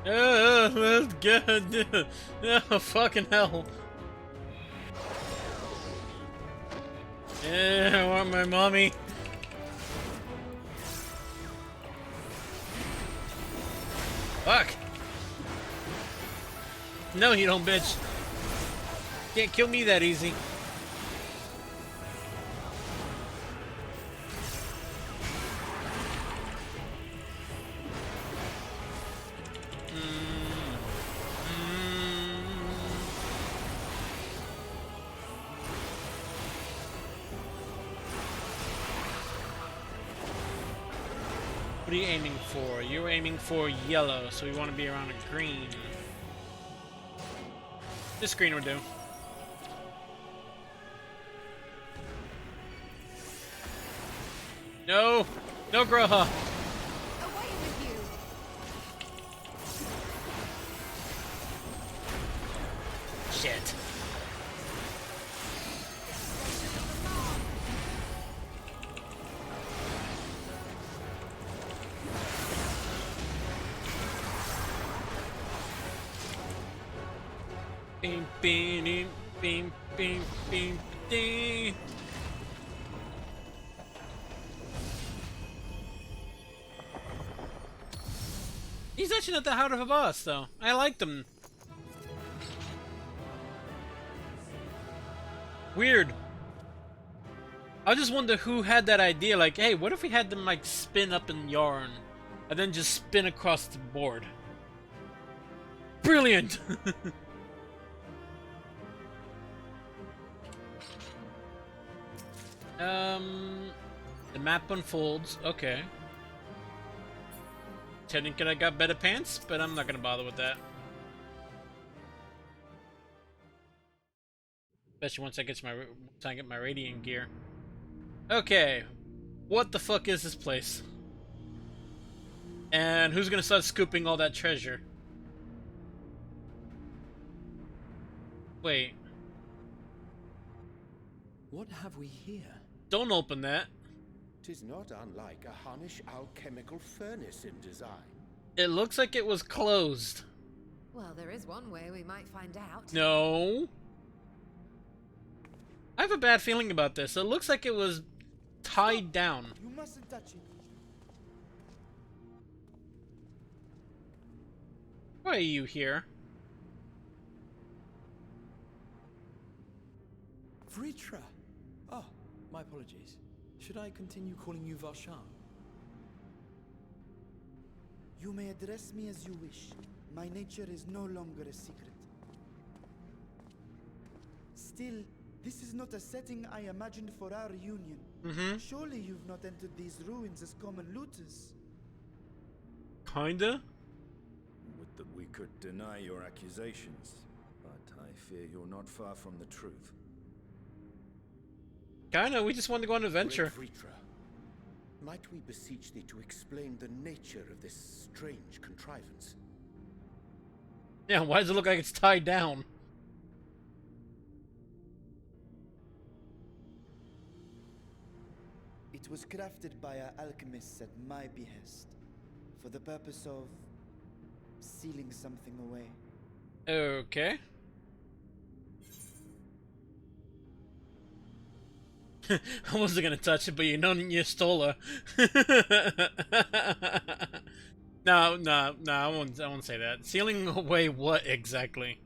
That's good. Oh, fucking hell. Yeah, I want my mommy. Fuck. No, you don't, bitch. Can't kill me that easy. What are you aiming for? You're aiming for yellow, so we want to be around a green. This green will do. No! No, Groha! Shit. Beam, beam, beam, beam, beam, beam. He's actually not that hard of a boss, though. I liked him. Weird. I just wonder who had that idea, like, hey, what if we had them, like, spin up in yarn, and then just spin across the board? Brilliant! The map unfolds. Okay. Technically, I got better pants, but I'm not gonna bother with that. Especially once I get my radiant gear. Okay, what the fuck is this place? And who's gonna start scooping all that treasure? Wait. What have we here? Don't open that. 'Tis not unlike a Hunnish alchemical furnace in design. It looks like it was closed. Well, there is one way we might find out. No. I have a bad feeling about this. It looks like it was tied down. You mustn't touch it. Why are you here? Vritra! Oh, my apologies. Should I continue calling you Varshan? You may address me as you wish. My nature is no longer a secret. Still, this is not a setting I imagined for our union. Surely you've not entered these ruins as common looters. Kinda? Would that we could deny your accusations, but I fear you're not far from the truth. Kinda, we just wanted to go on an adventure. Great Vritra, might we beseech thee to explain the nature of this strange contrivance? Yeah, why does it look like it's tied down? It was crafted by our alchemists at my behest, for the purpose of sealing something away. Okay. I wasn't gonna touch it, but you know you stole her. No, I won't say that. Sealing away what exactly?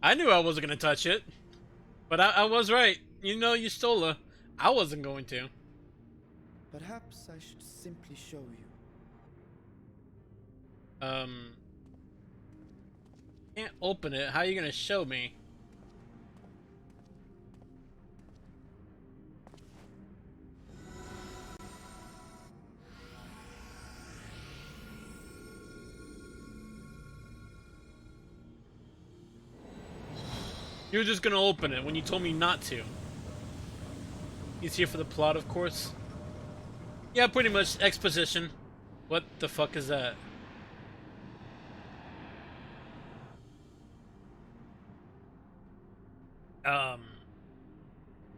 I knew I wasn't gonna touch it, but I was right. You know you stole her. I wasn't going to. Perhaps I should simply show you. Can't open it. How are you gonna show me? You're just gonna open it when you told me not to. He's here for the plot, of course. Yeah, pretty much exposition. What the fuck is that?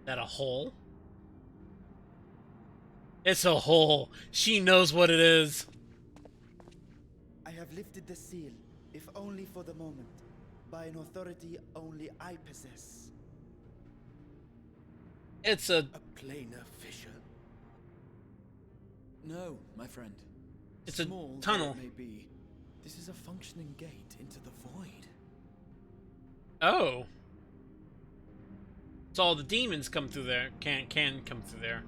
That a hole? It's a hole. She knows what it is. I have lifted the seal, if only for the moment, by an authority only I possess. It's a planar fissure. No, my friend. It's a Small though tunnel. it may be, this is a functioning gate into the void. Oh. So all the demons come through there. Can come through there.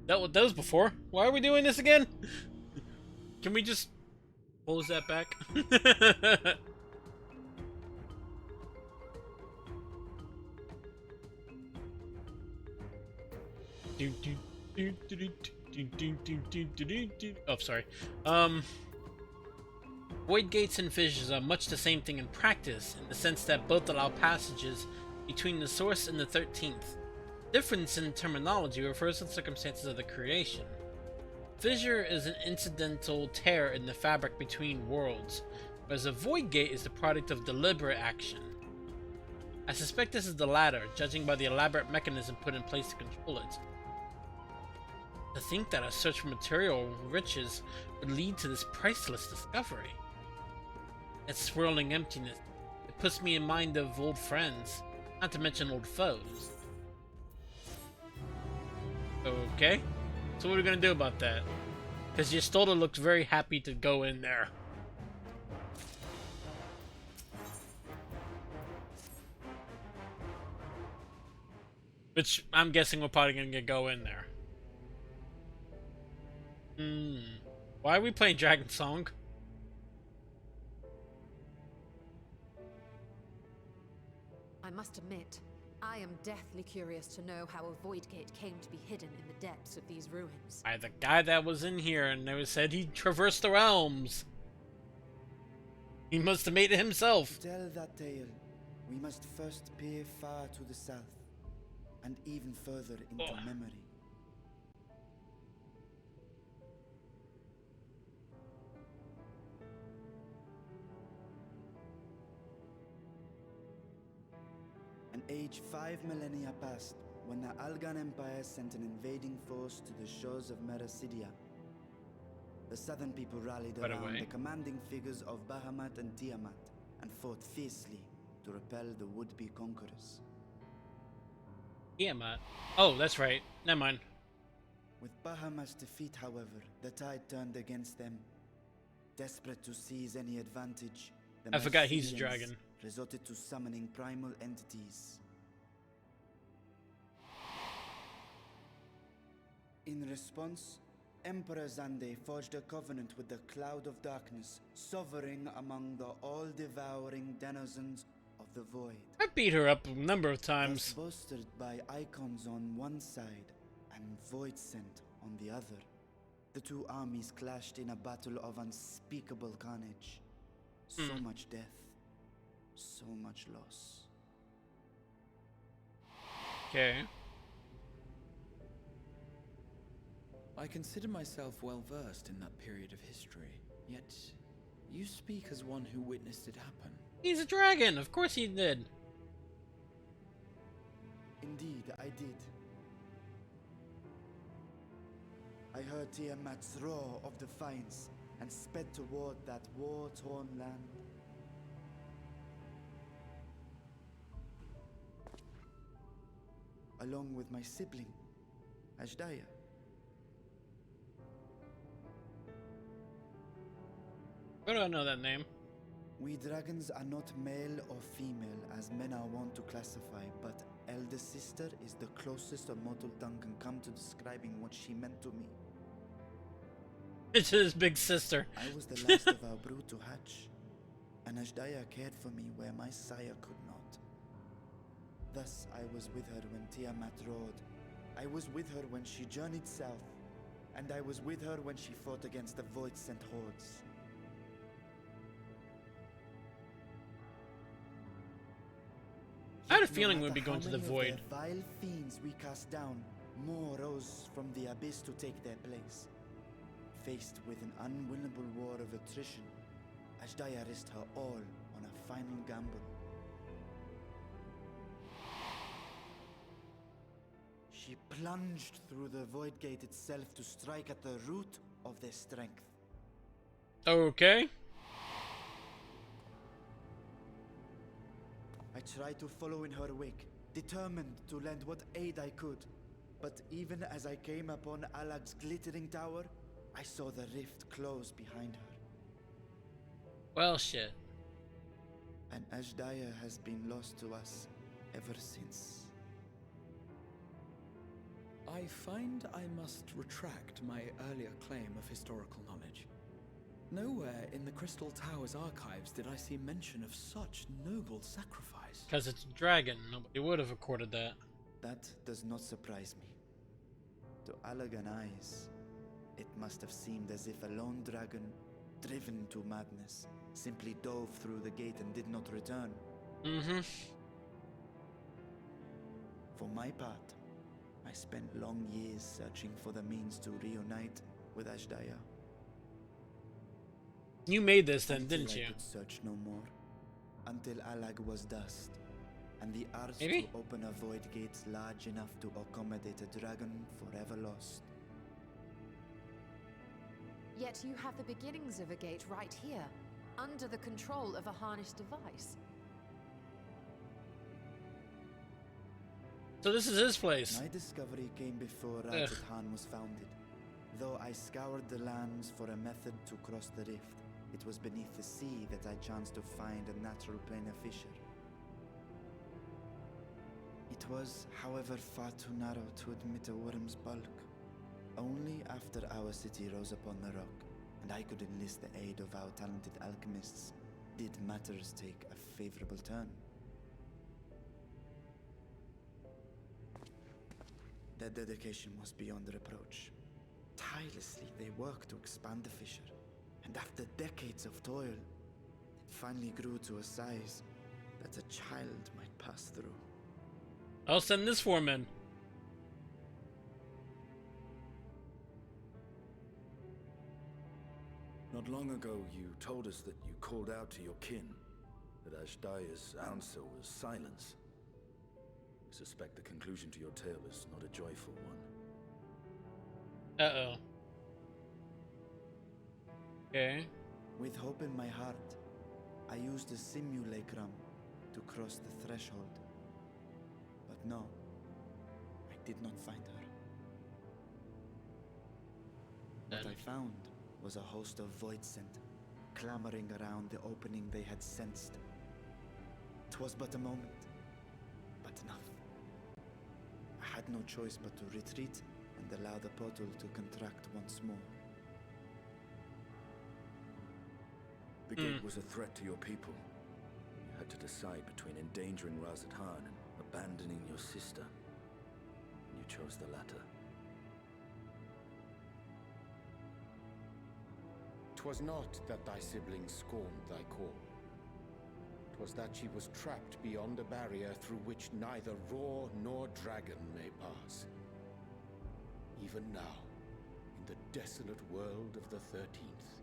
Dealt with those before. Why are we doing this again? Can we just close that back? Oh, sorry. Void gates and fissures are much the same thing in practice, in the sense that both allow passages between the source and the 13th. Difference in terminology refers to the circumstances of the creation. Fissure is an incidental tear in the fabric between worlds, whereas a void gate is the product of deliberate action. I suspect this is the latter, judging by the elaborate mechanism put in place to control it. To think that a search for material riches would lead to this priceless discovery. That swirling emptiness, it puts me in mind of old friends, not to mention old foes. Okay, so what are we gonna do about that? Because Ystolda looks very happy to go in there. Which I'm guessing we're probably gonna go in there. Why are we playing Dragon Song? I must admit, I am deathly curious to know how a void gate came to be hidden in the depths of these ruins. By the guy that was in here and they said he traversed the realms. He must have made it himself. To tell that tale, we must first peer far to the south, and even further into memory. An age 5 millennia passed when the Algan Empire sent an invading force to the shores of Meracidia. The southern people rallied around the commanding figures of Bahamut and Tiamat and fought fiercely to repel the would-be conquerors. Tiamat? Oh, that's right. Never mind. With Bahamut's defeat, however, the tide turned against them. Desperate to seize any advantage, the I forgot he's a Mercidians dragon. resorted to summoning primal entities. In response, Emperor Zande forged a covenant with the Cloud of Darkness, sovereign among the all-devouring denizens of the Void. I beat her up a number of times. Thus bolstered by icons on one side and Void Scent on the other, the two armies clashed in a battle of unspeakable carnage. So much death, so much loss. Okay. I consider myself well versed in that period of history, yet you speak as one who witnessed it happen. He's a dragon, of course he did. Indeed, I did. I heard Tiamat's roar of defiance and sped toward that war-torn land. Along with my sibling, Azhdaya. Where do I know that name? We dragons are not male or female as men are wont to classify, but elder sister is the closest a mortal tongue can come to describing what she meant to me. It's his big sister. I was the last of our brood to hatch, and Azhdaya cared for me where my sire could not. Thus I was with her when Tiamat roared. I was with her when she journeyed south, and I was with her when she fought against the Void-sent hordes. I had a feeling we'd be going to the Void. The vile fiends we cast down, more rose from the abyss to take their place. Faced with an unwinnable war of attrition, Azhdaya risked her all on a final gamble. She plunged through the Void Gate itself to strike at the root of their strength. Okay. I tried to follow in her wake, determined to lend what aid I could. But even as I came upon Alag's glittering tower, I saw the rift close behind her. Well, shit. And Azhdaya has been lost to us ever since. I find I must retract my earlier claim of historical knowledge. Nowhere in the Crystal Tower's archives did I see mention of such noble sacrifice. Because it's a dragon. Nobody would have recorded that. That does not surprise me. To Allagan eyes, it must have seemed as if a lone dragon, driven to madness, simply dove through the gate and did not return. For my part, I spent long years searching for the means to reunite with Ashdaya. You made this then, Until didn't I you? could search no more. Until Alag was dust. And the urge Maybe? to open a void gate large enough to accommodate a dragon forever lost. Yet you have the beginnings of a gate right here, under the control of a harnessed device. So this is his place. My discovery came before Rajat Khan was founded. Though I scoured the lands for a method to cross the rift, it was beneath the sea that I chanced to find a natural planar fissure. It was, however, far too narrow to admit a worm's bulk. Only after our city rose upon the rock, and I could enlist the aid of our talented alchemists, did matters take a favorable turn. Their dedication was beyond reproach. Tirelessly, they worked to expand the fissure, and after decades of toil, it finally grew to a size that a child might pass through. I'll send this foreman. Not long ago, you told us that you called out to your kin, that Ashdaya's answer was silence. I suspect the conclusion to your tale is not a joyful one. Uh-oh. Okay. With hope in my heart, I used a simulacrum to cross the threshold. But no, I did not find her. What I found was a host of void scent, clamoring around the opening they had sensed. 'Twas but a moment, but enough. I had no choice but to retreat and allow the portal to contract once more. The gate was a threat to your people. You had to decide between endangering Razat Khan and abandoning your sister. You chose the latter. 'Twas not that thy siblings scorned thy call. 'Twas that she was trapped beyond a barrier through which neither roar nor dragon may pass. Even now, in the desolate world of the 13th.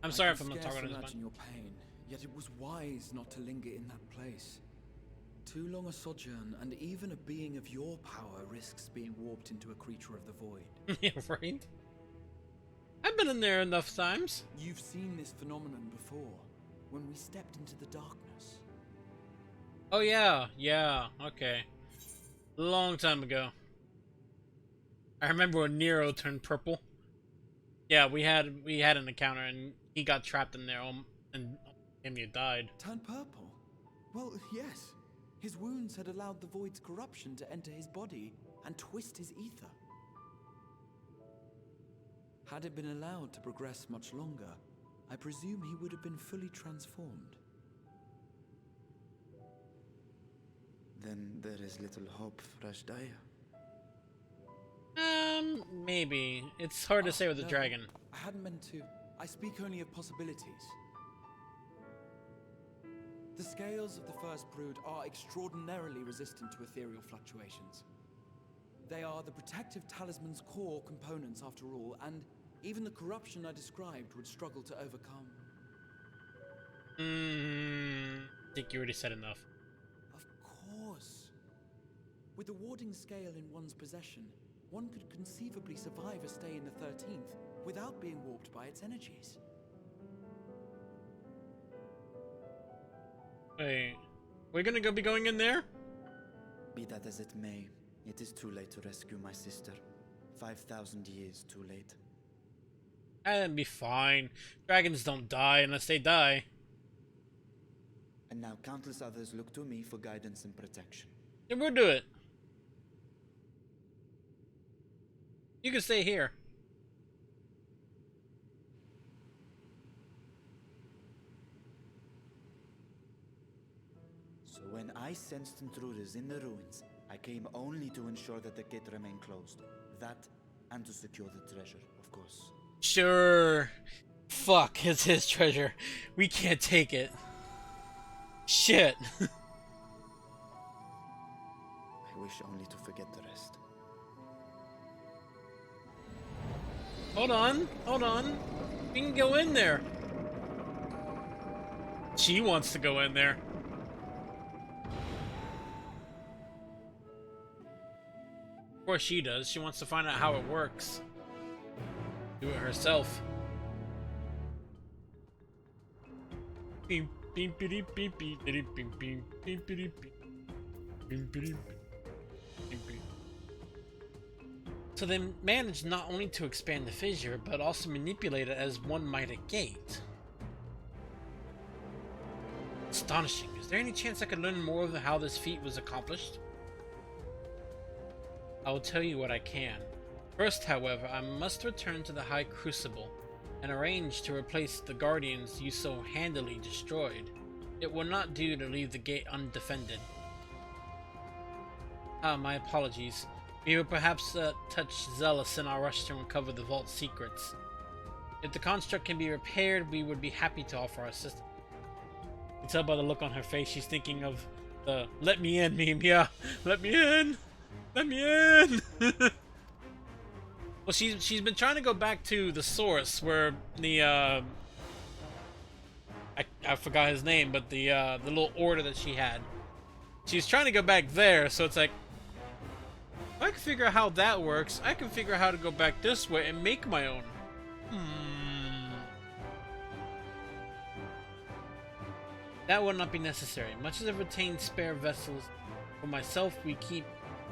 I'm sorry I if I'm can not scarce talking as much. imagine your pain, yet it was wise not to linger in that place. Too long a sojourn, and even a being of your power risks being warped into a creature of the void. Yeah, right? I've been in there enough times. You've seen this phenomenon before, when we stepped into the darkness. Oh yeah, okay. Long time ago. I remember when Nero turned purple. Yeah, we had an encounter and he got trapped in there and he died. Turned purple? Well, yes. His wounds had allowed the void's corruption to enter his body and twist his ether. Had it been allowed to progress much longer, I presume he would have been fully transformed. Then there is little hope for Ashdaya. Maybe. It's hard to say with the No, dragon. I hadn't meant to. I speak only of possibilities. The scales of the First Brood are extraordinarily resistant to ethereal fluctuations. They are the protective talisman's core components after all, and even the corruption I described would struggle to overcome. I think you already said enough. Of course. With the warding scale in one's possession, one could conceivably survive a stay in the 13th without being warped by its energies. Wait, we're gonna be going in there? Be that as it may, it is too late to rescue my sister. 5,000 years too late. That'd be fine. Dragons don't die unless they die. And now countless others look to me for guidance and protection. Then we'll do it. You can stay here. So when I sensed intruders in the ruins, I came only to ensure that the gate remained closed. That, and to secure the treasure, of course. Sure. Fuck, it's his treasure. We can't take it. Shit. I wish only to forget the rest. Hold on, hold on. We can go in there. She wants to go in there. Of course she does. She wants to find out how it works. Do it herself. Beep, beep, beep, beep, beep, beep, beep, beep, beep, beep, beep, beep. So they managed not only to expand the fissure, but also manipulate it as one might a gate. Astonishing. Is there any chance I could learn more of how this feat was accomplished? I will tell you what I can. First, however, I must return to the High Crucible and arrange to replace the guardians you so handily destroyed. It will not do to leave the gate undefended. My apologies. We were perhaps a touch zealous in our rush to uncover the vault's secrets. If the construct can be repaired, we would be happy to offer our assistance. You can tell by the look on her face she's thinking of the "let me in" meme. Yeah, let me in! Let me in! Well, she's been trying to go back to the source where the I forgot his name, but the little order that she had. She's trying to go back there, so it's like, if I can figure out how that works, I can figure out how to go back this way and make my own. That will not be necessary. Much as I've retained spare vessels for myself, we keep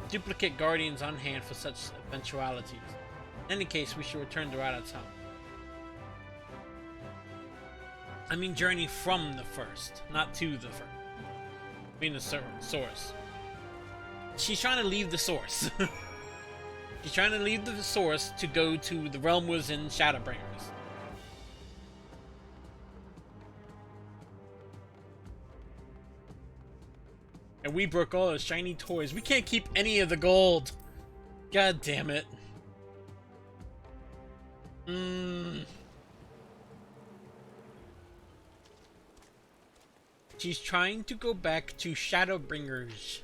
duplicate guardians on hand for such eventualities. In any case, we should return to Rattata. I mean journey from the first, not to the first. I mean the source. She's trying to leave the source. She's trying to leave the source to go to the realm within Shadowbringers. And we broke all those shiny toys. We can't keep any of the gold. God damn it. She's trying to go back to Shadowbringers.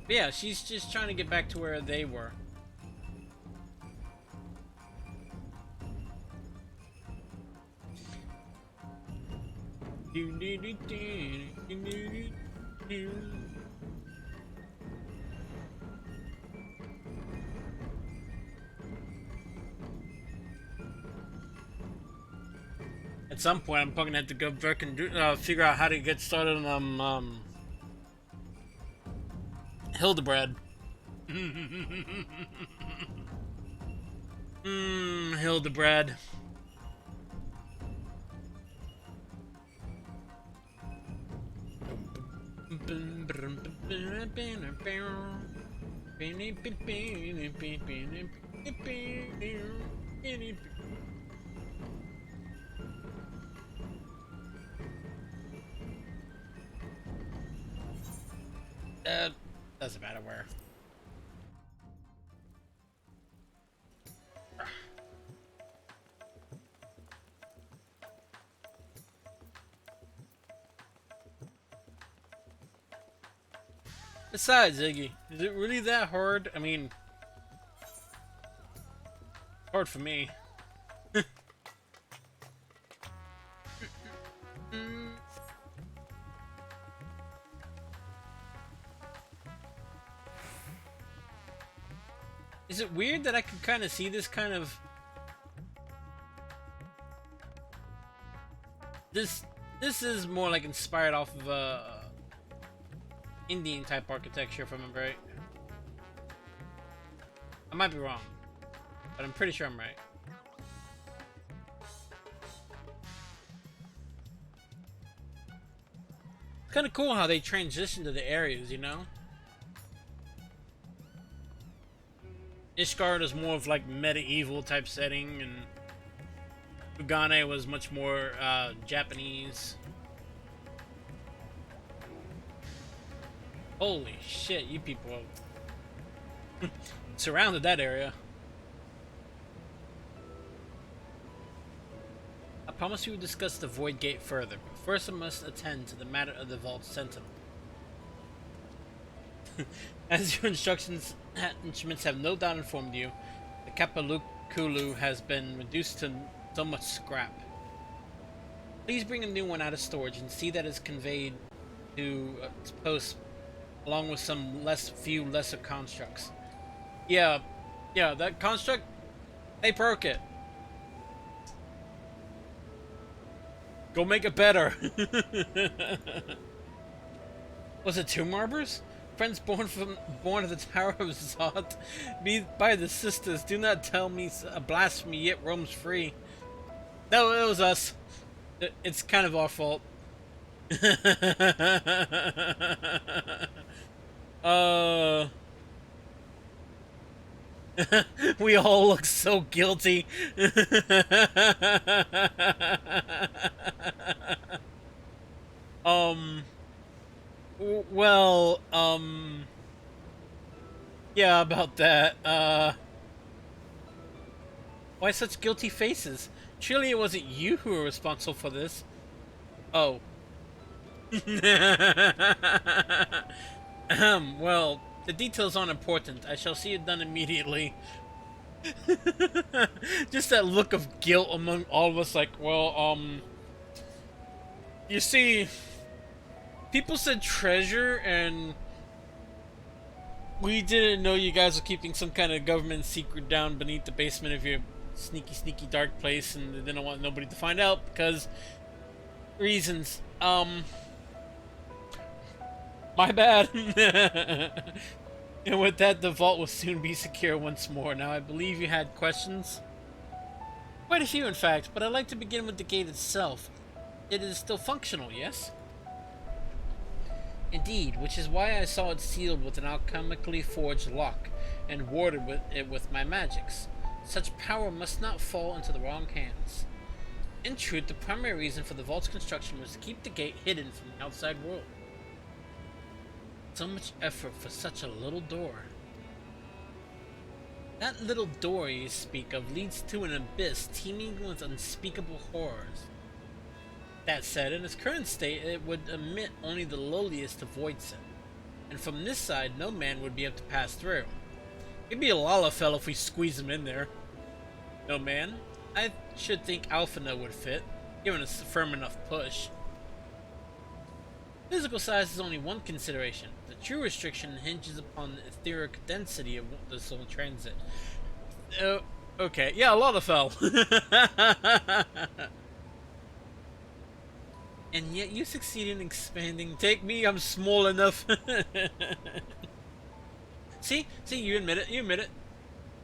Yeah, she's just trying to get back to where they were. At some point, I'm probably gonna have to go back and figure out how to get started on Hildebred. Hildebred. Doesn't matter where. Besides, Iggy, is it really that hard? I mean, hard for me. Is it weird that I can kind of see this kind of... This is more like inspired off of Indian type architecture, if I remember right. I might be wrong, but I'm pretty sure I'm right. It's kind of cool how they transition to the areas, you know? Ishgard is more of like medieval type setting, and Ugane was much more Japanese. Holy shit, you people surrounded that area. I promise we will discuss the Void Gate further, but first I must attend to the matter of the Vault Sentinel. As your instruments have no doubt informed you, the Kapalukulu has been reduced to so much scrap. Please bring a new one out of storage and see that it's conveyed to its post along with some few lesser constructs. Yeah, that construct, they broke it. Go make it better. Was it Tomb Arbors? Friends born of the Tower of Zod, by the sisters. Do not tell me a blasphemy yet roams free. No, it was us. It's kind of our fault. We all look so guilty. Well, yeah, about that. Why such guilty faces? Surely it wasn't you who were responsible for this. Oh. Well, the details aren't important. I shall see it done immediately. Just that look of guilt among all of us, like, well, you see, people said treasure, and we didn't know you guys were keeping some kind of government secret down beneath the basement of your sneaky dark place, and they didn't want nobody to find out because reasons. My bad. And with that, the vault will soon be secure once more. Now, I believe you had questions? Quite a few, in fact, but I'd like to begin with the gate itself. It is still functional, yes? Indeed, which is why I saw it sealed with an alchemically forged lock and warded it with my magics. Such power must not fall into the wrong hands. In truth, the primary reason for the vault's construction was to keep the gate hidden from the outside world. So much effort for such a little door. That little door you speak of leads to an abyss teeming with unspeakable horrors. That said, in its current state, it would emit only the lowliest of voids, and from this side, no man would be able to pass through. It'd be a Lalafell if we squeeze him in there. No man? I should think Alphinaud would fit, given a firm enough push. Physical size is only one consideration. The true restriction hinges upon the etheric density of the soul transit. Okay, yeah, Lalafell. And yet you succeed in expanding. Take me, I'm small enough. See, you admit it,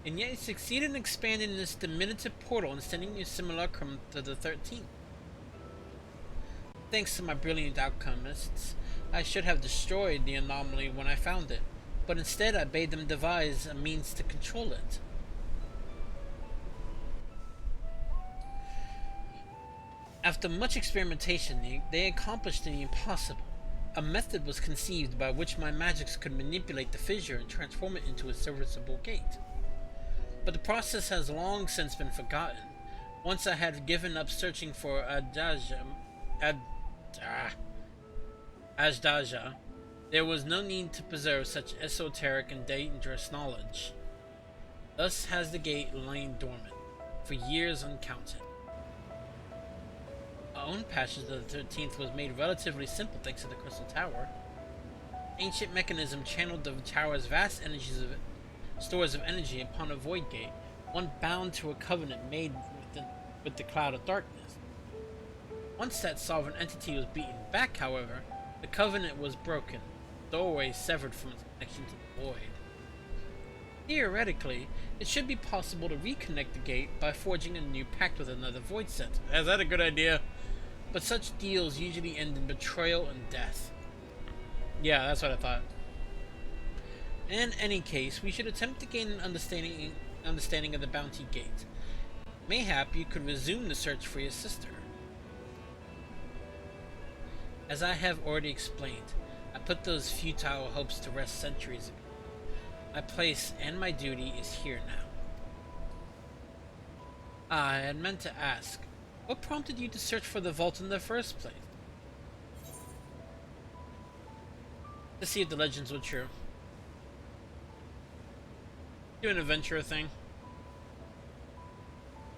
And yet you succeed in expanding this diminutive portal and sending your simulacrum to the 13th. Thanks to my brilliant alchemists, I should have destroyed the anomaly when I found it, but instead I bade them devise a means to control it. After much experimentation, they accomplished the impossible. A method was conceived by which my magics could manipulate the fissure and transform it into a serviceable gate. But the process has long since been forgotten. Once I had given up searching for Azdaja, there was no need to preserve such esoteric and dangerous knowledge. Thus has the gate lain dormant, for years uncounted. Our own passage to the 13th was made relatively simple thanks to the Crystal Tower. Ancient mechanism channeled the tower's vast stores of energy upon a void gate, one bound to a covenant made with the cloud of darkness. Once that sovereign entity was beaten back, however, the covenant was broken, the doorway severed from its connection to the void. Theoretically, it should be possible to reconnect the gate by forging a new pact with another void center. Is that a good idea? But such deals usually end in betrayal and death. Yeah, that's what I thought. In any case, we should attempt to gain an understanding of the Bounty Gate. Mayhap you could resume the search for your sister. As I have already explained, I put those futile hopes to rest centuries ago. My place and my duty is here now. I had meant to ask, what prompted you to search for the vault in the first place? To see if the legends were true. Do an adventurer thing.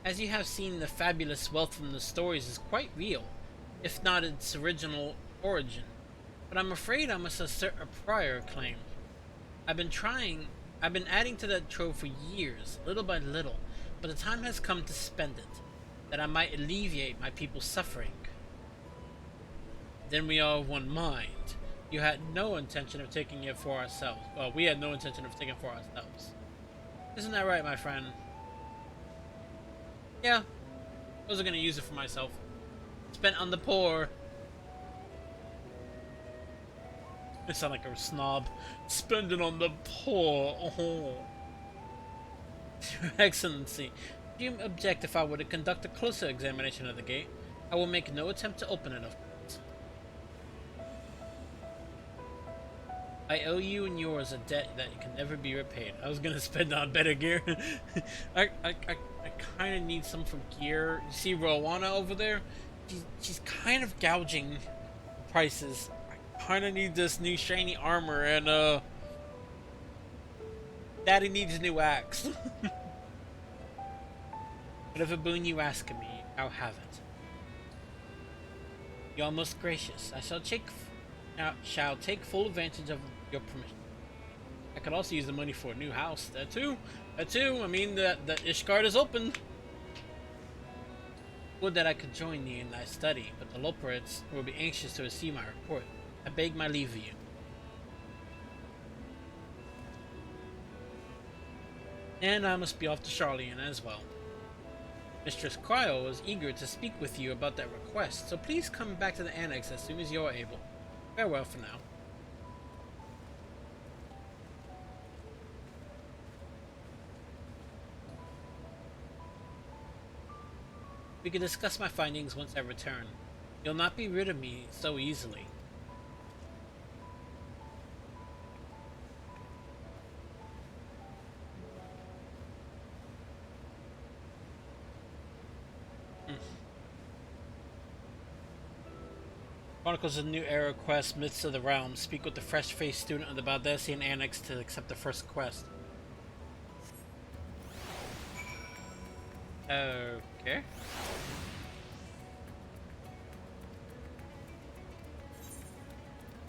As you have seen, the fabulous wealth from the stories is quite real, if not its original origin. But I'm afraid I must assert a prior claim. I've been adding to that trove for years, little by little, but the time has come to spend it, that I might alleviate my people's suffering. Then we are of one mind. You had no intention of taking it for ourselves. Well, we had no intention of taking it for ourselves. Isn't that right, my friend? Yeah. I wasn't gonna use it for myself. Spent on the poor. I sound like a snob. Spend it on the poor. Oh. Your Excellency, do you object if I were to conduct a closer examination of the gate? I will make no attempt to open it, of course. I owe you and yours a debt that can never be repaid. I was gonna spend on better gear. I kind of need some from gear. You see Rowana over there? She's kind of gouging prices. I kind of need this new shiny armor, and Daddy needs a new axe. Whatever boon you ask of me, I'll have it. You are most gracious. I shall take full advantage of your permission. I could also use the money for a new house. That too. I mean, the Ishgard is open. Would that I could join you in thy study, but the Loporrits will be anxious to receive my report. I beg my leave of you. And I must be off to Sharlayan as well. Mistress Cryo was eager to speak with you about that request, so please come back to the annex as soon as you are able. Farewell for now. We can discuss my findings once I return. You'll not be rid of me so easily. Chronicles of the New Era quest, Myths of the Realm. Speak with the fresh-faced student of the Baldesion Annex to accept the first quest. Okay.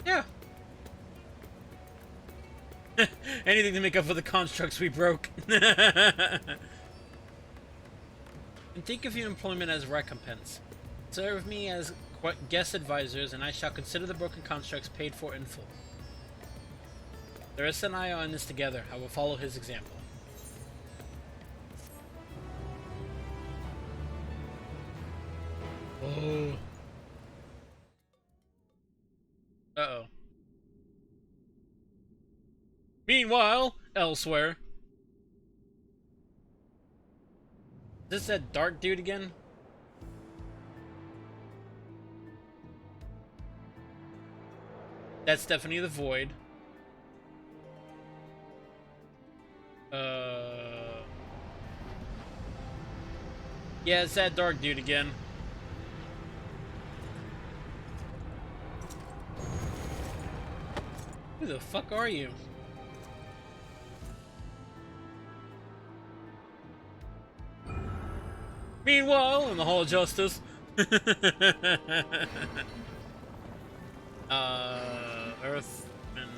Yeah. Anything to make up for the constructs we broke. And think of your employment as recompense. Serve me as guest advisors, and I shall consider the broken constructs paid for in full. The rest and I are in this together. I will follow his example. Oh. Uh-oh. Meanwhile, elsewhere. Is this that dark dude again? That's Stephanie the Void. Yeah, it's that dark dude again. Who the fuck are you? Meanwhile, in the Hall of Justice. Earth and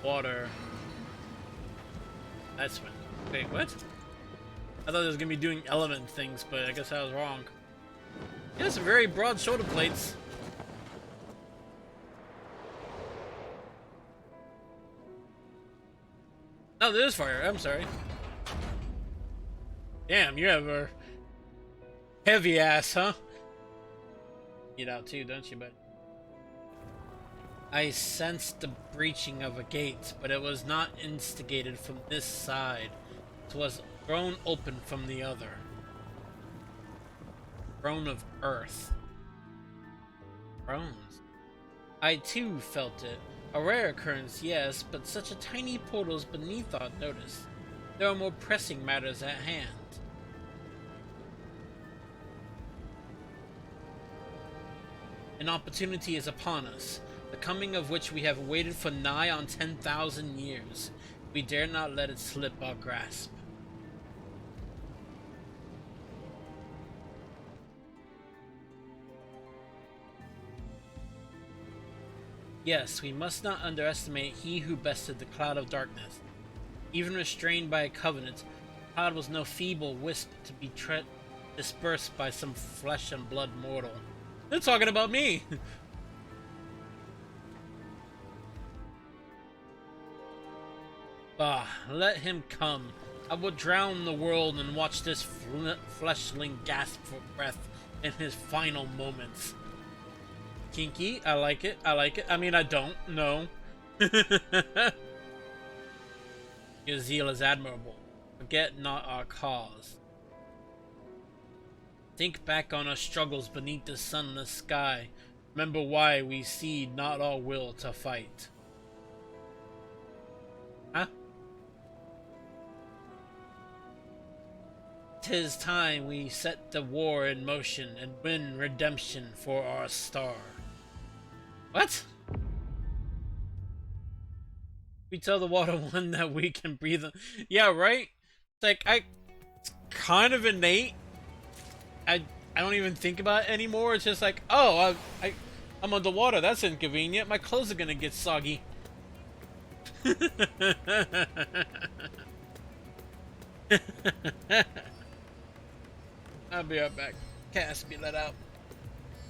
water. That's when. Wait, what? I thought it was gonna be doing element things, but I guess I was wrong. He has some very broad shoulder plates. Oh, there is fire. I'm sorry. Damn, you have a heavy ass, huh? Get out too, don't you, bud? I sensed the breaching of a gate, but it was not instigated from this side. It was thrown open from the other. Throne of Earth. Thrones. I too felt it. A rare occurrence, yes, but such a tiny portal's beneath our notice. There are more pressing matters at hand. An opportunity is upon us, the coming of which we have waited for nigh on 10,000 years. We dare not let it slip our grasp. Yes, we must not underestimate he who bested the cloud of darkness. Even restrained by a covenant, the cloud was no feeble wisp to be dispersed by some flesh and blood mortal. They're talking about me! Ah, let him come. I will drown the world and watch this fleshling gasp for breath in his final moments. Kinky, I like it, I like it. I mean, I don't, no. Your zeal is admirable. Forget not our cause. Think back on our struggles beneath the sunless sky. Remember why we cede not our will to fight. Huh? 'Tis time we set the war in motion and win redemption for our star. What? We tell the water one that we can breathe. Yeah, right? It's like, it's kind of innate. I don't even think about it anymore. It's just like, oh, I'm underwater. That's inconvenient. My clothes are gonna get soggy. I'll be right back. Cat has to be let out.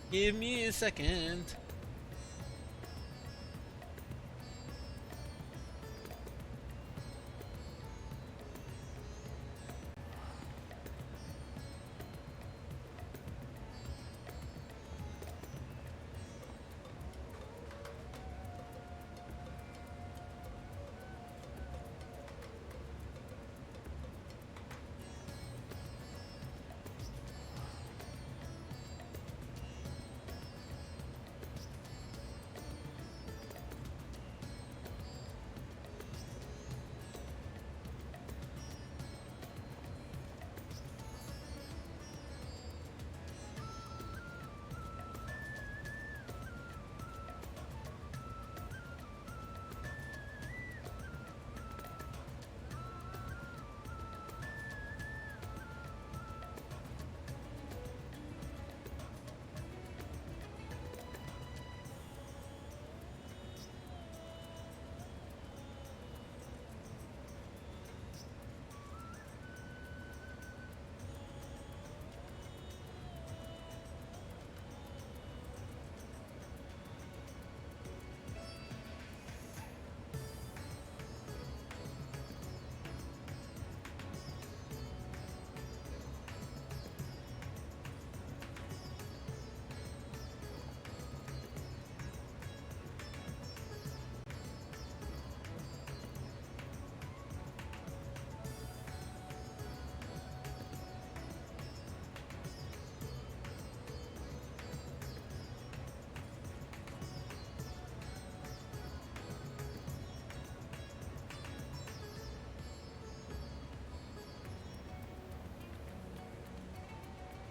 Give me a second.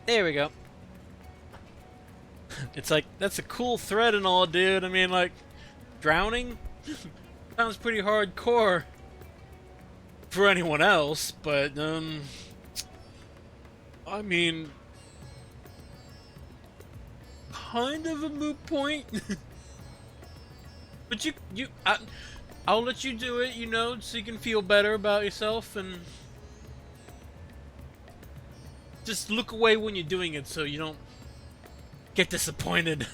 There we go. It's like, that's a cool thread and all, dude. I mean, like, drowning sounds pretty hardcore for anyone else, but, I mean, kind of a moot point. But I'll let you do it, you know, so you can feel better about yourself, and just look away when you're doing it so you don't get disappointed.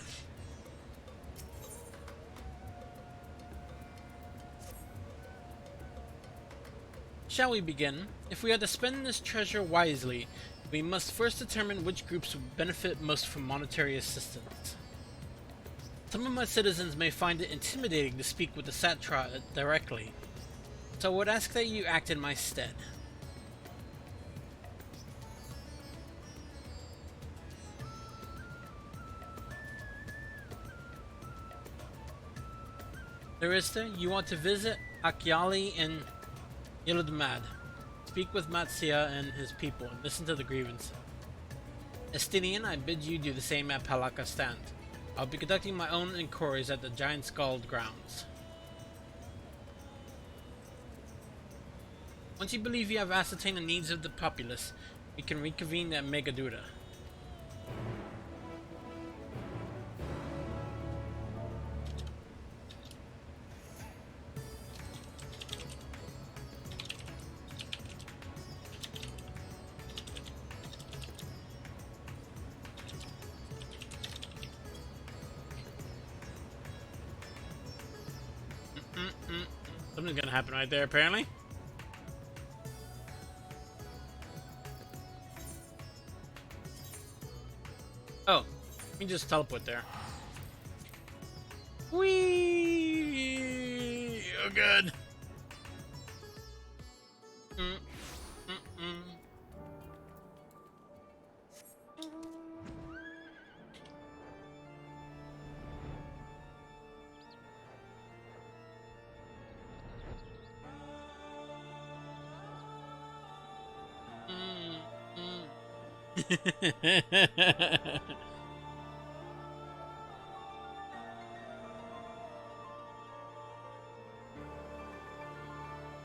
Shall we begin? If we are to spend this treasure wisely, we must first determine which groups would benefit most from monetary assistance. Some of my citizens may find it intimidating to speak with the Satra directly, so I would ask that you act in my stead. Larissa, you want to visit Akyali and Yildirimad. Speak with Matsia and his people and listen to the grievance. Estinian, I bid you do the same at Palaka Stand. I'll be conducting my own inquiries at the Giant Scald grounds. Once you believe you have ascertained the needs of the populace, we can reconvene at Megadura. Something's gonna happen right there, apparently. Oh, let me just teleport there. Whee! Oh, good.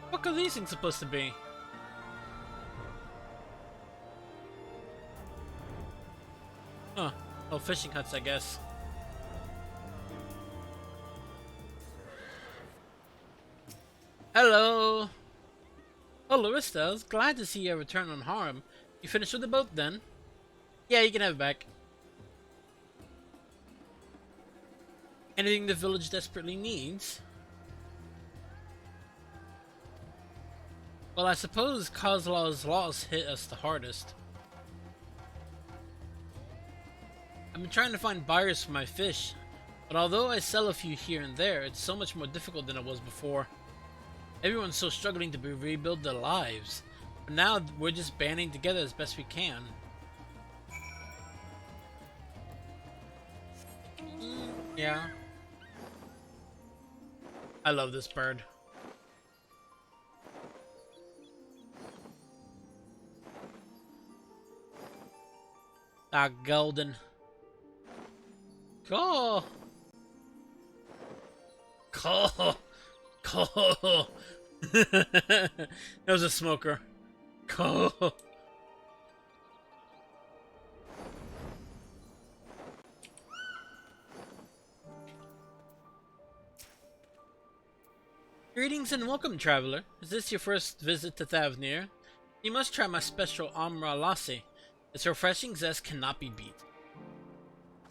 What are these things supposed to be? Huh. Oh, fishing huts, I guess. Hello! Oh, Larissa, I was glad to see you return unharmed. You finished with the boat, then? Yeah, you can have it back. Anything the village desperately needs? Well, I suppose Kozlow's loss hit us the hardest. I've been trying to find buyers for my fish, but although I sell a few here and there, it's so much more difficult than it was before. Everyone's so struggling to rebuild their lives, but now we're just banding together as best we can. Yeah. I love this bird. Ah, golden. Cool. Cool. Cool. That was a smoker. Cool. Greetings and welcome, traveler. Is this your first visit to Thavnir? You must try my special Amra Lassi. Its refreshing zest cannot be beat.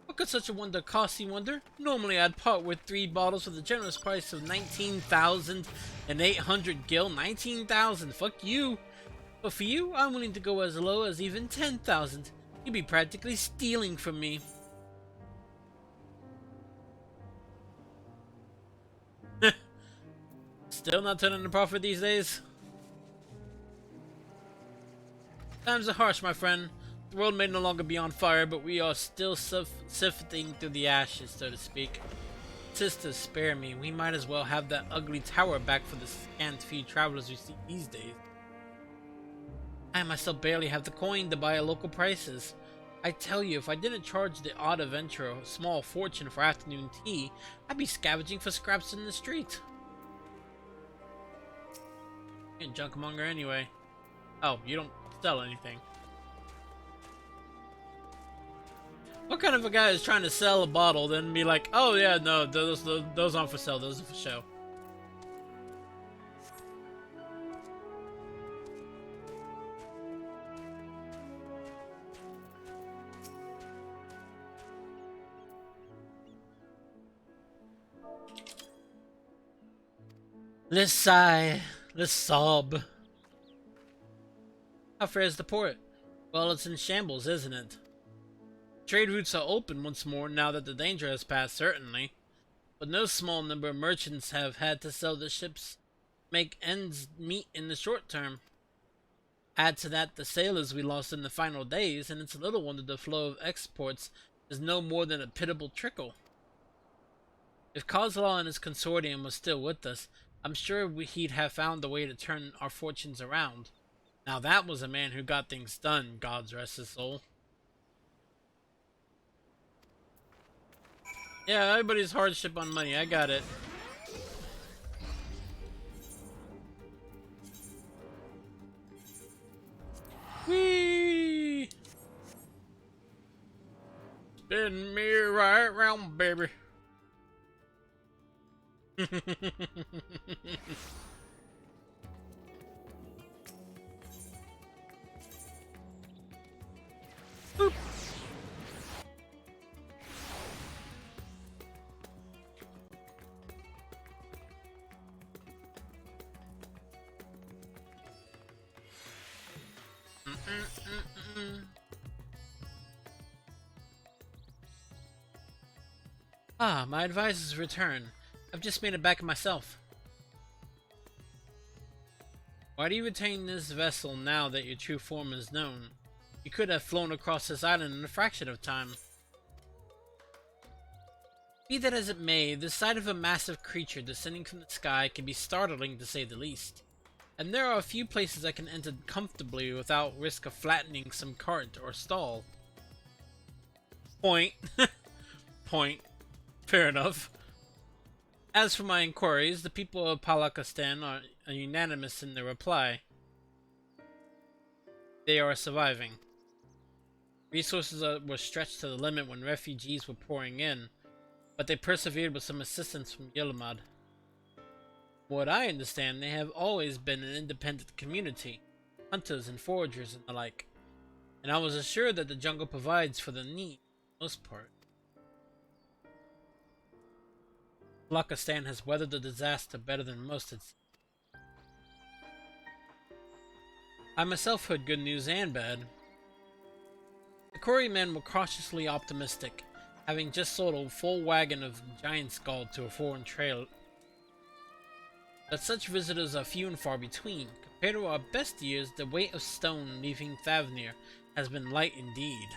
What could such a wonder cost, you wonder? Normally I'd part with 3 bottles for the generous price of 19,800 gil. 19,000, fuck you! But for you, I'm willing to go as low as even 10,000. You'd be practically stealing from me. Still not turning a profit these days? Times are harsh, my friend. The world may no longer be on fire, but we are still sifting through the ashes, so to speak. Sisters, spare me. We might as well have that ugly tower back for the scant few travelers we see these days. I myself barely have the coin to buy at local prices. I tell you, if I didn't charge the odd adventurer a small fortune for afternoon tea, I'd be scavenging for scraps in the street. You're a junkmonger anyway. Oh, you don't sell anything. What kind of a guy is trying to sell a bottle then be like, oh yeah, no, those aren't for sale, those are for show. Let's sigh, let's sob. How fares the port? Well, it's in shambles, isn't it? Trade routes are open once more now that the danger has passed, certainly. But no small number of merchants have had to sell their ships, make ends meet in the short term. Add to that the sailors we lost in the final days, and it's little wonder the flow of exports is no more than a pitiable trickle. If Kozlov and his consortium was still with us, I'm sure he'd have found a way to turn our fortunes around. Now that was a man who got things done, God rest his soul. Yeah, everybody's hardship on money, I got it. Whee! Spin me right round, baby. Boop. Ah, my advisor's return. I've just made it back myself. Why do you retain this vessel now that your true form is known? You could have flown across this island in a fraction of time. Be that as it may, the sight of a massive creature descending from the sky can be startling to say the least. And there are a few places I can enter comfortably without risk of flattening some cart or stall. Point. Point. Fair enough. As for my inquiries, the people of Palakistan are unanimous in their reply. They are surviving. Resources were stretched to the limit when refugees were pouring in, but they persevered with some assistance from Yilmad. From what I understand, they have always been an independent community, hunters and foragers and the like, and I was assured that the jungle provides for the need, for the most part. Palakistan has weathered the disaster better than most, it seems. I myself heard good news and bad. The quarrymen were cautiously optimistic, having just sold a full wagon of giant's gold to a foreign trail. But such visitors are few and far between. Compared to our best years, the weight of stone leaving Thavnir has been light indeed.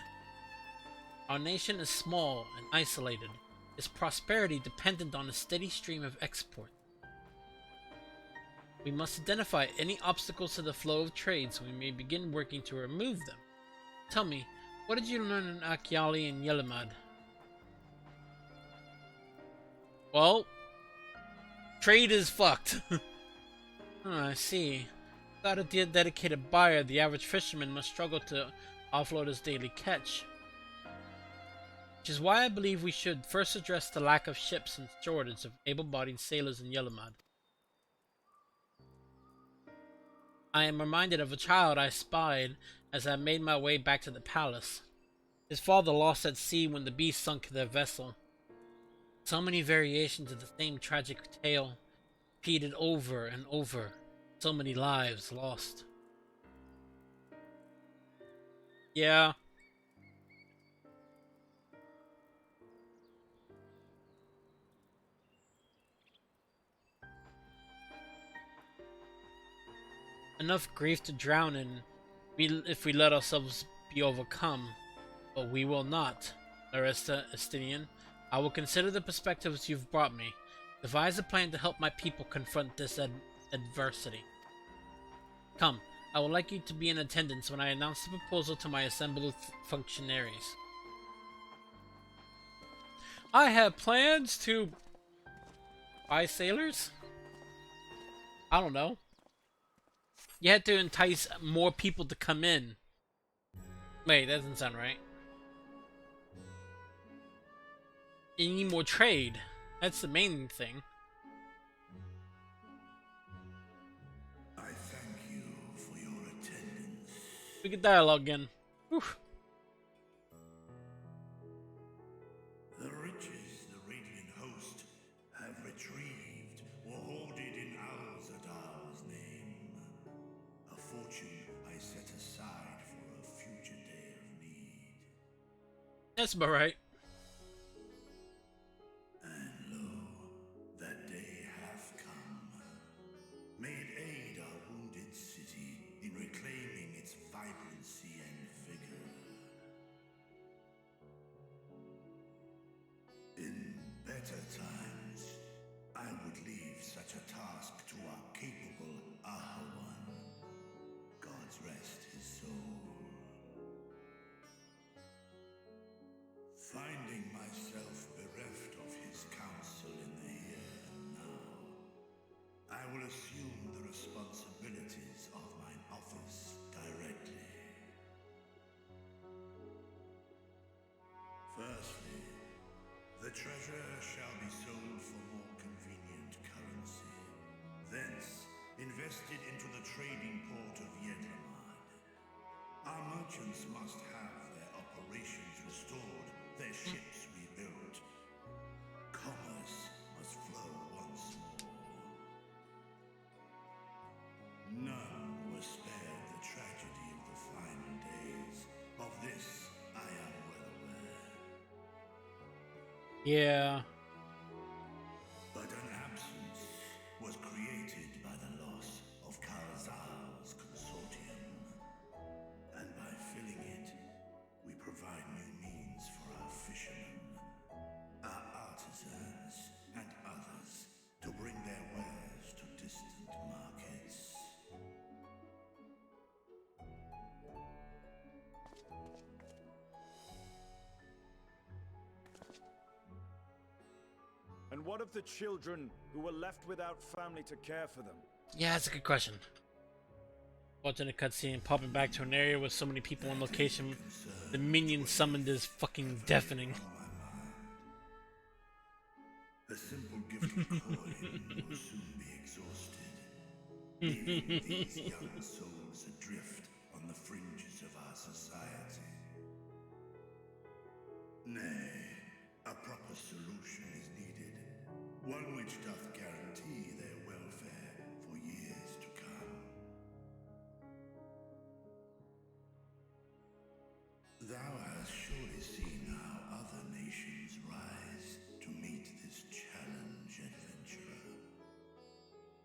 Our nation is small and isolated, its prosperity dependent on a steady stream of export. We must identify any obstacles to the flow of trade so we may begin working to remove them. Tell me, what did you learn in Akyali and Yilmad? Well, trade is fucked. Oh, I see. Without a dedicated buyer, the average fisherman must struggle to offload his daily catch. Which is why I believe we should first address the lack of ships and shortage of able-bodied sailors in Yilmad. I am reminded of a child I spied as I made my way back to the palace. His father lost at sea when the beast sunk their vessel. So many variations of the same tragic tale, repeated over and over. So many lives lost. Yeah. Enough grief to drown in if we let ourselves be overcome, but we will not. Larissa Estinian, I will consider the perspectives you've brought me, devise a plan to help my people confront this adversity. Come, I would like you to be in attendance when I announce the proposal to my assembled functionaries. I have plans to buy sailors? I don't know. You had to entice more people to come in. Wait, that doesn't sound right. You need more trade. That's the main thing. I thank you for your attendance. We could dialogue again. Whew. The riches the Radiant Host have retrieved were hoarded in Al-Zadal's name. A fortune I set aside for a future day of need. That's about right. And lo, that day hath come. May it aid our wounded city in reclaiming its vibrancy and vigor. In better times, responsibilities of mine office directly. Firstly, the treasure shall be sold for more convenient currency, thence invested into the trading port of Yedlamad. Our merchants must have their operations restored, their ships rebuilt. Commerce must flow once more. None were spared the tragedy of the final days. Of this, I am well aware. Yeah. But an absence was created by the loss of Karazal's consortium. And by filling it, we provide new means for our fishermen, our artisans, and others to bring their wares to distant markets. And what of the children who were left without family to care for them? Yeah, that's a good question. Watching a cutscene, popping back to an area with so many people on location, the minion summoned is fucking deafening. The simple gift of coin will soon be exhausted, leaving these young souls adrift on the fringes of our society. Nay, a proper solution is needed, one which doth guarantee their welfare for years to come. Thou hast surely seen how other nations rise to meet this challenge, adventurer.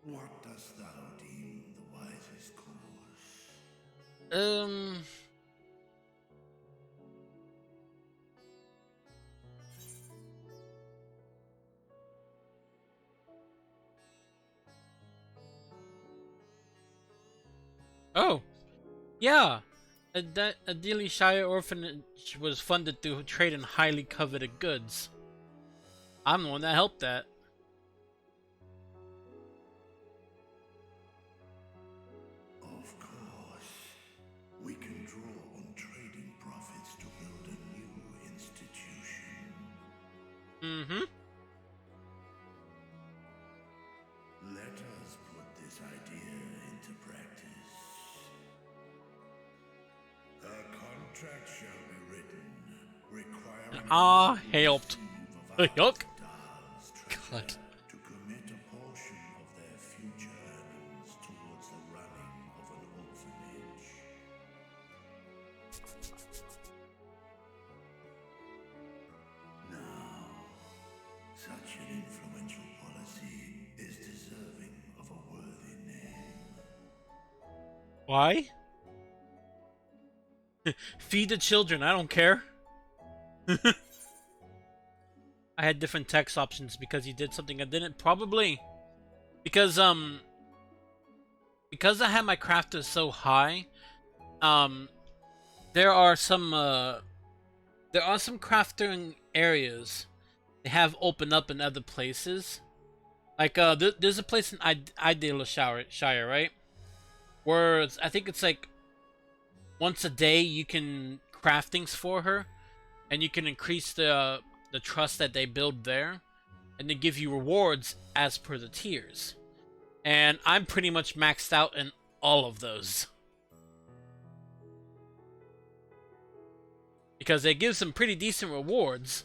What dost thou deem the wisest course? Oh, yeah. Adili Shire Orphanage was funded through trade in highly coveted goods. I'm the one that helped that. Of course, we can draw on trading profits to build a new institution. Mm-hmm. Let us put this idea into practice. A contract shall be written, requiring helped. Yuck. God. to commit a portion of their future earnings towards the running of an orphanage. Now, such an influential policy is deserving of a worthy name. Why? Feed the children, I don't care. I had different text options because he did something I didn't. Probably because I had my crafter so high, there are some crafting areas they have opened up in other places. Like there's a place in Idale Shire, right? Where I think it's like once a day you can craft things for her, and you can increase the trust that they build there, and they give you rewards as per the tiers. And I'm pretty much maxed out in all of those, because they give some pretty decent rewards,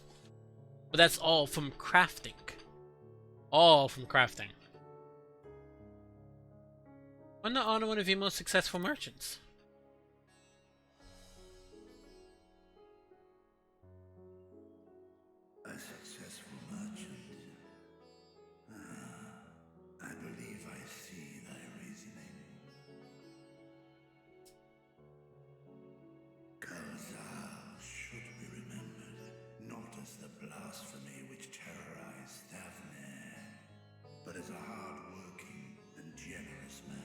but that's all from crafting. All from crafting. Why not honor one of your most successful merchants? A successful merchant. I believe I see thy reasoning. Karazal should be remembered not as the blasphemy which terrorized Thavnair, but as a hard-working and generous man.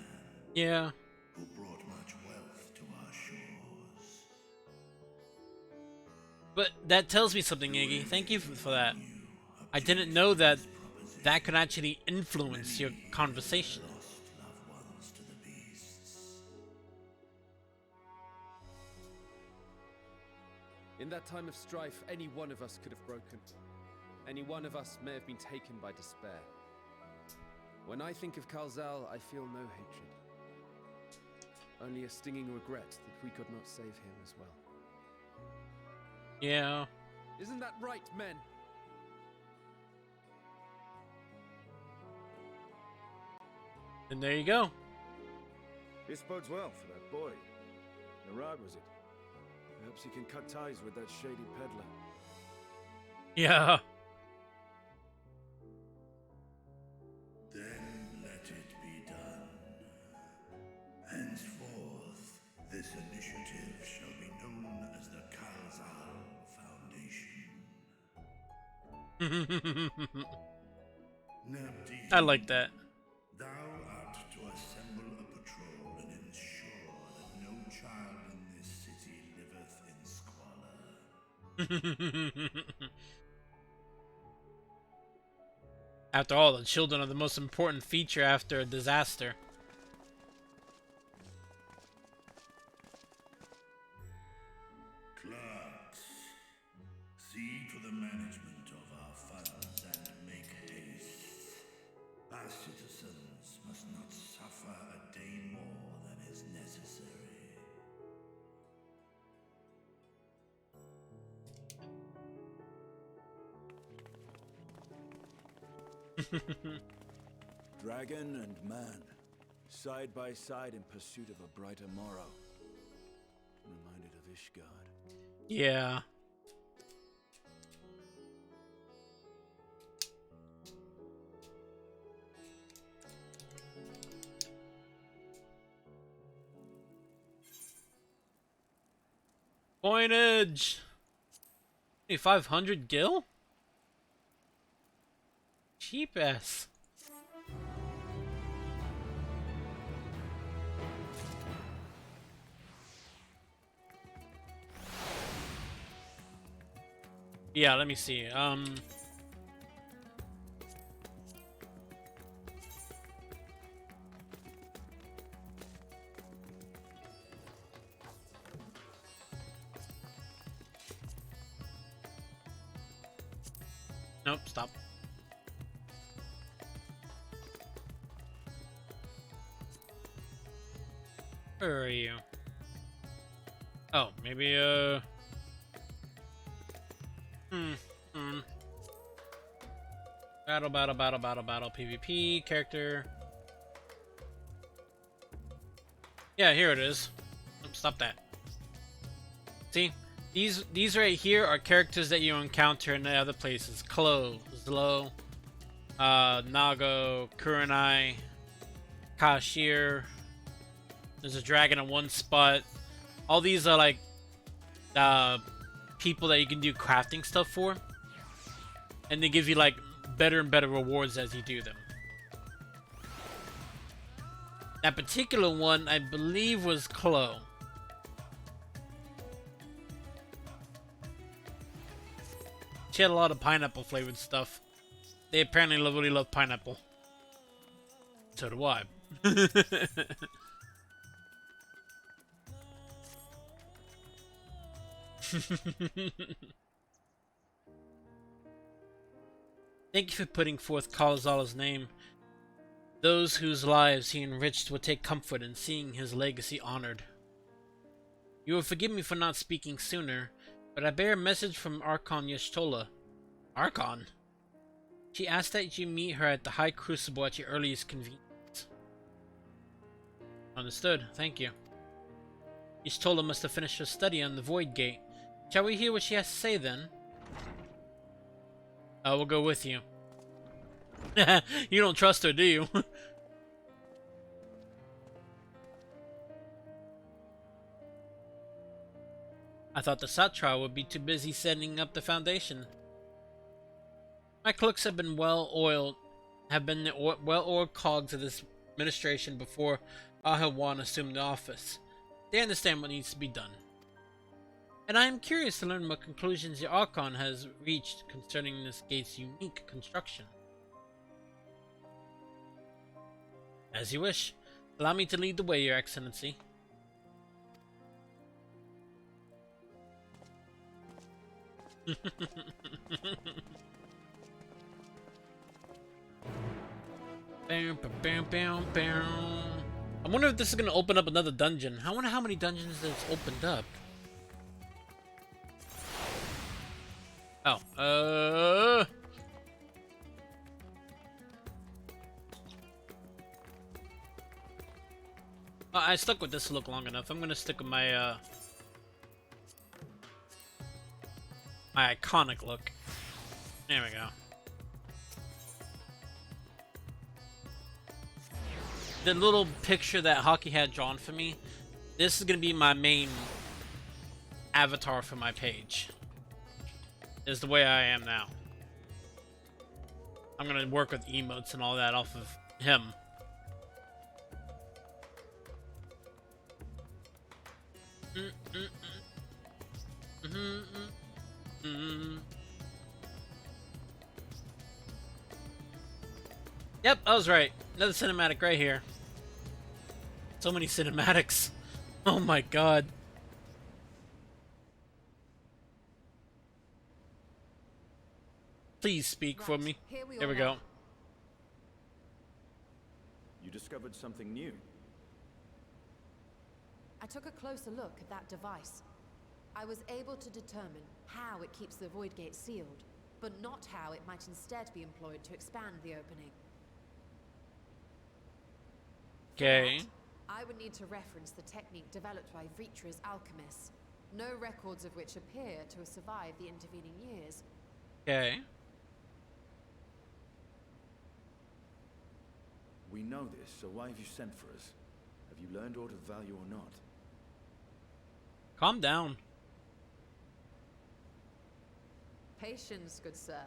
Yeah. Who brought much wealth to our shores. But that tells me something, Iggy. Thank you for that. I didn't know that that could actually influence your conversation. In that time of strife, any one of us could have broken. Any one of us may have been taken by despair. When I think of Kalzal, I feel no hatred. Only a stinging regret that we could not save him as well. Yeah. Isn't that right, men? And there you go. This bodes well for that boy. Narad, was it? Perhaps he can cut ties with that shady peddler. Yeah. Then let it be done. Henceforth, this initiative shall be known as the Kalzal Foundation. Nabdeen, I like that. thou art to assemble a patrol and ensure that no child in this city liveth in squalor. After all, the children are the most important feature after a disaster. Clerks, see to the management of our funds and make haste. Our citizens must not suffer a day more than is necessary. Dragon and man, side by side in pursuit of a brighter morrow. Reminded of Ishgard. Yeah. Coinage! 500 gil? Cheap ass. Yeah, let me see. Nope, stop. Where are you? Oh, maybe, Battle, PvP, character. Yeah, here it is. Oops, stop that. See? These right here are characters that you encounter in the other places. Klo, Zlo, Nago, Kurenai, Kashir. There's a dragon in one spot. All these are like people that you can do crafting stuff for. And they give you like better and better rewards as you do them. That particular one, I believe, was Klo. She had a lot of pineapple flavored stuff. They apparently really love pineapple. So do I. Thank you for putting forth Kalzal's name. Those whose lives he enriched will take comfort in seeing his legacy honored. You will forgive me for not speaking sooner, but I bear a message from Archon Y'shtola. Archon? She asked that you meet her at the High Crucible at your earliest convenience. Understood, thank you. Y'shtola must have finished her study on the Void Gate. Shall we hear what she has to say then? We'll go with you. You don't trust her, do you? I thought the Satra would be too busy setting up the foundation. My clerks have been well-oiled cogs of this administration before Ahawan assumed the office. They understand what needs to be done. And I am curious to learn what conclusions the Archon has reached concerning this gate's unique construction. As you wish. Allow me to lead the way, Your Excellency. Bam, bam, bam, bam, bam. I wonder if this is gonna open up another dungeon. I wonder how many dungeons it's opened up. Oh, I stuck with this look long enough. I'm gonna stick with my my iconic look. There we go. The little picture that Hockey had drawn for me, this is gonna be my main avatar for my page. Is the way I am now. I'm gonna work with emotes and all that off of him. Yep, I was right. Another cinematic right here. So many cinematics. Oh my god. Please speak for me. There we go. You discovered something new. I took a closer look at that device. I was able to determine how it keeps the Void Gate sealed, but not how it might instead be employed to expand the opening. Okay. I would need to reference the technique developed by Vritra's alchemists, no records of which appear to have survived the intervening years. Okay. We know this, so why have you sent for us? Have you learned aught of value or not? Calm down. Patience, good sir.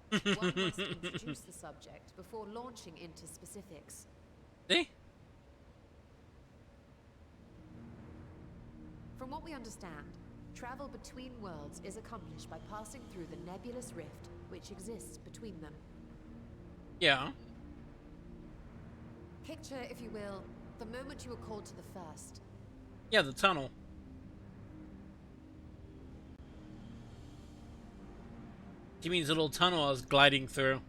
One must introduce the subject before launching into specifics. See? From what we understand, travel between worlds is accomplished by passing through the nebulous rift which exists between them. Yeah. Picture, if you will, the moment you were called to the first. Yeah, the tunnel. He means the little tunnel I was gliding through.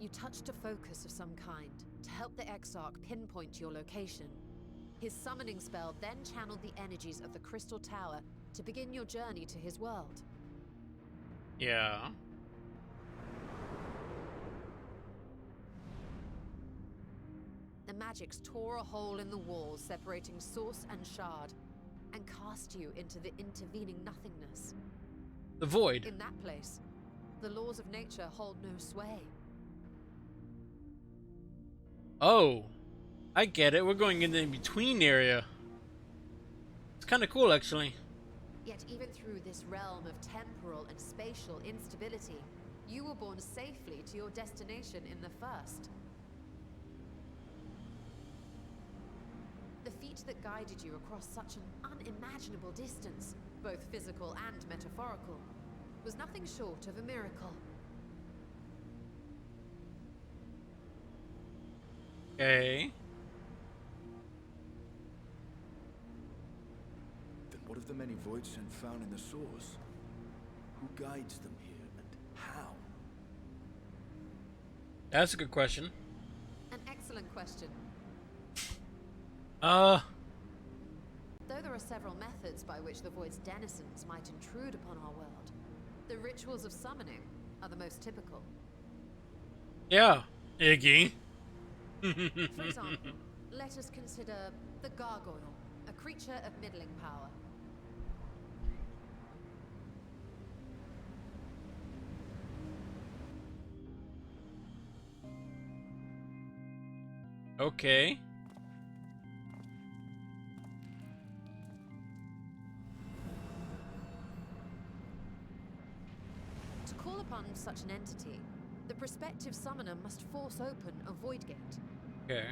You touched a focus of some kind to help the Exarch pinpoint your location. His summoning spell then channeled the energies of the Crystal Tower to begin your journey to his world. Yeah. The magics tore a hole in the wall separating source and shard, and cast you into the intervening nothingness. The void. In that place, the laws of nature hold no sway. Oh, I get it. We're going in the in-between area. It's kind of cool, actually. Yet even through this realm of temporal and spatial instability, you were borne safely to your destination in the first. The feat that guided you across such an unimaginable distance, both physical and metaphorical, was nothing short of a miracle. Okay. Then what of the many void sent found in the source? Who guides them here, and how? That's a good question. An excellent question. Uh. Though there are several methods by which the Void's denizens might intrude upon our world, the rituals of summoning are the most typical. Yeah, Iggy. For example, let us consider the Gargoyle, a creature of middling power. Okay. To call upon such an entity, the prospective summoner must force open a void gate. Okay.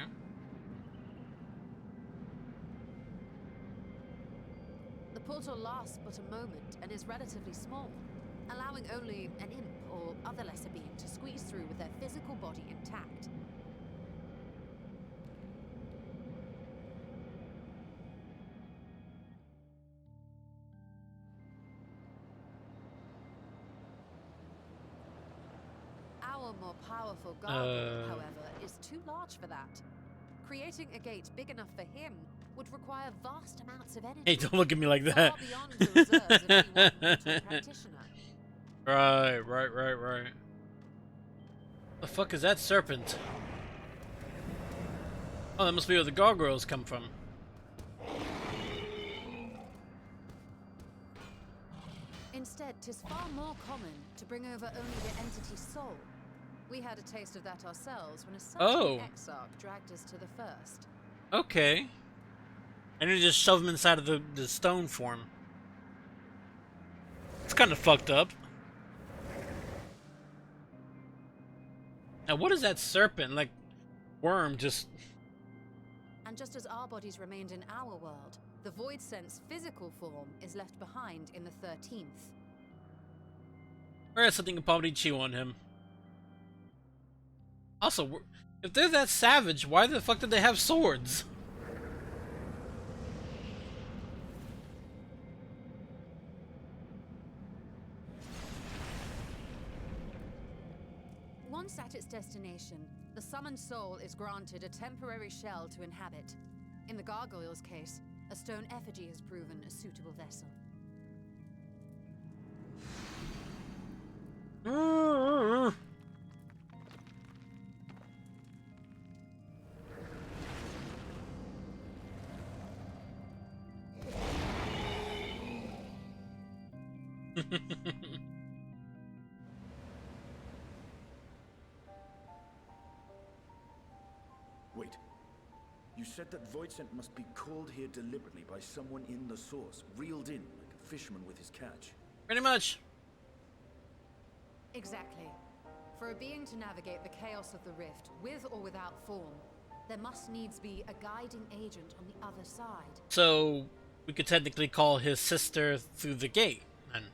The portal lasts but a moment and is relatively small, allowing only an imp or other lesser being to squeeze through with their physical body intact. Our more powerful gargoyle, however, is too large for that. Creating a gate big enough for him would require vast amounts of energy. Hey, don't look at me like far that. beyond the reserves of any one mortal practitioner. Right. The fuck is that serpent? Oh, that must be where the gargoyles come from. Instead, 'tis far more common to bring over only the entity's soul. We had a taste of that ourselves when a certain exarch dragged us to the first. Okay. And then just shove him inside of the stone form. It's kind of fucked up. Now, what is that serpent? Like, worm just... And just as our bodies remained in our world, the Void Sense physical form is left behind in the 13th. Or something can probably chew on him. Also, if they're that savage, why the fuck did they have swords? Once at its destination, the summoned soul is granted a temporary shell to inhabit. In the gargoyle's case, a stone effigy has proven a suitable vessel. Wait. You said that Voidsent must be called here deliberately by someone in the source, reeled in like a fisherman with his catch. Pretty much. Exactly. For a being to navigate the chaos of the rift, with or without form, there must needs be a guiding agent on the other side. So, we could technically call his sister through the gate, and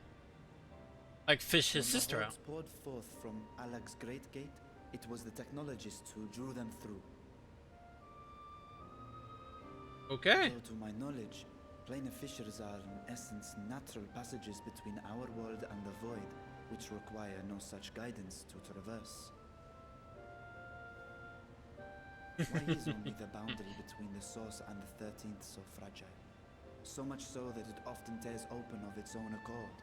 like fish his sister out. Poured forth from Alag's Great Gate, it was the technologists who drew them through. Okay. So, to my knowledge, planar fissures are in essence natural passages between our world and the void, which require no such guidance to traverse. Why is only the boundary between the source and the 13th so fragile? So much so that it often tears open of its own accord.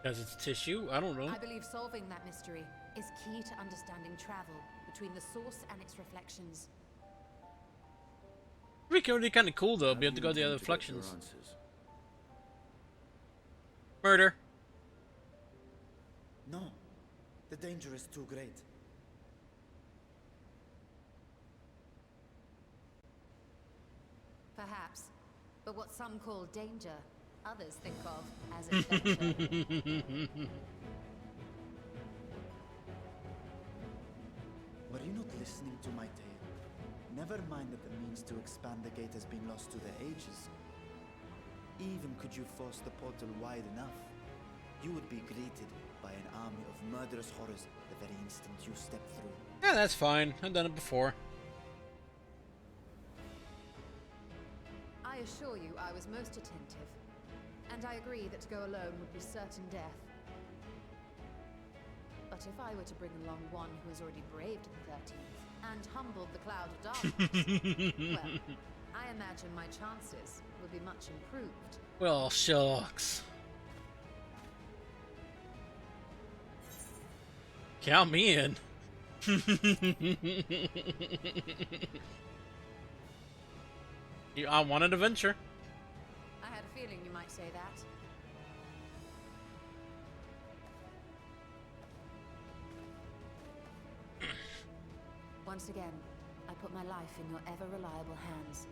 Because it's tissue? I don't know. I believe solving that mystery is key to understanding travel between the source and its reflections. It'd be kind of cool though, be able to go to the other reflections. Murder. No, the danger is too great. Perhaps, but what some call danger, others think of as adventure. Were you not listening to my tale? Never mind that the means to expand the gate has been lost to the ages. Even could you force the portal wide enough, you would be greeted by an army of murderous horrors the very instant you step through. Yeah, that's fine. I've done it before. I assure you I was most attentive, and I agree that to go alone would be certain death. But if I were to bring along one who has already braved the 13th and humbled the cloud of darkness, well, I imagine my chances will be much improved. Well, shucks. Count me in. I want an adventure. I had a feeling you might say that. Once again, I put my life in your ever-reliable hands.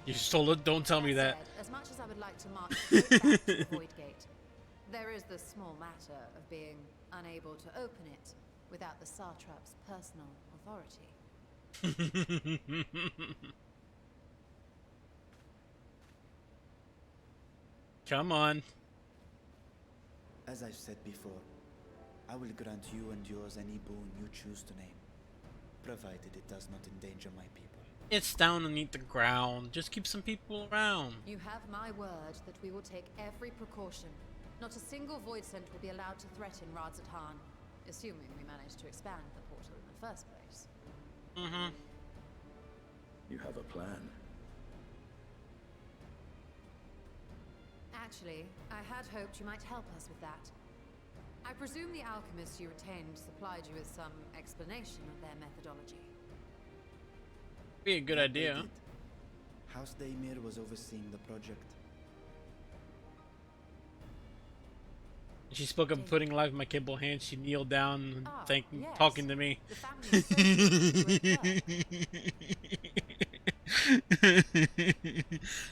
You stole it, don't tell me that. Said, as much as I would like to march straight back to the Void Gate, there is the small matter of being unable to open it without the Satrap's personal authority. Come on. As I've said before, I will grant you and yours any boon you choose to name, provided it does not endanger my people. It's down underneath the ground. Just keep some people around. You have my word that we will take every precaution, Not a single Voidsent will be allowed to threaten Radzatan, assuming we manage to expand the portal in the first place. Mm-hmm. You have a plan. Actually, I had hoped you might help us with that. I presume the alchemists you retained supplied you with some explanation of their methodology. Be a good idea. House Daimir was overseeing the project. She spoke of putting life in my capable hands. She kneeled down, Yes. talking to me. The family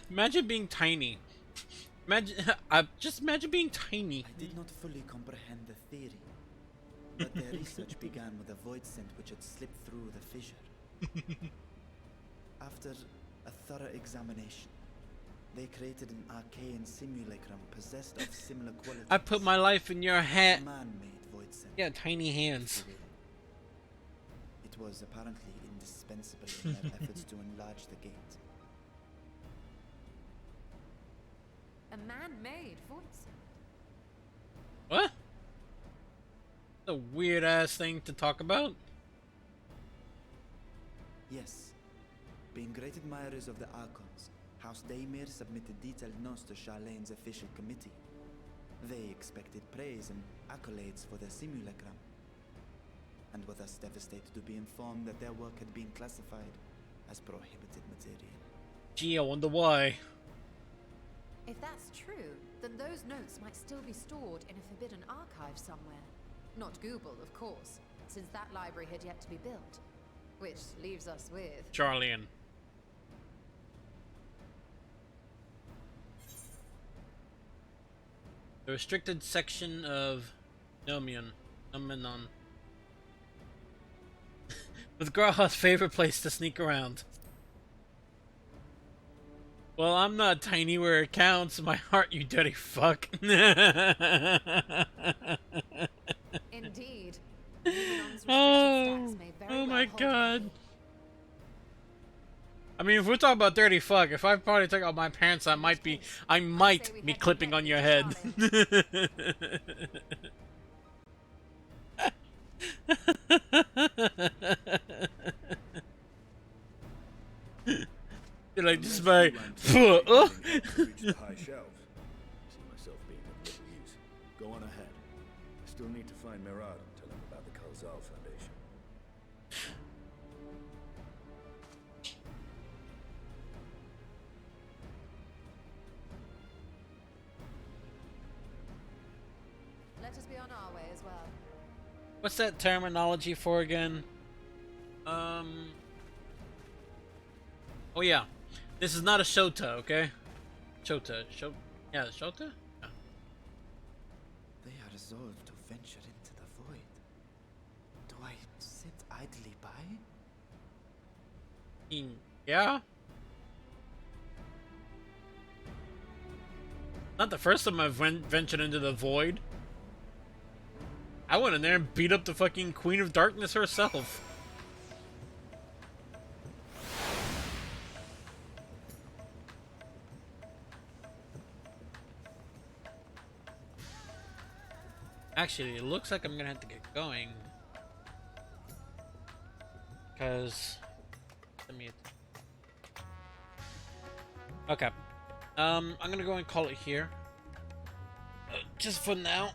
Imagine being tiny. Imagine, just imagine being tiny. I did not fully comprehend the theory, but their research began with a Voidsent which had slipped through the fissure. After a thorough examination, they created an arcane simulacrum possessed of similar qualities. I put my life in your hand. Man-made Voidsent. Yeah, tiny hands. It was apparently indispensable in their efforts to enlarge the gate. A man-made Voidsent. What? A weird ass thing to talk about. Yes. Being great admirers of the Archons, House Daimir submitted detailed notes to Charlene's official committee. They expected praise and accolades for their simulacrum, and were thus devastated to be informed that their work had been classified as prohibited material. Gee, I wonder why. If that's true, then those notes might still be stored in a forbidden archive somewhere. Not Google, of course, since that library had yet to be built. Which leaves us with... Charlian. The restricted section of Nomion. With Graha's favorite place to sneak around. Well, I'm not tiny where it counts. My heart, you dirty fuck. Indeed. Oh my god. I mean, if we're talking about dirty fuck, if I probably took out my parents, I might be clipping on your head. You're like, this is my... Reach the high shelves. See myself being of little use. Go on ahead. I still need to find Mirad and tell him about the Kalzal Foundation. Let us be on our way as well. What's that terminology for again? Oh yeah. This is not a Shota, okay? Shota. Yeah, Shota? Yeah. They are resolved to venture into the void. Do I sit idly by? Yeah? Not the first time I've ventured into the void. I went in there and beat up the fucking Queen of Darkness herself. Actually, it looks like I'm gonna have to get going. Because... Okay. I'm gonna go and call it here. Just for now.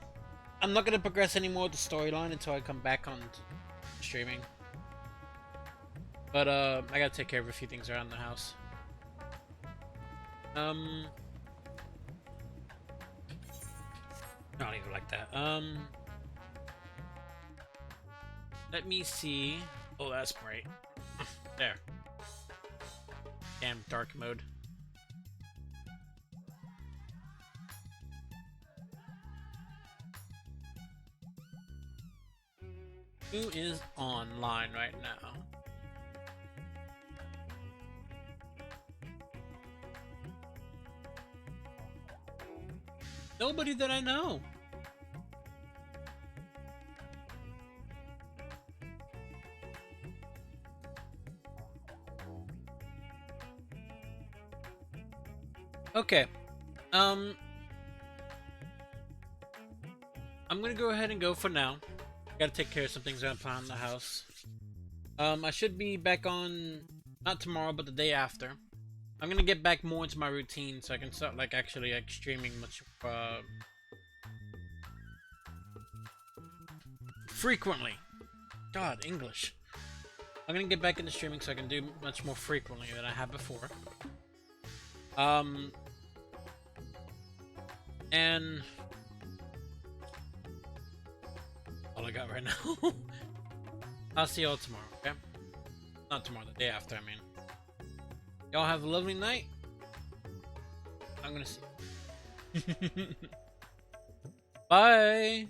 I'm not gonna progress any more with the storyline until I come back on streaming. But, I gotta take care of a few things around the house. I don't even like that. Let me see. Oh, that's bright. There. Damn dark mode. Who is online right now? Nobody that I know. Okay. I'm gonna go ahead and go for now. Gotta take care of some things around the house. I should be back on, not tomorrow, but the day after. I'm gonna get back more into my routine so I can start like actually like streaming much frequently. God, English. I'm gonna get back into streaming so I can do much more frequently than I have before. And all I got right now. I'll see y'all tomorrow, okay? Not tomorrow, the day after, I mean. Y'all have a lovely night. I'm gonna see you. Bye!